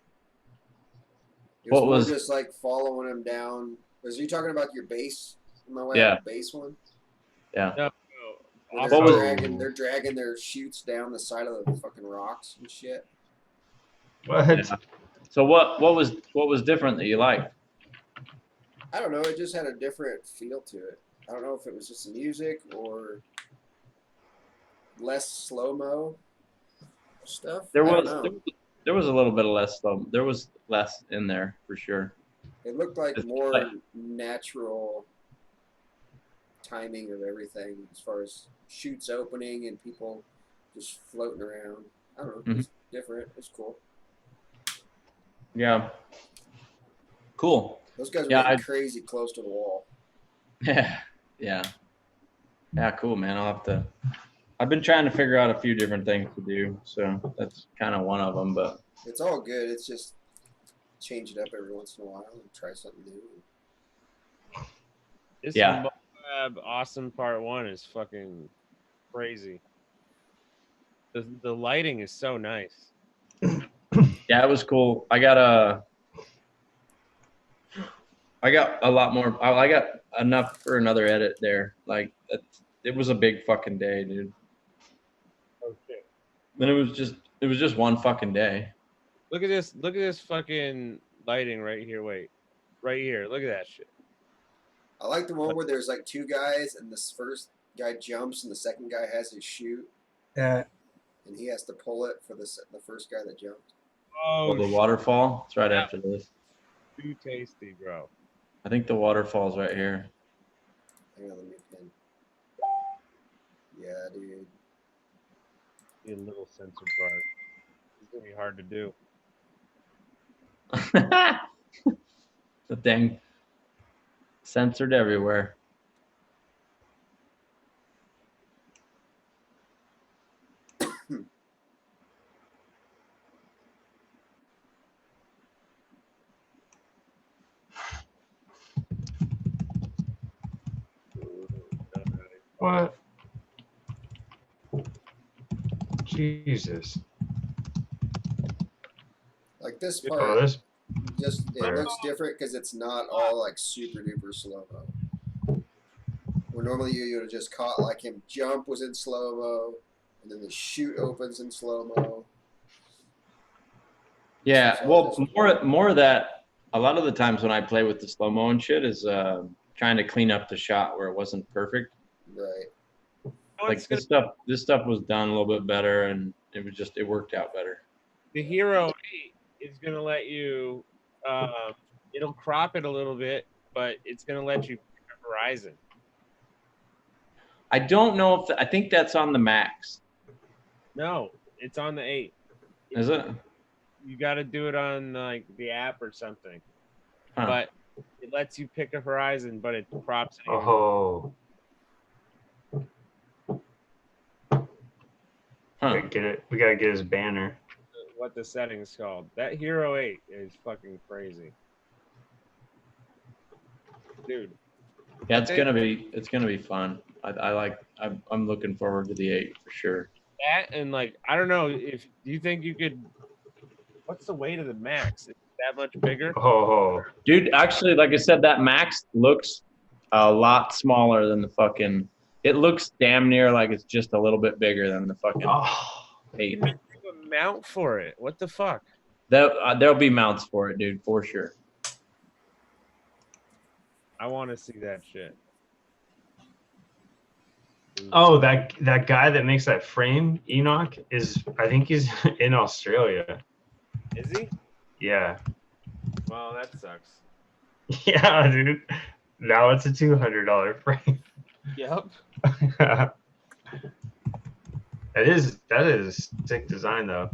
it was, What was- more just like following them down. Was you talking about your base? Am I Yeah. Base one? Yeah. No. Where What was- they're dragging their chutes down the side of the fucking rocks and shit. What? Yeah. So what was different that you liked? I don't know. It just had a different feel to it. I don't know if it was just the music or less slow-mo stuff. There I don't was know. there was a little bit of less though. There was less in there for sure. It looked like It's more like- natural timing of everything as far as shoots opening and people just floating around. I don't know. It's different. It's cool. Yeah. Cool. Those guys were Yeah, getting crazy close to the wall. Yeah. Yeah. Yeah, cool, man. I've been trying to figure out a few different things to do, so that's kind of one of them, but It's all good. It's just change it up every once in a while and try something new. This Yeah. Moab Awesome Part 1 is fucking crazy. The lighting is so nice. yeah, it was cool. I got a lot more. I got enough for another edit there. Like it was a big fucking day, dude. Oh shit. And it was just one fucking day. Look at this. Look at this fucking lighting right here. Wait. Right here. Look at that shit. I like the one where there's like two guys and this first guy jumps and the second guy has his chute. Yeah. And he has to pull it for the first guy that jumped. Oh, the waterfall. It's right after this. Too tasty, bro. I think the waterfall's right here. Hang on, let me pin. Yeah, dude. Need a little sensor part. It's gonna be hard to do. The thing censored everywhere. What? Jesus. Like this Oh, part, this. just it looks different because it's not all like super duper slow mo. Where normally you would have just caught like him jump was in slow mo, and then the chute opens in slow mo. Yeah, well, more of that. A lot of the times when I play with the slow mo and shit is trying to clean up the shot where it wasn't perfect. Right. Like this stuff was done a little bit better, and it worked out better. The Hero 8 is gonna let you. It'll crop it a little bit, but it's gonna let you pick a horizon. I don't know if I think that's on the max. No, it's on the 8. Is it? You got to do it on like the app or something. Huh. But it lets you pick a horizon, but it crops it. Oh. Huh. We gotta get his banner. What the setting's called. That Hero 8 is fucking crazy. Dude. Yeah, it's gonna be fun. I'm looking forward to the 8 for sure. That and like I don't know if you think you could. What's the weight of the max? Is it that much bigger? Oh. Dude, actually, like I said, that max looks a lot smaller than the fucking. It looks damn near like it's just a little bit bigger than the fucking 8. You have a mount for it. What the fuck? There'll be mounts for it, dude, for sure. I want to see that shit. Oh, that guy that makes that frame, Enoch, I think he's in Australia. Is he? Yeah. Well, that sucks. Yeah, dude. Now it's a $200 frame. Yep. That is sick design though.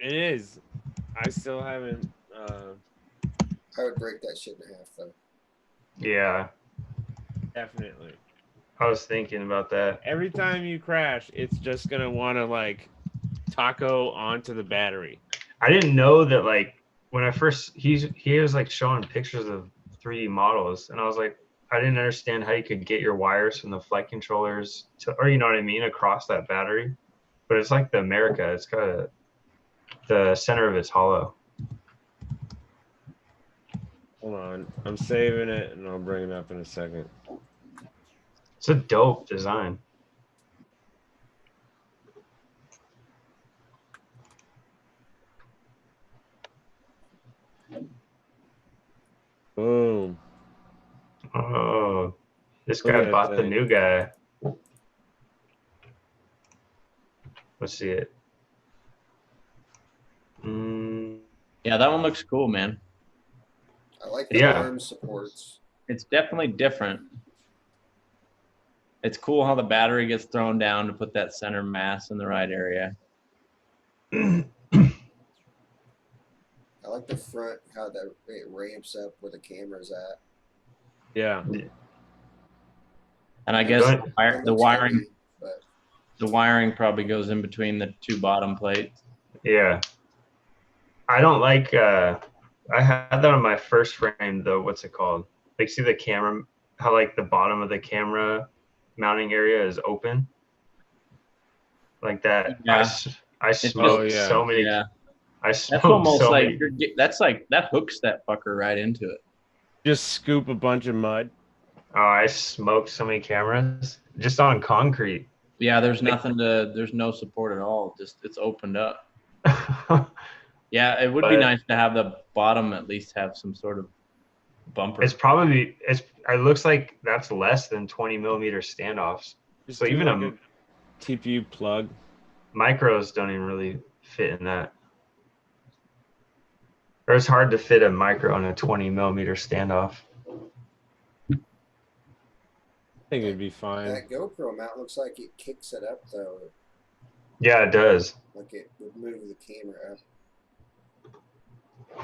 It is. I still haven't. I would break that shit in half though. Yeah. Definitely. I was thinking about that. Every time you crash, it's just gonna want to like taco onto the battery. I didn't know that like when I first he was like showing pictures of 3D models and I was like I didn't understand how you could get your wires from the flight controllers to or you know what I mean across that battery. But it's like the America, it's got the center of it's hollow. Hold on. I'm saving it and I'll bring it up in a second. It's a dope design. Boom. Oh. This Look guy at bought that the thing. new guy. Let's see it. Yeah, that one looks cool, man. I like the Yeah. arm supports. It's definitely different. It's cool how the battery gets thrown down to put that center mass in the right area. I like the front, how that it ramps up where the camera's at. Yeah. And I guess It the looks wiring, heavy, but the wiring probably goes in between the two bottom plates. Yeah. I don't like I had that on my first frame though. What's it called? Like see the camera, how like the bottom of the camera mounting area is open. Like that. Yeah. I smoked yeah. so many. Yeah. I That's smoked almost so like many. that's like that hooks that fucker right into it. Just scoop a bunch of mud. Oh, I smoked so many cameras just on concrete. Yeah, there's no support at all. Just it's opened up. Yeah, it would be But- nice to have the bottom at least have some sort of bumper. It looks like that's less than 20 millimeter standoffs. Just So do even like a TPU plug. micros don't even really fit in that. Or it's hard to fit a micro on a 20 millimeter standoff. I think it'd be fine. that GoPro mount looks like it kicks it up though. Yeah, it does. Like it would move the camera up.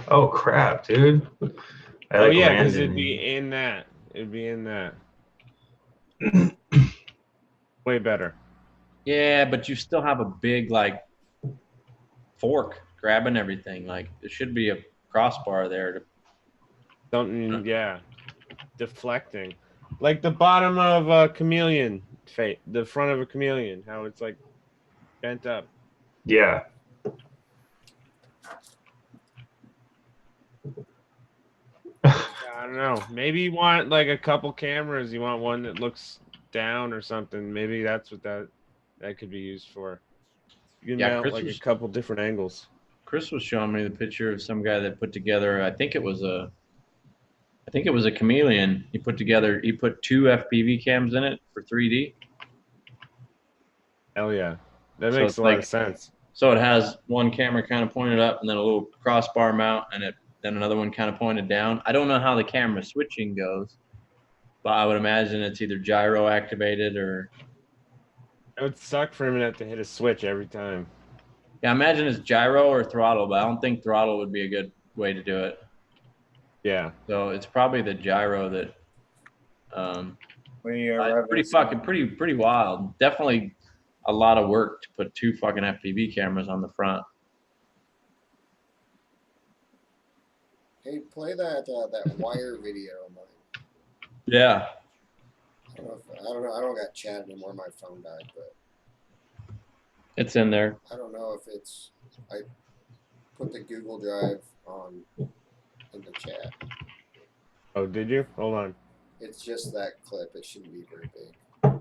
Oh crap, dude. I Oh like yeah, because landed it'd in- be in that. It'd be in that. Way better. Yeah, but you still have a big like fork grabbing everything. Like there should be a crossbar there to Something, yeah. Deflecting. Like the bottom of a chameleon fate, the front of a chameleon, how it's like bent up. Yeah. I don't know. Maybe you want like a couple cameras. You want one that looks down or something. Maybe that's what that could be used for. You can Yeah, mount Chris like was- a couple different angles. Chris was showing me the picture of some guy that put together. I think it was a chameleon. He put two FPV cams in it for 3D. Hell yeah, that So makes it's a lot like- of sense. So it has one camera kind of pointed up and then a little crossbar mount and then another one kind of pointed down. I don't know how the camera switching goes, but I would imagine it's either gyro activated or It would suck for him to have to hit a switch every time. yeah, I imagine it's gyro or throttle, but I don't think throttle would be a good way to do it. Yeah. So it's probably the gyro that pretty wild. Definitely a lot of work to put two fucking FPV cameras on the front. Hey, play that wire video of mine. Yeah. I don't know. I don't got chat anymore. My phone died, but It's in there. I don't know if it's. I put the Google Drive on in the chat. Oh, did you? Hold on. It's just that clip. It shouldn't be very big.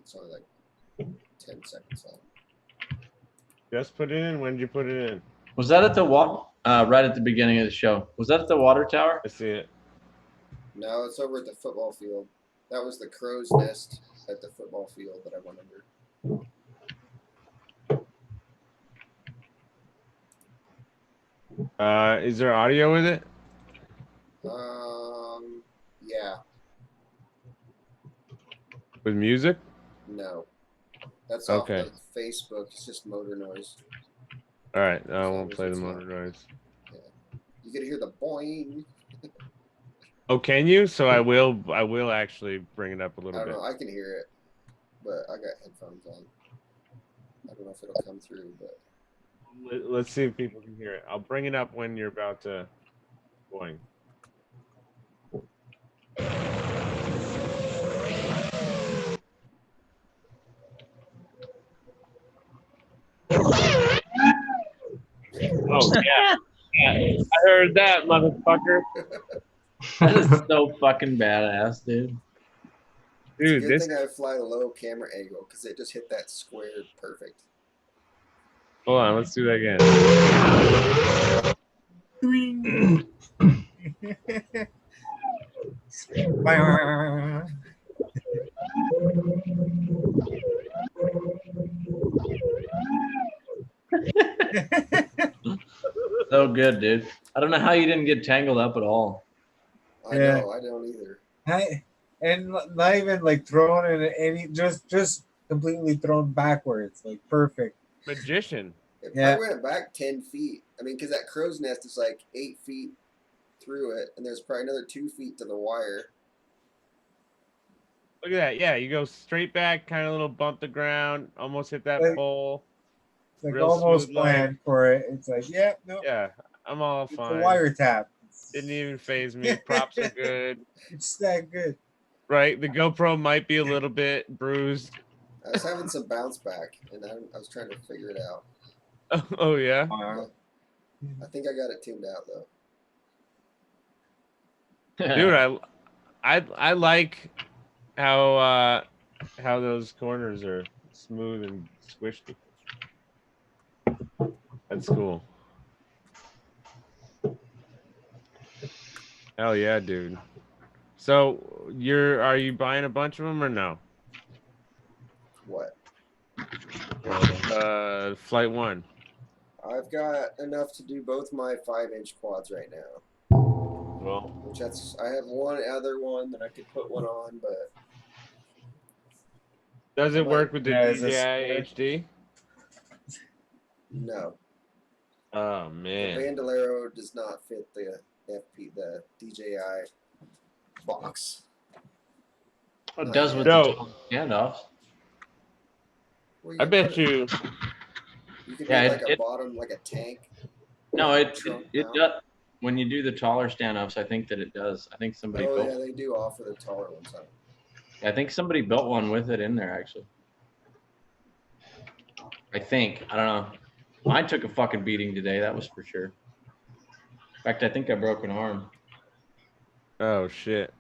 It's only like 10 seconds long. Just put it in. When did you put it in? Was that at the right at the beginning of the show? Was that at the water tower? I see it. No, it's over at the football field. That was the crow's nest at the football field that I went under. Is there audio with it? Yeah. With music? No. That's Okay. off of Facebook. It's just motor noise. All right, I won't play the motor noise. You can hear the boing. Oh, can you? So I will actually bring it up a I little don't bit. know. I can hear it, but I got headphones on. I don't know if it'll come through, but Let's see if people can hear it. I'll bring it up when you're about to going. Oh yeah. I heard that, motherfucker. That is so fucking badass, dude. it's a Dude, good this. thing I fly a low camera angle because it just hit that square perfect. Hold on, let's do that again. good, dude. I don't know how you didn't get tangled up at all. I Yeah. know, I don't either. And not even like thrown in any, just completely thrown backwards, like perfect. Magician. It Yeah. probably went back 10 feet. I mean, because that crow's nest is like 8 feet through it, and there's probably another 2 feet to the wire. Look at that. Yeah, you go straight back, kind of little bump the ground, almost hit that Like- pole. It's like Real almost smooth, like- planned for it. It's like, yeah, no, Yeah, I'm all it's a fine. wiretap. Didn't even phase me. Props are good. It's that good. Right, the GoPro might be a little bit bruised. I was having some bounce back, and I was trying to figure it out. Oh yeah. Yeah. I think I got it tuned out though. Dude, I like how those corners are smooth and squishy. That's cool. Hell yeah, dude. So are you buying a bunch of them or no? What? Flight 1. I've got enough to do both my 5-inch quads right now. Well, Which I have one other one that I could put one on, but does it work with the Yeah, is this- DJI HD? no. Oh The man. Bandolero does not fit the DJI box. It does with No. the standoffs. Well, I bet you. You could Yeah, make like a it- bottom, like a tank. No, it Trunk it mount. does. When you do the taller standoffs, I think that it does. I think somebody Oh built. yeah, they do offer the taller ones. Huh? I think somebody built one with it in there actually. I think. I don't know. Mine took a fucking beating today. That was for sure. In fact, I think I broke an arm. Oh shit.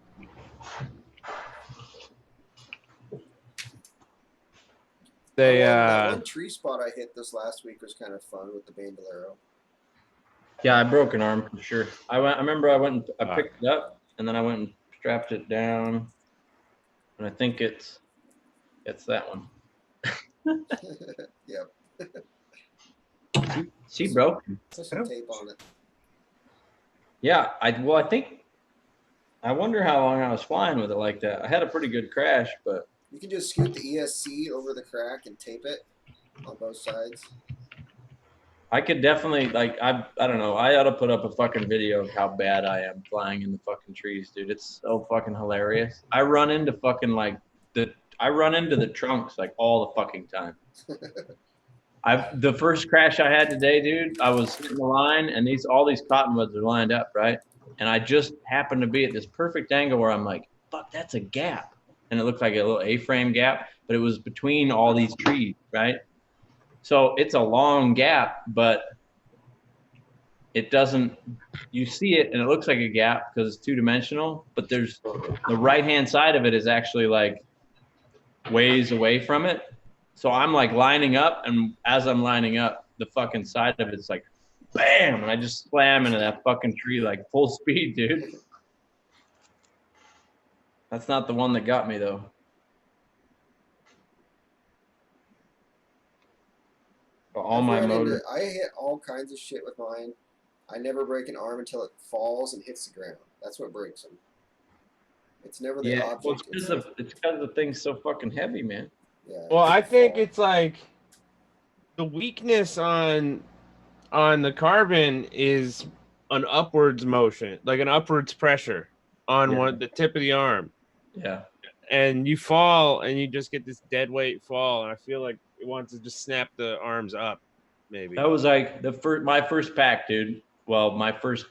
They that one tree spot I hit this last week was kind of fun with the Bandolero. Yeah, I broke an arm for sure. I remember I went and I picked it up and then I went and strapped it down. And I think it's that one. Yep. See, broken. Put some tape on it. Yeah, I wonder how long I was flying with it like that. I had a pretty good crash, but You can just scoot the ESC over the crack and tape it on both sides. I could definitely I don't know. I ought to put up a fucking video of how bad I am flying in the fucking trees, dude. It's so fucking hilarious. I run into fucking the trunks like all the fucking time. The first crash I had today, dude, I was in the line and all these cottonwoods are lined up, right? And I just happened to be at this perfect angle where I'm like, fuck, that's a gap. And it looked like a little A-frame gap, but it was between all these trees, right? So it's a long gap, but it doesn't, you see it and it looks like a gap because it's two-dimensional, but there's the right-hand side of it is actually like ways away from it. So I'm like lining up, and as I'm lining up, the fucking side of it's like, bam, and I just slam into that fucking tree like full speed, dude. That's not the one that got me though. But all my motor. I hit all kinds of shit with mine. I never break an arm until it falls and hits the ground. That's what breaks them. It's never the Yeah, object. well, it's because the thing's so fucking heavy, man. Yeah. Well, I think it's like the weakness on the carbon is an upwards motion, like an upwards pressure on Yeah. the tip of the arm. Yeah. And you fall and you just get this dead weight fall, and I feel like it wants to just snap the arms up, maybe. That was like my first pack, dude. Well, my first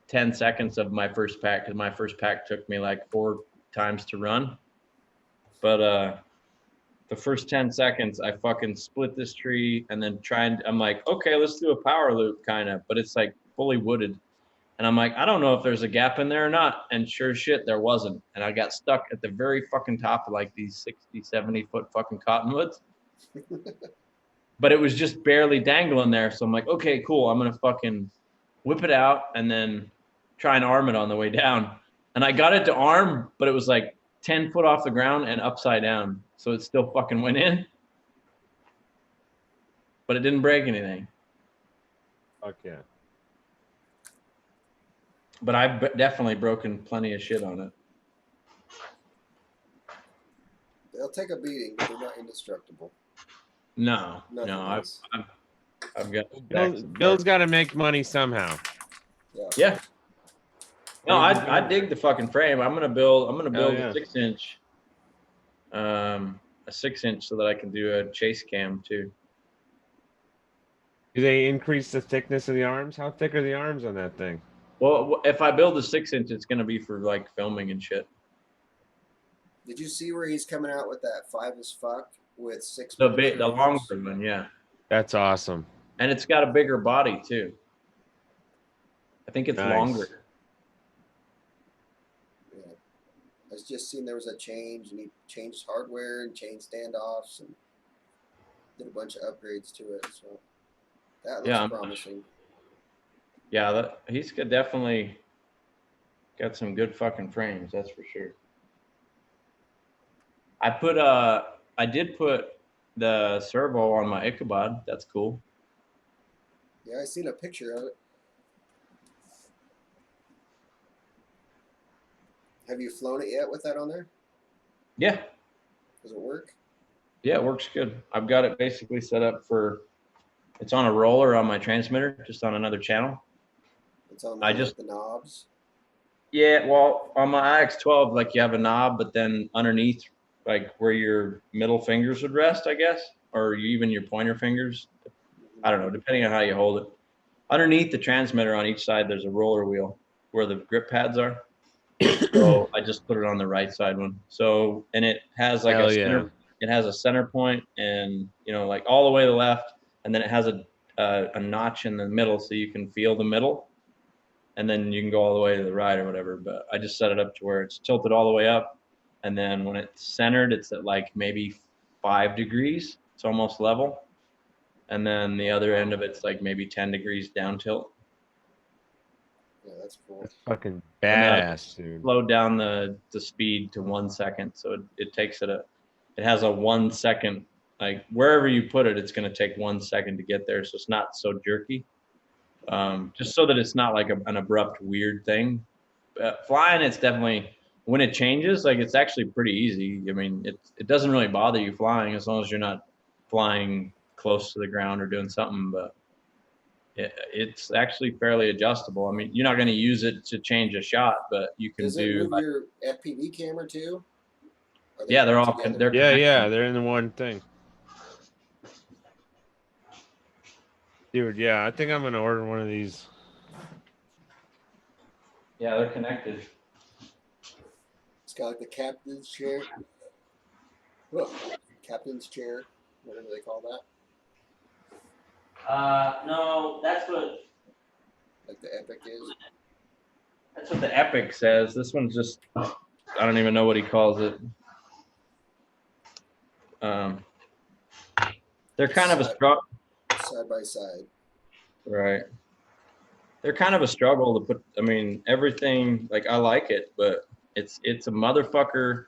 10 seconds of my first pack, because my first pack took me like 4 times to run. But the first 10 seconds, I fucking split this tree and then I'm like, okay, let's do a power loop kind of, but it's like fully wooded. And I'm like, I don't know if there's a gap in there or not. And sure shit, there wasn't. And I got stuck at the very fucking top of like these 60, 70 foot fucking cottonwoods. But it was just barely dangling there. So I'm like, okay, cool. I'm going to fucking whip it out and then try and arm it on the way down. And I got it to arm, but it was like 10 foot off the ground and upside down. So it still fucking went in. But it didn't break anything. Fuck yeah. But I've definitely broken plenty of shit on it. They'll take a beating, but they're not indestructible. No, Nothing no, is. I've got Bill's got to make money somehow. Yeah. No, I dig the fucking frame. I'm gonna build yeah. a 6-inch, a 6-inch so that I can do a chase cam too. Do they increase the thickness of the arms? How thick are the arms on that thing? Well, if I build a 6-inch, it's gonna be for like filming and shit. Did you see where he's coming out with that 5 as fuck with 6? The longer one, yeah. That's awesome. And it's got a bigger body too. I think it's Nice. longer. Yeah. I was just seeing there was a change, and he changed hardware and changed standoffs and did a bunch of upgrades to it. So that looks promising. Yeah, he's definitely got some good fucking frames, that's for sure. I did put the servo on my Ichabod. That's cool. Yeah, I seen a picture of it. Have you flown it yet with that on there? Yeah. Does it work? Yeah, it works good. I've got it basically set up for, it's on a roller on my transmitter, just on another channel. It's on the knobs. Yeah, well, on my IX12, like you have a knob, but then underneath, like where your middle fingers would rest, I guess, or even your pointer fingers. I don't know, depending on how you hold it. Underneath the transmitter on each side, there's a roller wheel where the grip pads are. So I just put it on the right side one. So, and it has like it has a center point, and like all the way to the left, and then it has a notch in the middle, so you can feel the middle, and then you can go all the way to the right or whatever. But I just set it up to where it's tilted all the way up, and then when it's centered, it's at like maybe 5 degrees. It's almost level, and then the other end of it's like maybe 10 degrees down tilt. Yeah, that's cool. That's fucking badass, dude. Slow down the speed to 1 second, so it takes it has a 1 second, like wherever you put it, it's going to take 1 second to get there, so it's not so jerky. Just so that it's not like an abrupt weird thing. Flying, it's definitely, when it changes, like it's actually pretty easy. I mean, it doesn't really bother you flying as long as you're not flying close to the ground or doing something, but it's actually fairly adjustable. I mean, you're not going to use it to change a shot, but you can Does it do. move your FPV camera too? Yeah, they're all. together? They're in the one thing. Dude, yeah, I think I'm gonna order one of these. Yeah, they're connected. It's got like the captain's chair. Look, captain's chair, whatever they call that. No, that's what. Like the Epic is. That's what the Epic says. This one's just, I don't even know what he calls it. They're kind of a struggle. Side by side. Right. They're kind of a struggle to put. I mean, everything, like I like it, but it's a motherfucker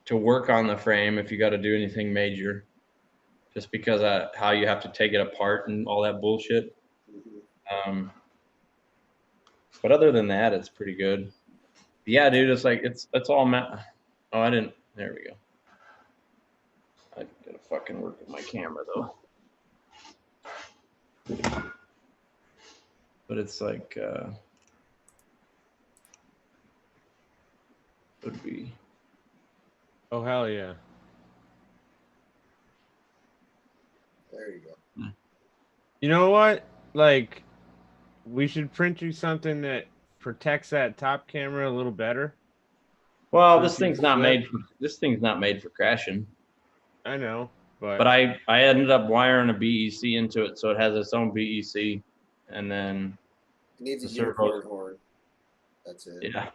to work on the frame if you got to do anything major. Just because of how you have to take it apart and all that bullshit. But other than that, it's pretty good. Yeah, dude, it's like it's all oh, I didn't. There we go. I gotta fucking work with my camera though. But it's like would be. Oh hell yeah! There you go. You know what? Like, we should print you something that protects that top camera a little better. Well, this thing's not made for crashing. I know, but I ended up wiring a BEC into it, so it has its own BEC, and then it needs a unicorn horn. That's it. Yeah,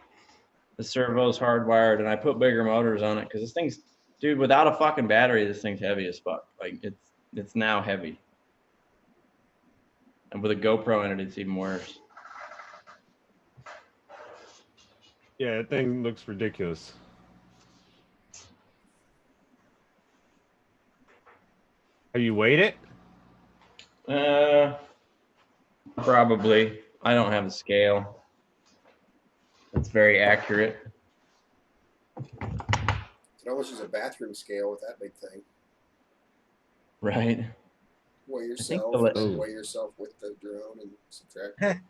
the servo's hardwired, and I put bigger motors on it because this thing's, dude, without a fucking battery, this thing's heavy as fuck. Like it's now heavy, and with a GoPro in it, it's even worse. yeah, that thing looks ridiculous. Have you weighed it? Probably. I don't have a scale. It's very accurate. Could almost use a bathroom scale with that big thing. Right. Weigh I think yourself, and then weigh yourself with the drone and subtract.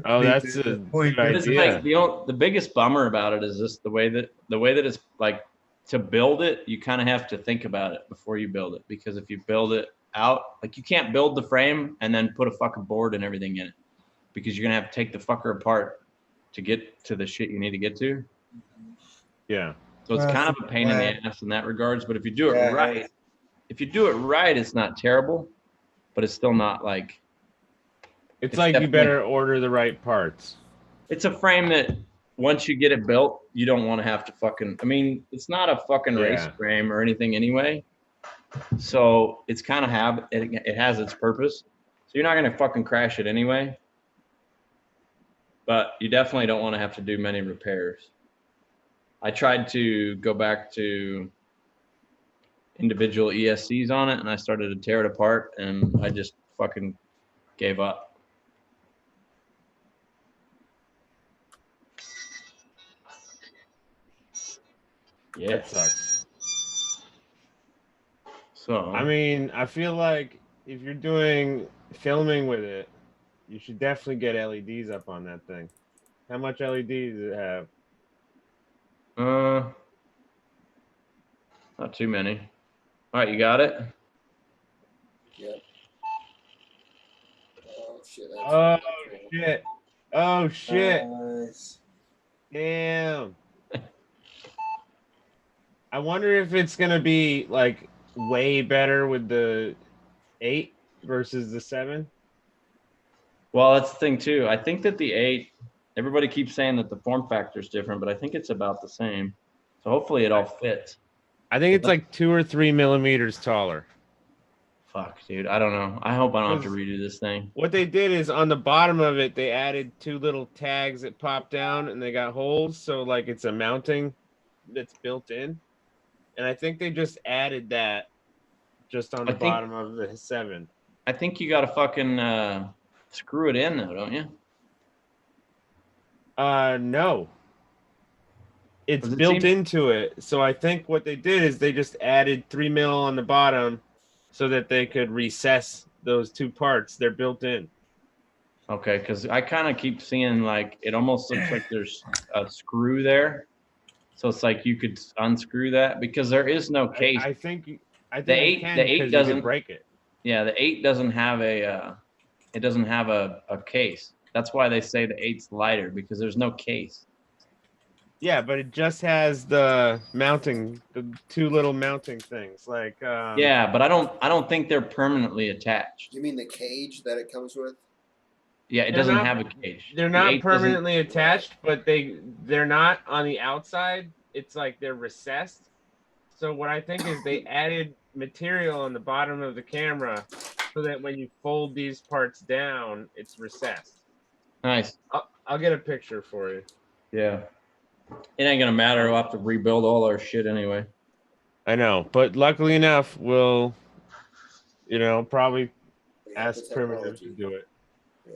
Oh, that's a good It's idea. like the biggest bummer about it is just the way that it's like, to build it, you kind of have to think about it before you build it, because if you build it out, like, you can't build the frame and then put a fucking board and everything in it, because you're gonna have to take the fucker apart to get to the shit you need to get to. Yeah. So it's kind of a pain in the ass in that regards, but if you do it right, it's not terrible, but it's still not like. It's like you better order the right parts. It's a frame that once you get it built, you don't want to have to fucking. I mean, it's not a fucking race frame or anything anyway. So it's kind of it has its purpose. So you're not gonna fucking crash it anyway. But you definitely don't want to have to do many repairs. I tried to go back to individual ESCs on it, and I started to tear it apart, and I just fucking gave up. Yeah. That sucks. So I mean, I feel like if you're doing filming with it, you should definitely get LEDs up on that thing. How much LEDs does it have? Not too many. All right, you got it? Yep. Oh shit. Oh shit. Oh shit. Nice. Damn. I wonder if it's gonna be like way better with the 8 versus the 7. Well, that's the thing too. I think that the 8, everybody keeps saying that the form factor is different, but I think it's about the same. So hopefully it all fits. I think it's like 2 or 3 millimeters taller. Fuck, dude. I don't know. I hope I don't have to redo this thing. What they did is on the bottom of it, they added 2 little tags that pop down and they got holes. So like it's a mounting that's built in. And I think they just added that just on the bottom of the 7. I think you got to fucking screw it in though, don't you? No. It's built into it. So I think what they did is they just added 3 mil on the bottom so that they could recess those 2 parts. They're built in. Okay, because I kind of keep seeing like it almost looks like there's a screw there. So it's like you could unscrew that because there is no case. I think the 8 doesn't break it. Yeah, the 8 doesn't have a it doesn't have a case. That's why they say the 8's lighter, because there's no case. Yeah, but it just has the mounting, the 2 little mounting things. Like yeah, but I don't think they're permanently attached. You mean the cage that it comes with? Yeah, it doesn't have a cage. They're not permanently attached, but they're not on the outside. It's like they're recessed. So what I think is they added material on the bottom of the camera so that when you fold these parts down, it's recessed. Nice. I'll get a picture for you. Yeah. It ain't gonna matter. We'll have to rebuild all our shit anyway. I know, but luckily enough, we'll, probably ask Primitive to do it.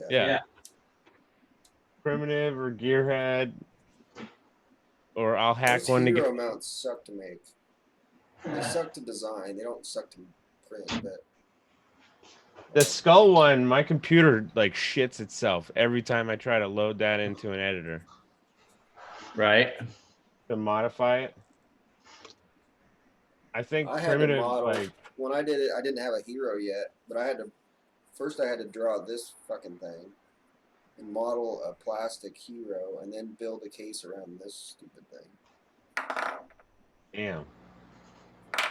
Yeah. Primitive or Gearhead, or I'll hack Those one to hero get. mounts suck to make. They suck to design. They don't suck to print. But The skull one, my computer like shits itself every time I try to load that into an editor. Right. To modify it. I think I had to Primitive model when I did it. I didn't have a hero yet, but I had to draw this fucking thing and model a plastic hero, and then build a case around this stupid thing. Damn.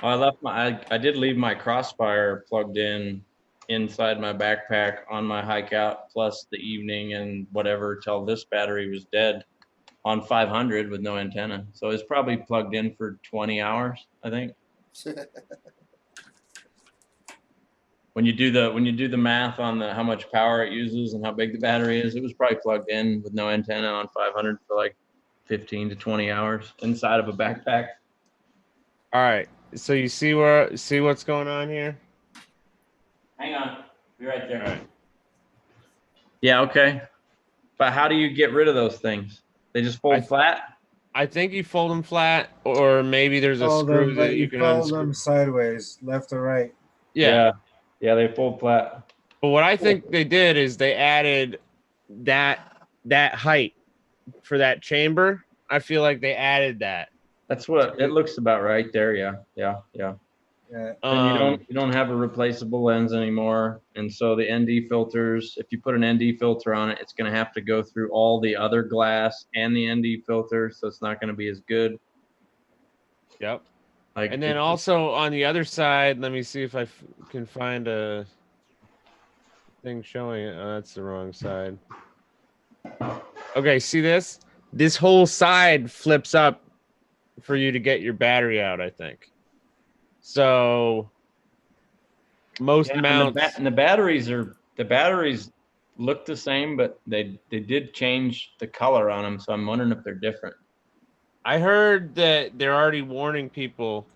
I did leave my crossfire plugged in inside my backpack on my hike out, plus the evening and whatever, till this battery was dead on 500 with no antenna. So it's probably plugged in for 20 hours, I think. When you do the math on how much power it uses and how big the battery is, it was probably plugged in with no antenna on 500 for like 15 to 20 hours inside of a backpack. All right. So you see what's going on here? Hang on. Be right there. All right. Yeah, okay. But how do you get rid of those things? They just fold flat? I think you fold them flat, or maybe there's a Fold screw them, that but you you can fold unscrew. them sideways, left or right. Yeah. Yeah, they fold flat. But what I think they did is they added that height for that chamber. I feel like they added that. That's what it looks about right there. Yeah. Yeah. And you don't have a replaceable lens anymore, and so the ND filters, if you put an ND filter on it, it's going to have to go through all the other glass and the ND filter, so it's not going to be as good. Yep. Like, and then also on the other side, let me see if I can find a thing showing it. Oh, that's the wrong side. Okay, see this? This whole side flips up for you to get your battery out, I think. So most mounts and the batteries look the same, but they did change the color on them, so I'm wondering if they're different. I heard that they're already warning people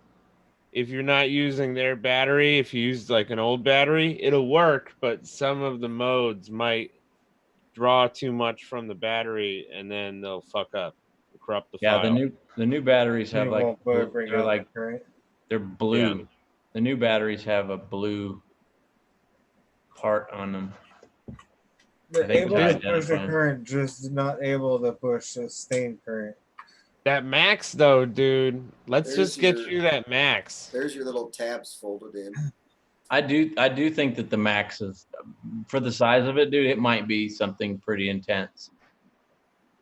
if you're not using their battery, if you use like an old battery, it'll work, but some of the modes might draw too much from the battery and then they'll fuck up, corrupt the file. The new batteries have They like won't bring they're out like the current. they're blue. Yeah. The new batteries have a blue part on them. They're able to push the current, just not able to push sustained current. That max though, dude. Let's just get you that max. There's your little tabs folded in. I do think that the max is, for the size of it, dude, it might be something pretty intense.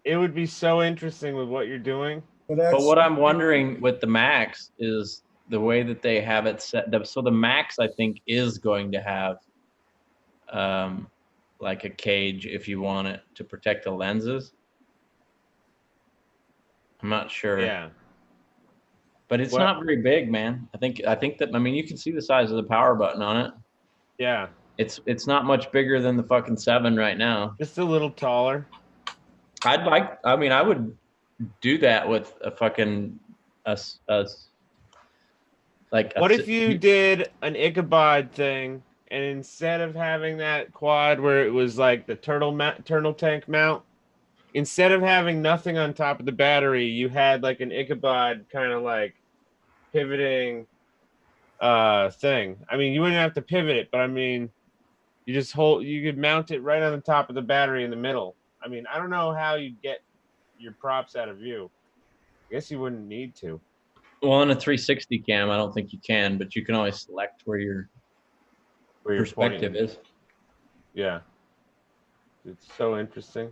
It would be so interesting with what you're doing. But what I'm wondering with the max is the way that they have it set. So the max, I think, is going to have like a cage if you want it to protect the lenses. I'm not sure. Yeah. But it's not very big, man. I think that, I mean, you can see the size of the power button on it. Yeah. It's not much bigger than the fucking 7 right now. Just a little taller. I would do that with a fucking like. What if you did an Ichabod thing, and instead of having that quad where it was like the turtle tank mount, instead of having nothing on top of the battery, you had like an Ichabod kind of like pivoting thing. I mean, you wouldn't have to pivot it, but I mean, you could mount it right on the top of the battery in the middle. I mean, I don't know how you get your props out of view. I guess you wouldn't need to. Well, in a 360 cam, I don't think you can, but you can always select where your perspective is. Yeah. It's so interesting.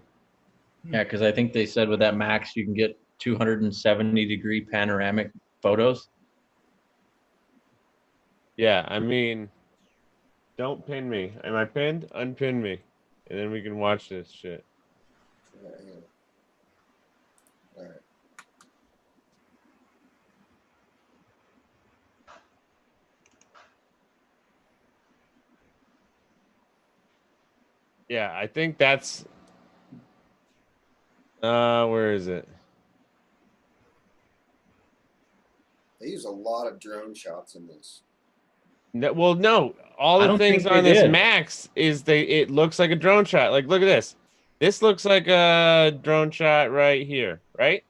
Yeah, because I think they said with that max, you can get 270-degree panoramic photos. Yeah, I mean, don't pin me. Am I pinned? Unpin me. And then we can watch this shit. All right. Yeah, I think that's where is it? They use a lot of drone shots in this. No, well, no. All the things on this max is it looks like a drone shot. Like, look at this. This looks like a drone shot right here, right?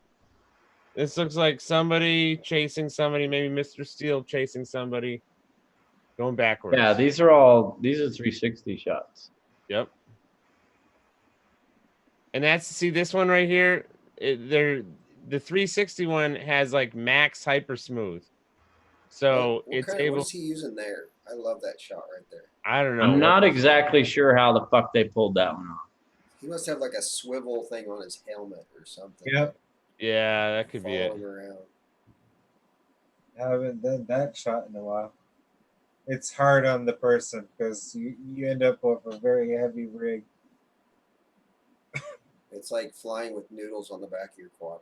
This looks like somebody chasing somebody, maybe Mr. Steele chasing somebody, going backwards. Yeah, these are 360 shots. Yep. And see this one right here. The 360 one has like max hyper smooth, so What's he using there? I love that shot right there. I don't know. I'm not exactly sure how the fuck they pulled that one off. He must have like a swivel thing on his helmet or something. Yep. Yeah, that could be it. Around. I haven't done that shot in a while. It's hard on the person because you end up with a very heavy rig. It's like flying with noodles on the back of your quad.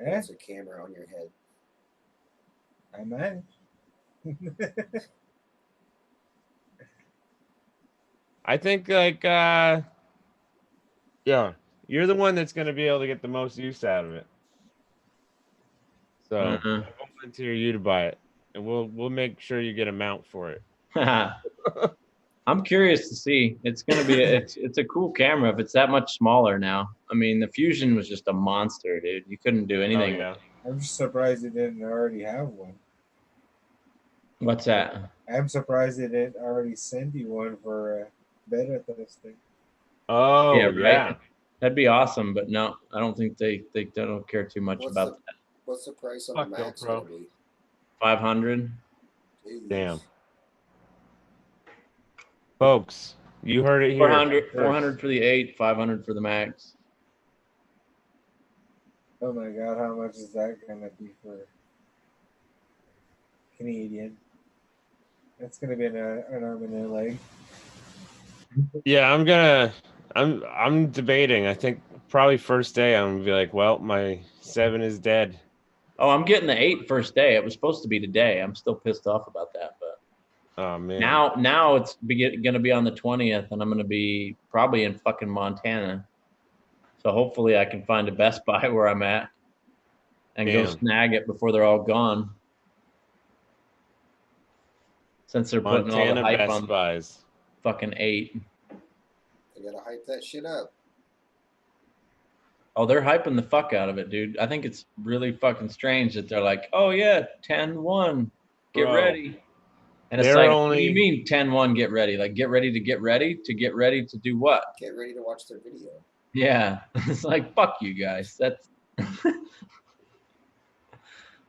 Yeah. It's a camera on your head. I manage. I think like yeah, you're the one that's going to be able to get the most use out of it. So I'll volunteer you to buy it, and we'll make sure you get a mount for it. I'm curious to see. It's gonna be it's a cool camera if it's that much smaller now. I mean, the Fusion was just a monster, dude. You couldn't do anything. yeah. I'm just surprised it didn't already have one. What's that? I'm surprised it didn't already send you one for beta testing. Oh yeah, yeah. right. That'd be awesome, but no, I don't think they don't care too much What's about the that. What's the price on Fuck the Max GoPro. gonna be? 500. Jeez. Damn. Folks, you heard it here. 400 for the 8, 500 for the Max. Oh my god, how much is that gonna be for Canadian? That's gonna be an arm and a leg. Yeah, I'm debating. I think probably first day I'm gonna be like, well, my 7 is dead. Oh, I'm getting the 8 first day. It was supposed to be today. I'm still pissed off about that, but Oh man. now it's gonna be on the 20th, and I'm gonna be probably in fucking Montana. So hopefully I can find a Best Buy where I'm at and go Damn. snag it before they're all gone. Since they're putting all the Montana hype Best on Buys. fucking 8. They gotta hype that shit up. Oh, they're hyping the fuck out of it, dude. I think it's really fucking strange that they're like, oh yeah, 10-1, get Bro, ready. And it's they're like, what only- do you mean 10-1, get ready? Like, get ready to do what? Get ready to watch their video. Yeah. It's like, fuck you guys. That's I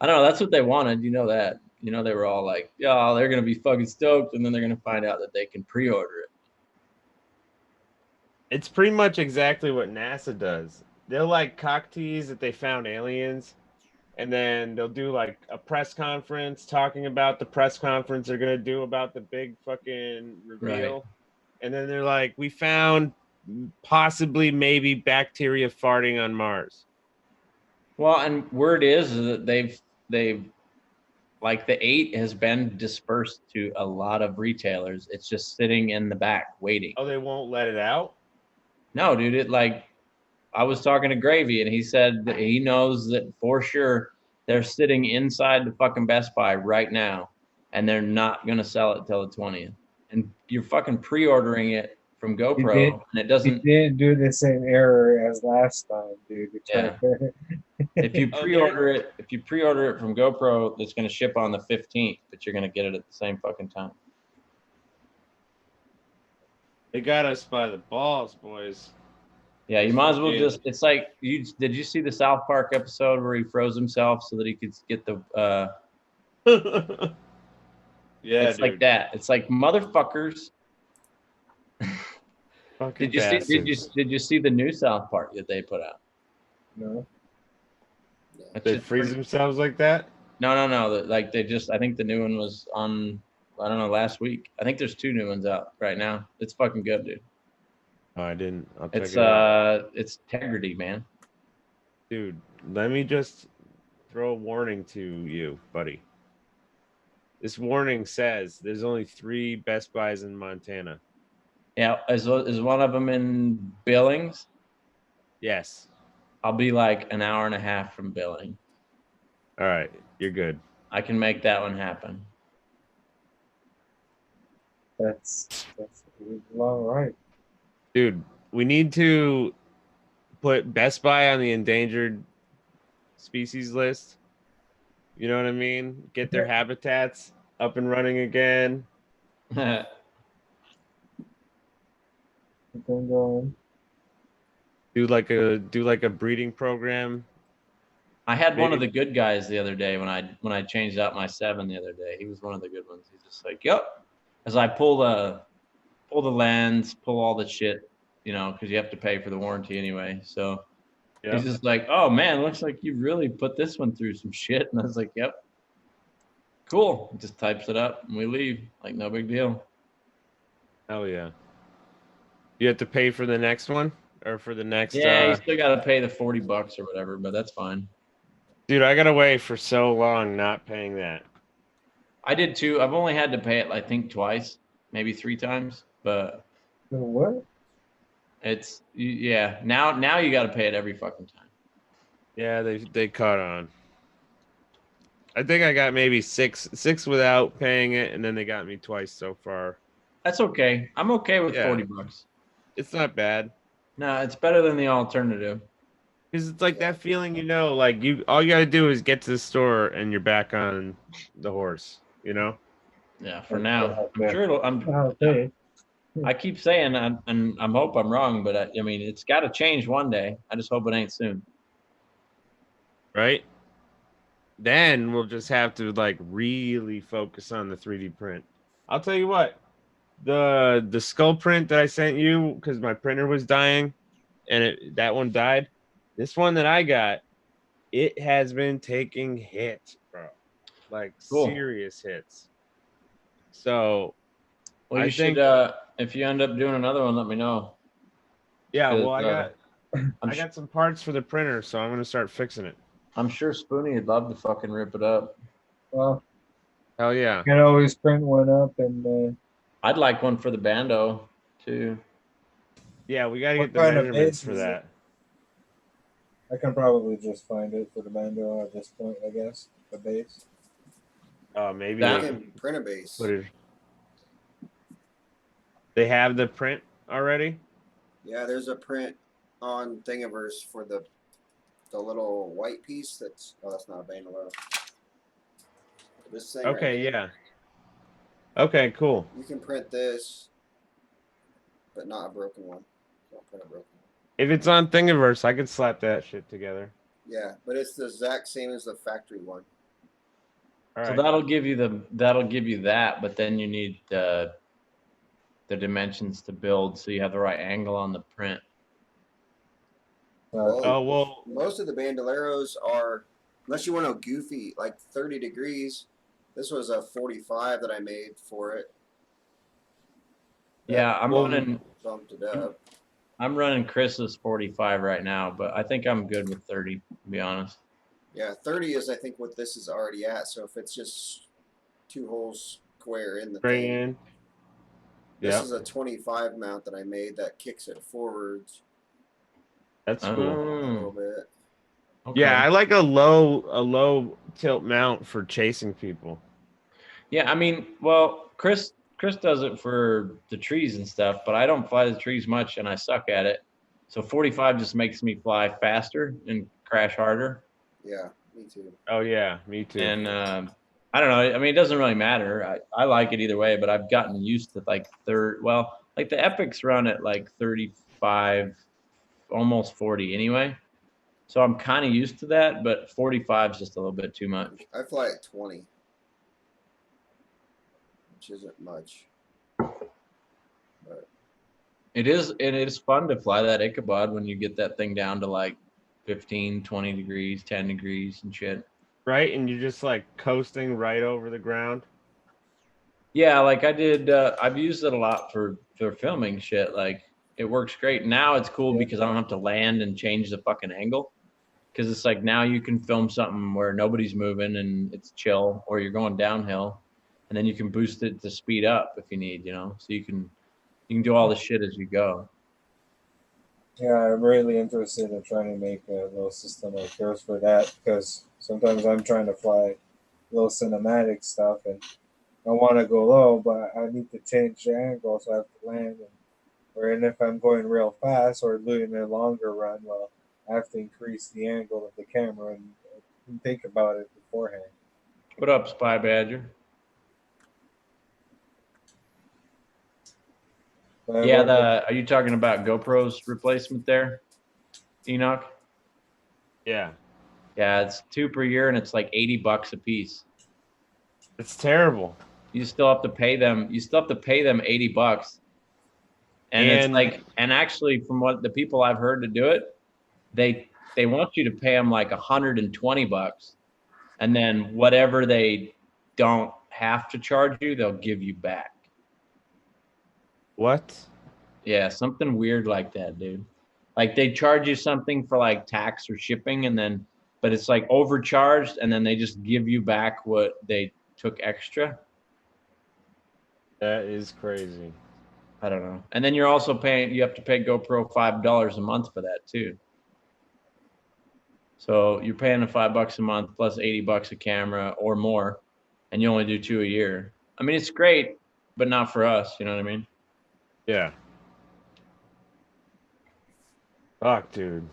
don't know, that's what they wanted. You know that. You know, they were all like, yeah, they're gonna be fucking stoked, and then they're gonna find out that they can pre-order it. It's pretty much exactly what NASA does. They'll like cock tease that they found aliens, and then they'll do like a press conference talking about the press conference they're gonna do about the big fucking reveal. Right. And then they're like, we found possibly maybe bacteria farting on Mars. Well, and word is that they've like the 8 has been dispersed to a lot of retailers. It's just sitting in the back waiting. Oh, they won't let it out? No, dude, it like I was talking to Gravy and he said that he knows that for sure they're sitting inside the fucking Best Buy right now and they're not gonna sell it till the 20th. And you're fucking pre-ordering it from GoPro and it doesn't He didn't do the same error as last time, dude. Yeah. If you pre-order it from GoPro, it's going to ship on the 15th, but you're going to get it at the same fucking time. They got us by the balls, boys. Yeah, you might as well Yeah. just. It's like did you see the South Park episode where he froze himself so that he could get the? Yeah, it's like dude. that. It's like Fucking motherfuckers. Did you see the new South Park that they put out? No. They freeze themselves like that? No. Like they just. I think the new one was on. I don't know, last week. I think there's 2 new ones out right now. It's fucking good, dude. Oh, I didn't. I'll check It's it out. it's integrity, man. Dude, let me just throw a warning to you, buddy. This warning says there's only 3 Best Buys in Montana. Yeah, is one of them in Billings? Yes. I'll be like an hour and a half from Billings. All right, you're good. I can make that one happen. That's a long ride. Dude, we need to put Best Buy on the endangered species list. You know what I mean? Get their habitats up and running again. Do like a breeding program. I had one of the good guys the other day when I changed out my 7 the other day. He was one of the good ones. He's just like, yep. As I pull the lens, pull all the shit, you know, because you have to pay for the warranty anyway. So he's just like, oh man, looks like you really put this one through some shit. And I was like, yep. Cool. He just types it up and we leave. Like, no big deal. Hell yeah. You have to pay for the next one or for the next. Yeah, you still got to pay the $40 or whatever, but that's fine. Dude, I got away for so long not paying that. I did too. I've only had to pay it, I think, twice, maybe 3 times, but what? It's yeah. Now you got to pay it every fucking time. Yeah, they caught on. I think I got maybe six without paying it, and then they got me twice so far. That's okay. I'm okay with Yeah. $40. It's not bad. No, it's better than the alternative. Because it's like that feeling, like all you gotta do is get to the store and you're back on the horse, Yeah, for now. I'm Yeah. sure I keep saying, and I hope I'm wrong, but I mean, it's got to change one day. I just hope it ain't soon. Right? Then we'll just have to like really focus on the 3D print. I'll tell you what, the skull print that I sent you because my printer was dying, and that one died. This one that I got, it has been taking hits, bro, like Cool. serious hits. So, Well, you should. If you end up doing another one, let me know. Yeah, 'Cause, well, I got some parts for the printer, so I'm gonna start fixing it. I'm sure Spoonie would love to fucking rip it up. Well, hell yeah. You can always print one up and. I'd like one for the bando too. Yeah, we gotta What get the kind of measurements base for is that. I can probably just find it for the Mando at this point, I guess. The base. Maybe You they can print a base. put it. They have the print already. Yeah, there's a print on Thingiverse for the little white piece. That's not a Bandolo. This thing. Okay, right here, yeah. Okay, cool. You can print this, but not a broken one. Don't print a broken one. If it's on Thingiverse, I could slap that shit together. Yeah, but it's the exact same as the factory one. All So right. that'll give you that, but then you need the dimensions to build so you have the right angle on the print. Well, most of the Bandoleros are, unless you want to goofy, like 30 degrees. This was a 45 that I made for it. Yeah, I'm running. Bumped it up. I'm running Chris's 45 right now, but I think I'm good with 30, to be honest. Yeah, 30 is I think what this is already at. So if it's just 2 holes square in the Bring thing. in. This Yep. is a 25 mount that I made that kicks it forwards. That's A cool. little bit. Okay. Yeah, I like a low tilt mount for chasing people. Yeah, I mean, well, Chris does it for the trees and stuff, but I don't fly the trees much and I suck at it. So 45 just makes me fly faster and crash harder. Yeah, me too. Oh yeah, me too. And I don't know. I mean, it doesn't really matter. I like it either way, but I've gotten used to like like the Epics run at like 35, almost 40 anyway. So I'm kind of used to that, but 45 is just a little bit too much. I fly at 20, which isn't much. But It is fun to fly that Ichabod when you get that thing down to like 15, 20 degrees, 10 degrees and shit. Right, and you're just like coasting right over the ground. Yeah, like I did. I've used it a lot for filming shit. Like it works great. Now it's cool because I don't have to land and change the fucking angle. Because it's like now you can film something where nobody's moving and it's chill, or you're going downhill, and then you can boost it to speed up if you need, so you can do all the shit as you go. Yeah, I'm really interested in trying to make a little system like yours for that because sometimes I'm trying to fly little cinematic stuff and I want to go low, but I need to change the angle so I have to land. And if I'm going real fast or doing a longer run, well, I have to increase the angle of the camera and think about it beforehand. What up, Spy Badger? Yeah, are you talking about GoPro's replacement there, Enoch? Yeah. Yeah, it's 2 per year and it's like $80 a piece. It's terrible. You still have to pay them. You still have to pay them $80. And it's like, and actually, from what the people I've heard to do it, they want you to pay them like $120, and then whatever they don't have to charge you, they'll give you back. What? Yeah, something weird like that, dude. Like they charge you something for like tax or shipping, and then, but it's like overcharged, and then they just give you back what they took extra. That is crazy. I don't know. And then you're also paying, you have to pay GoPro $5 a month for that too. So you're paying the $5 a month plus $80 a camera or more, and you only do 2 a year. I mean, it's great, but not for us. You know what I mean? Yeah. Fuck, dude.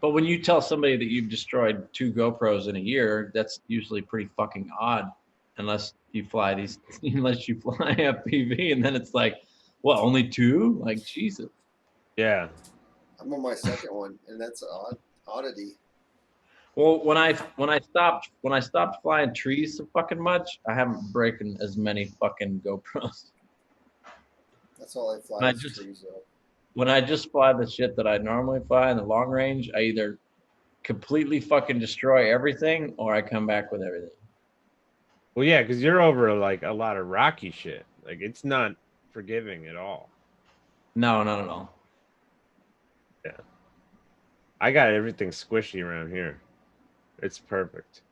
But when you tell somebody that you've destroyed 2 GoPros in a year, that's usually pretty fucking odd, unless you fly FPV, and then it's like, what, only 2? Like, Jesus. Yeah. I'm on my second one, and that's an oddity. Well, when I stopped flying trees so fucking much, I haven't broken as many fucking GoPros. That's all I fly When I is just- trees, though. When I just fly the shit that I normally fly in the long range, I either completely fucking destroy everything or I come back with everything. Well, yeah, because you're over like a lot of rocky shit. Like it's not forgiving at all. No, not at all. Yeah. I got everything squishy around here. It's perfect.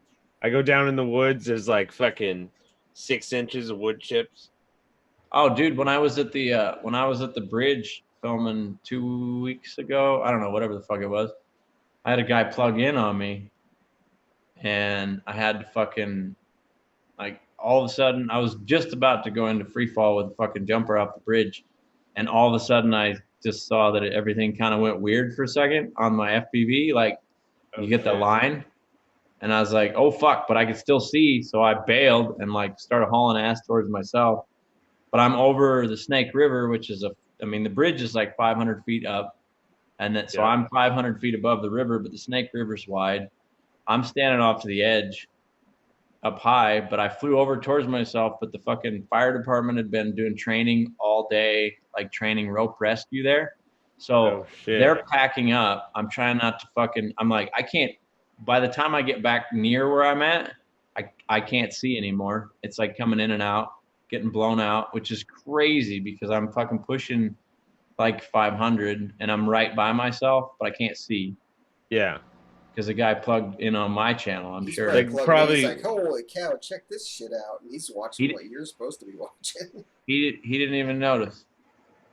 I go down in the woods, there's like fucking 6 inches of wood chips. Oh, dude, when I was at the bridge filming 2 weeks ago, I don't know, whatever the fuck it was, I had a guy plug in on me, and I had to fucking, like, all of a sudden, I was just about to go into free fall with a fucking jumper off the bridge, and all of a sudden, I just saw that everything kind of went weird for a second on my FPV, like, you get the line, and I was like, oh fuck, but I could still see, so I bailed and like started hauling ass towards myself. But I'm over the Snake River, which is the bridge is like 500 feet up. And then, so I'm 500 feet above the river, but the Snake River's wide. I'm standing off to the edge up high, but I flew over towards myself. But the fucking fire department had been doing training all day, like training rope rescue there. So they're packing up. I'm trying not to I'm like, I can't, by the time I get back near where I'm at, I can't see anymore. It's like coming in and out, getting blown out, which is crazy because I'm fucking pushing like 500 and I'm right by myself, but I can't see. Yeah. Because the guy plugged in on my channel, I'm sure. He's like, holy cow, check this shit out. And he's watching what you're supposed to be watching. He didn't even notice.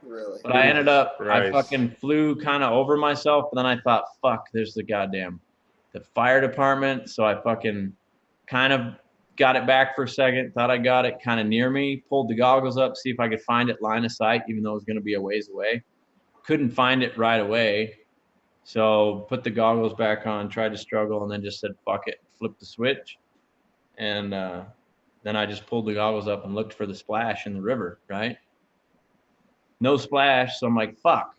Really? But I ended up, I fucking flew kind of over myself, but then I thought, fuck, there's the fire department. So I fucking kind of got it back for a second, thought I got it kind of near me, pulled the goggles up, see if I could find it line of sight, even though it was going to be a ways away. Couldn't find it right away. So put the goggles back on, tried to struggle, and then just said, fuck it, flipped the switch. And then I just pulled the goggles up and looked for the splash in the river, right? No splash, so I'm like, fuck.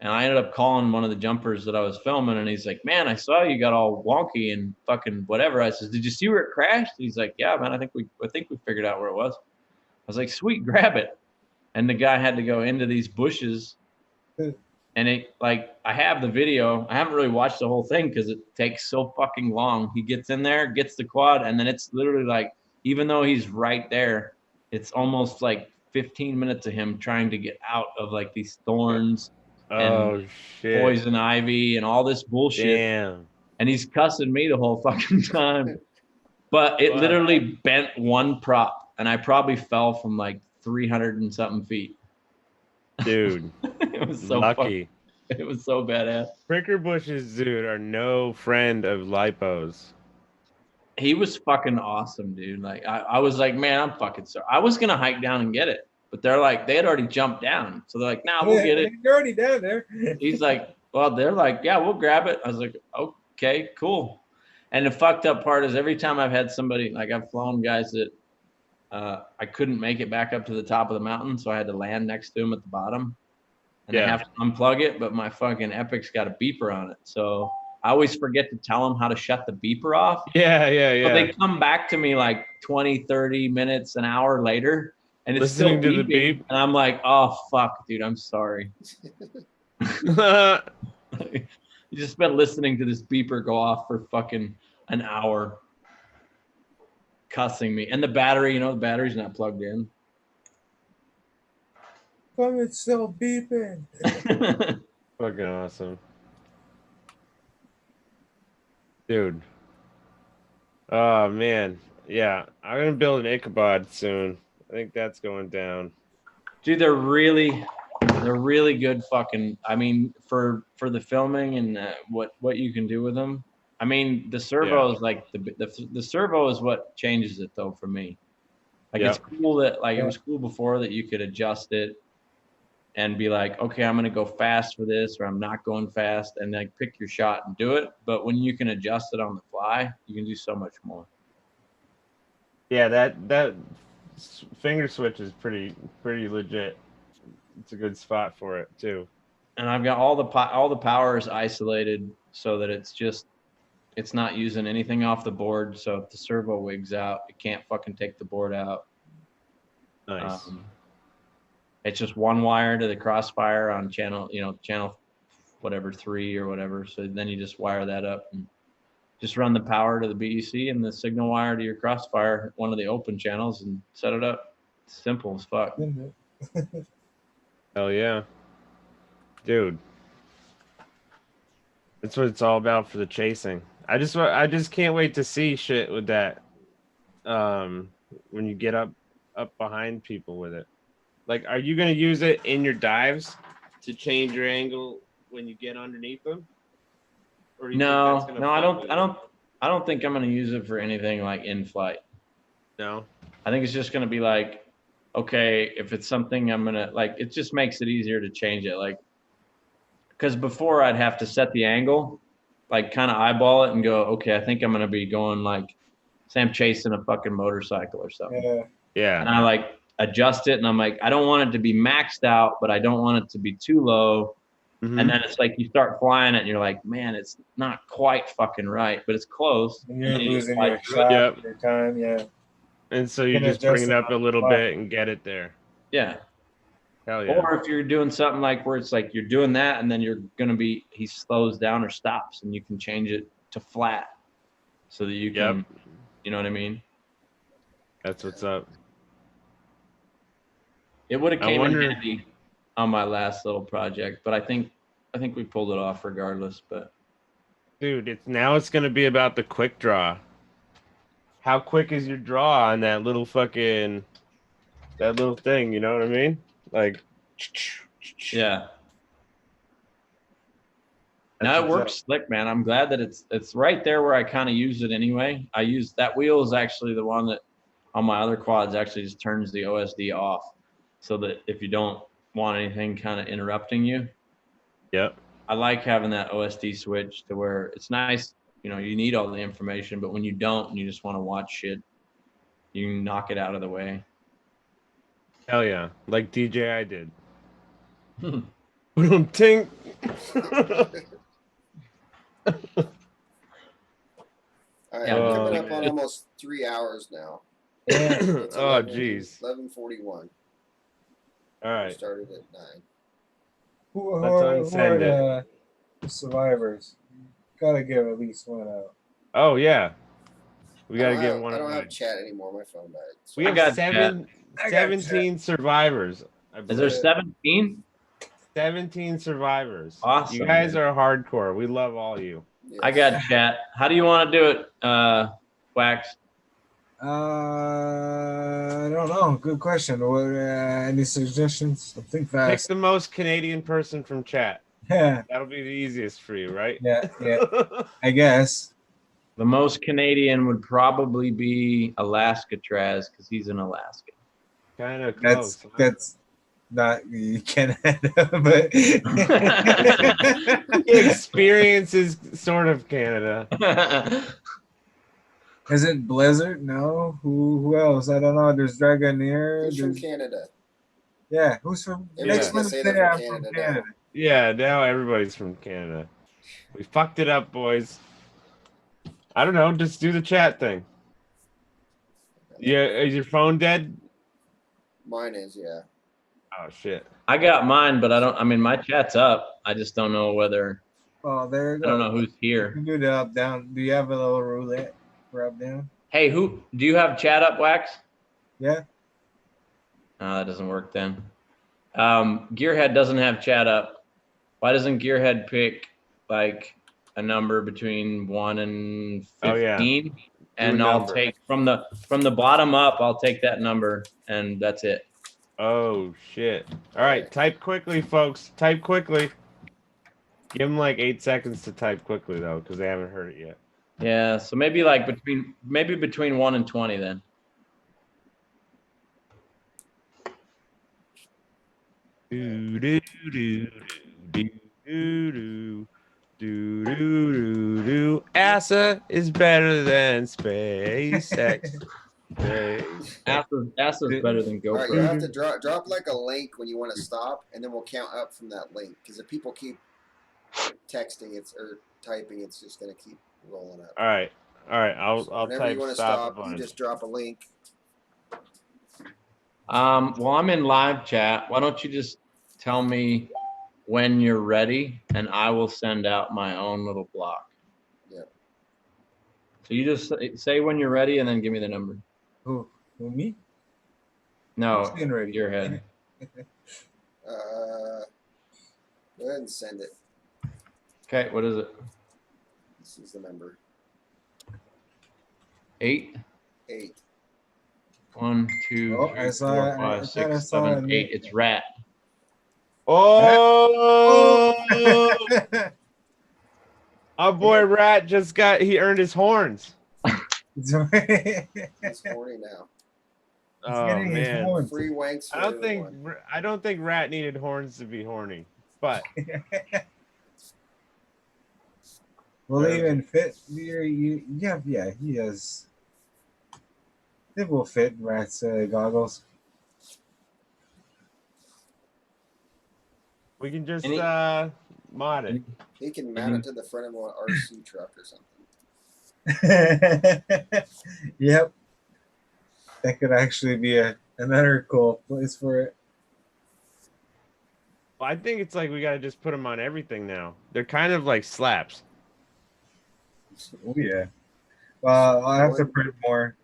And I ended up calling one of the jumpers that I was filming, and he's like, man, I saw you got all wonky and fucking whatever. I said, did you see where it crashed? And he's like, yeah, man, I think we figured out where it was. I was like, sweet, grab it. And the guy had to go into these bushes. And it, like, I have the video. I haven't really watched the whole thing because it takes so fucking long. He gets in there, gets the quad, and then it's literally like, even though he's right there, it's almost like 15 minutes of him trying to get out of like these thorns and poison ivy and all this bullshit. Damn. And he's cussing me the whole fucking time. But it literally bent one prop, and I probably fell from like 300 and something feet. Dude, it was so lucky. It was so badass. Pricker bushes, dude, are no friend of lipos. He was fucking awesome, dude. Like I was like, man, I'm fucking sorry. I was gonna hike down and get it, but they're like, they had already jumped down, so they're like, nah, we'll get it. You're already down there. He's like, well, they're like, yeah, we'll grab it. I was like, okay, cool. And the fucked up part is every time I've had somebody, like I've flown guys that I couldn't make it back up to the top of the mountain, so I had to land next to him at the bottom. And I have to unplug it, but my fucking Epic's got a beeper on it. So I always forget to tell them how to shut the beeper off. Yeah. So they come back to me like 20, 30 minutes, an hour later, and it's listening still to the beeping. beep. And I'm like, oh, fuck, dude, I'm sorry. You just been listening to this beeper go off for fucking an hour, cussing me. And the battery, the battery's not plugged in. But it's still beeping. Fucking awesome. Dude. Oh, man. Yeah, I'm going to build an Ichabod soon. I think that's going down. Dude, they're really good fucking, I mean, for the filming and what you can do with them. I mean, the servo is like, the servo is what changes it, though, for me. Like it's cool that like it was cool before that you could adjust it and be like, okay, I'm gonna go fast for this, or I'm not going fast, and like pick your shot and do it. But when you can adjust it on the fly, you can do so much more. Yeah, that finger switch is pretty legit. It's a good spot for it too. And I've got all the power is isolated so that it's not using anything off the board. So if the servo wigs out, it can't fucking take the board out. Nice. It's just one wire to the crossfire on channel whatever 3 or whatever. So then you just wire that up and just run the power to the BEC and the signal wire to your crossfire, one of the open channels, and set it up. It's simple as fuck. Hell yeah, dude. That's what it's all about for the chasing. I just can't wait to see shit with that. When you get up behind people with it. Like, are you gonna use it in your dives to change your angle when you get underneath them? Or No, I don't think I'm gonna use it for anything like in flight. No. I think it's just gonna be like, okay, if it's something I'm gonna like, it just makes it easier to change it. Like, because before I'd have to set the angle, like kind of eyeball it and go, okay, I think I'm gonna be going like, say I'm chasing a fucking motorcycle or something. Yeah. And I like adjust it, and I'm like, I don't want it to be maxed out, but I don't want it to be too low. Mm-hmm. And then it's like you start flying it, and you're like, man, it's not quite fucking right, but it's close. And you're And you just losing fly your through it. shot, your time, yeah. And so you can just bring adjust it it up a on the little fly. bit and get it there. Yeah. Hell yeah. Or if you're doing something like where it's like you're doing that, and then you're gonna be he slows down or stops, and you can change it to flat, so that you can, you know what I mean? That's what's up. It would have I came in wonder- handy on my last little project, but I think we pulled it off regardless. But Dude, it's gonna be about the quick draw. How quick is your draw on that little thing? You know what I mean? Like, yeah. Now it works slick, man. I'm glad that it's right there where I kind of use it anyway. I use that wheel is actually the one that on my other quads actually just turns the OSD off, so that if you don't want anything kind of interrupting you. Yep. I like having that OSD switch to where it's nice. You know, you need all the information, but when you don't and you just want to watch shit, you can knock it out of the way. Hell yeah, like DJI did. Tink. All right, I'm coming up on almost 3 hours now. Oh, jeez. 11:41. All right. Started at 9. Who Let's unsend it. The survivors? Gotta give at least one out. Oh yeah, we gotta give one. I don't have chat anymore. My phone died. We have 17 survivors. Is there 17? 17 survivors. Awesome. You guys are hardcore. We love all you. Yes. I got chat. How do you want to do it, Wax? I don't know. Good question. What? Any suggestions? Think Pick fast. the most Canadian person from chat. Yeah. That'll be the easiest for you, right? Yeah. I guess. The most Canadian would probably be Alaska Traz because he's in Alaska. Kind of close. That's not Canada, but experience is sort of Canada. Is it Blizzard? No. Who else? I don't know. There's Dragoneer. Who's from Canada? Yeah. Who's from? Everybody's gonna say they're from Canada now. Yeah, now everybody's from Canada. We fucked it up, boys. I don't know. Just do the chat thing. Yeah, is your phone dead? Mine is, yeah. Oh shit. I got mine, but I mean, my chat's up. I just don't know whether. Oh, there you go. I don't know who's here. You can do the up down. Do you have a little roulette for up down? Hey, do you have chat up, Wax? Yeah. No, that doesn't work then. Gearhead doesn't have chat up. Why doesn't Gearhead pick like a number between 1 and 15? Oh, yeah. And I'll take from the bottom up, I'll take that number, and that's it. Oh shit. All right, type quickly, folks. Type quickly. Give them like 8 seconds to type quickly though, because they haven't heard it yet. Yeah, so maybe like between 1 and 20 then. Do do do do do do do do. ASSA is better than SpaceX. ASSA is better than All right, you GoPro. have to drop like a link when you want to stop, and then we'll count up from that link. Because if people keep texting, or typing, it's just gonna keep rolling up. All right. I'll Whenever type you want to stop a stop, you bunch. just drop a link. Well, I'm in live chat. Why don't you just tell me when you're ready, and I will send out my own little block. Yeah. So you just say when you're ready, and then give me the number. Who me? No, Who's getting ready? your head. Go ahead and send it. Okay, what is it? This is the number. 8. 8. 1, 2, Oh, 3, I saw- 4, I 5, thought 6, I saw 7, it. 8. It's rat. Oh! Our boy Rat he earned his horns. He's horny now. Oh getting his man. horns. Free wanks for everyone. I don't think Rat needed horns to be horny, but Will they even fit? Yeah, he has. It will fit Rat's goggles. we can just mod it. He can mount it to the front of an RC truck or something. Yep. That could actually be another cool place for it. Well, I think it's like we gotta just put them on everything now. They're kind of like slaps. Oh yeah. Well, I'll have to print more.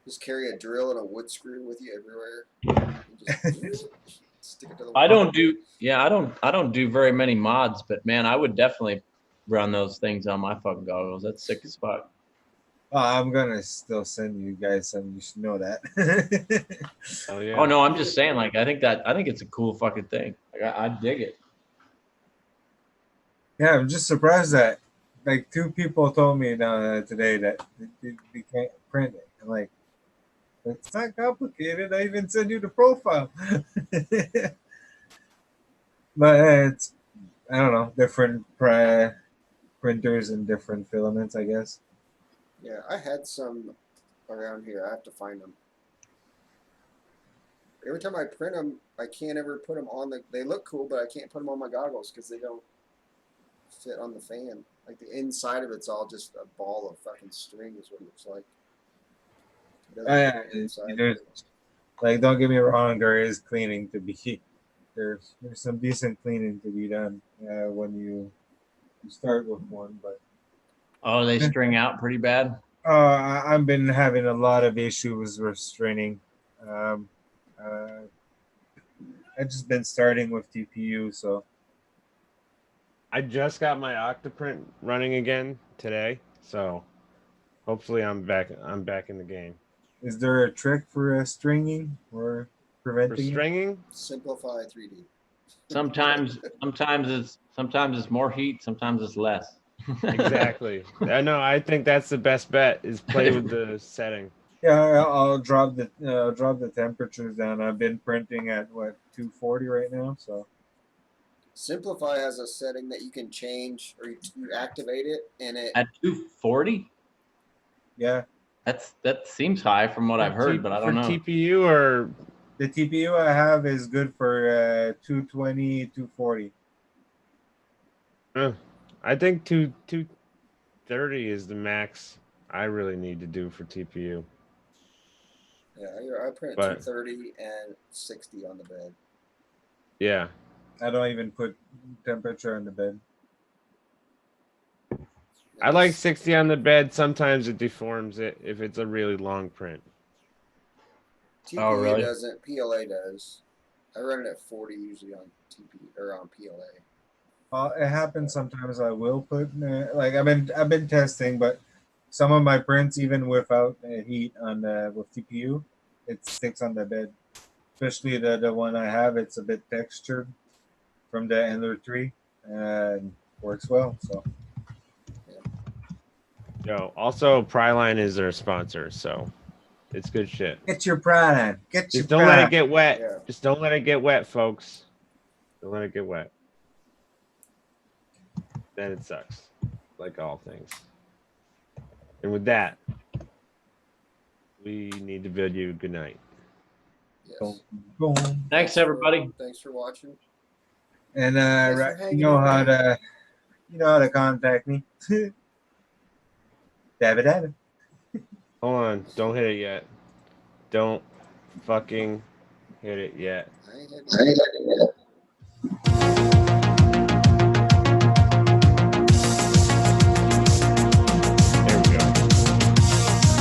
Just carry a drill and a wood screw with you everywhere. Just stick it to the I wall. don't do very many mods, but man, I would definitely run those things on my fucking goggles. That's sick as fuck. I'm gonna still send you guys some. You should know that. Oh yeah. Oh no, I'm just saying, like, I think it's a cool fucking thing. Like, I dig it. Yeah, I'm just surprised that like 2 people told me today that they can't print it. I'm like, it's not complicated. I even send you the profile. But it's, I don't know, different printers and different filaments, I guess. Yeah, I had some around here. I have to find them. Every time I print them, I can't ever put them on they look cool, but I can't put them on my goggles because they don't fit on the fan. Like the inside of it's all just a ball of fucking string is what it looks like. Yeah, like, don't get me wrong, there is cleaning to be. There's some decent cleaning to be done when you start with one, but Oh, they string out pretty bad. I've been having a lot of issues with stringing. I've just been starting with TPU, so I just got my Octoprint running again today, so hopefully I'm back in the game. is there a trick for stringing or preventing it? stringing? Simplify 3D. Sometimes it's more heat, sometimes it's less. Exactly. I know. I think that's the best bet is play with the setting. Yeah, I'll drop the temperatures down. I've been printing at 240 right now, so. Simplify has a setting that you can change or you activate it and it At 240? Yeah. That seems high from what I've heard, but I don't know. For TPU or the TPU I have is good for 220, 240. I think 230 is the max I really need to do for TPU. Yeah, I print 230 and 60 on the bed. Yeah. I don't even put temperature on the bed. I like 60 on the bed. Sometimes it deforms it if it's a really long print. TPU really? doesn't. PLA does. I run it at 40 usually on TPU or on PLA. It happens sometimes. I will put like I've been testing, but some of my prints, even without heat on with TPU, it sticks on the bed. Especially the one I have, it's a bit textured from the Ender 3 and works well. So. Yo, also Pryline is their sponsor, so it's good shit. Get your Pryline. Get your Just don't let Pryline. it get wet. Yeah. Just don't let it get wet, folks. Don't let it get wet. Then it sucks, like all things. And with that, we need to bid you good night. Yes. Thanks, everybody. Thanks for watching. And Thanks for right, hanging you know in how there. to contact me. Dabba dabba. Hold on, don't hit it yet. Don't fucking hit it yet. I ain't had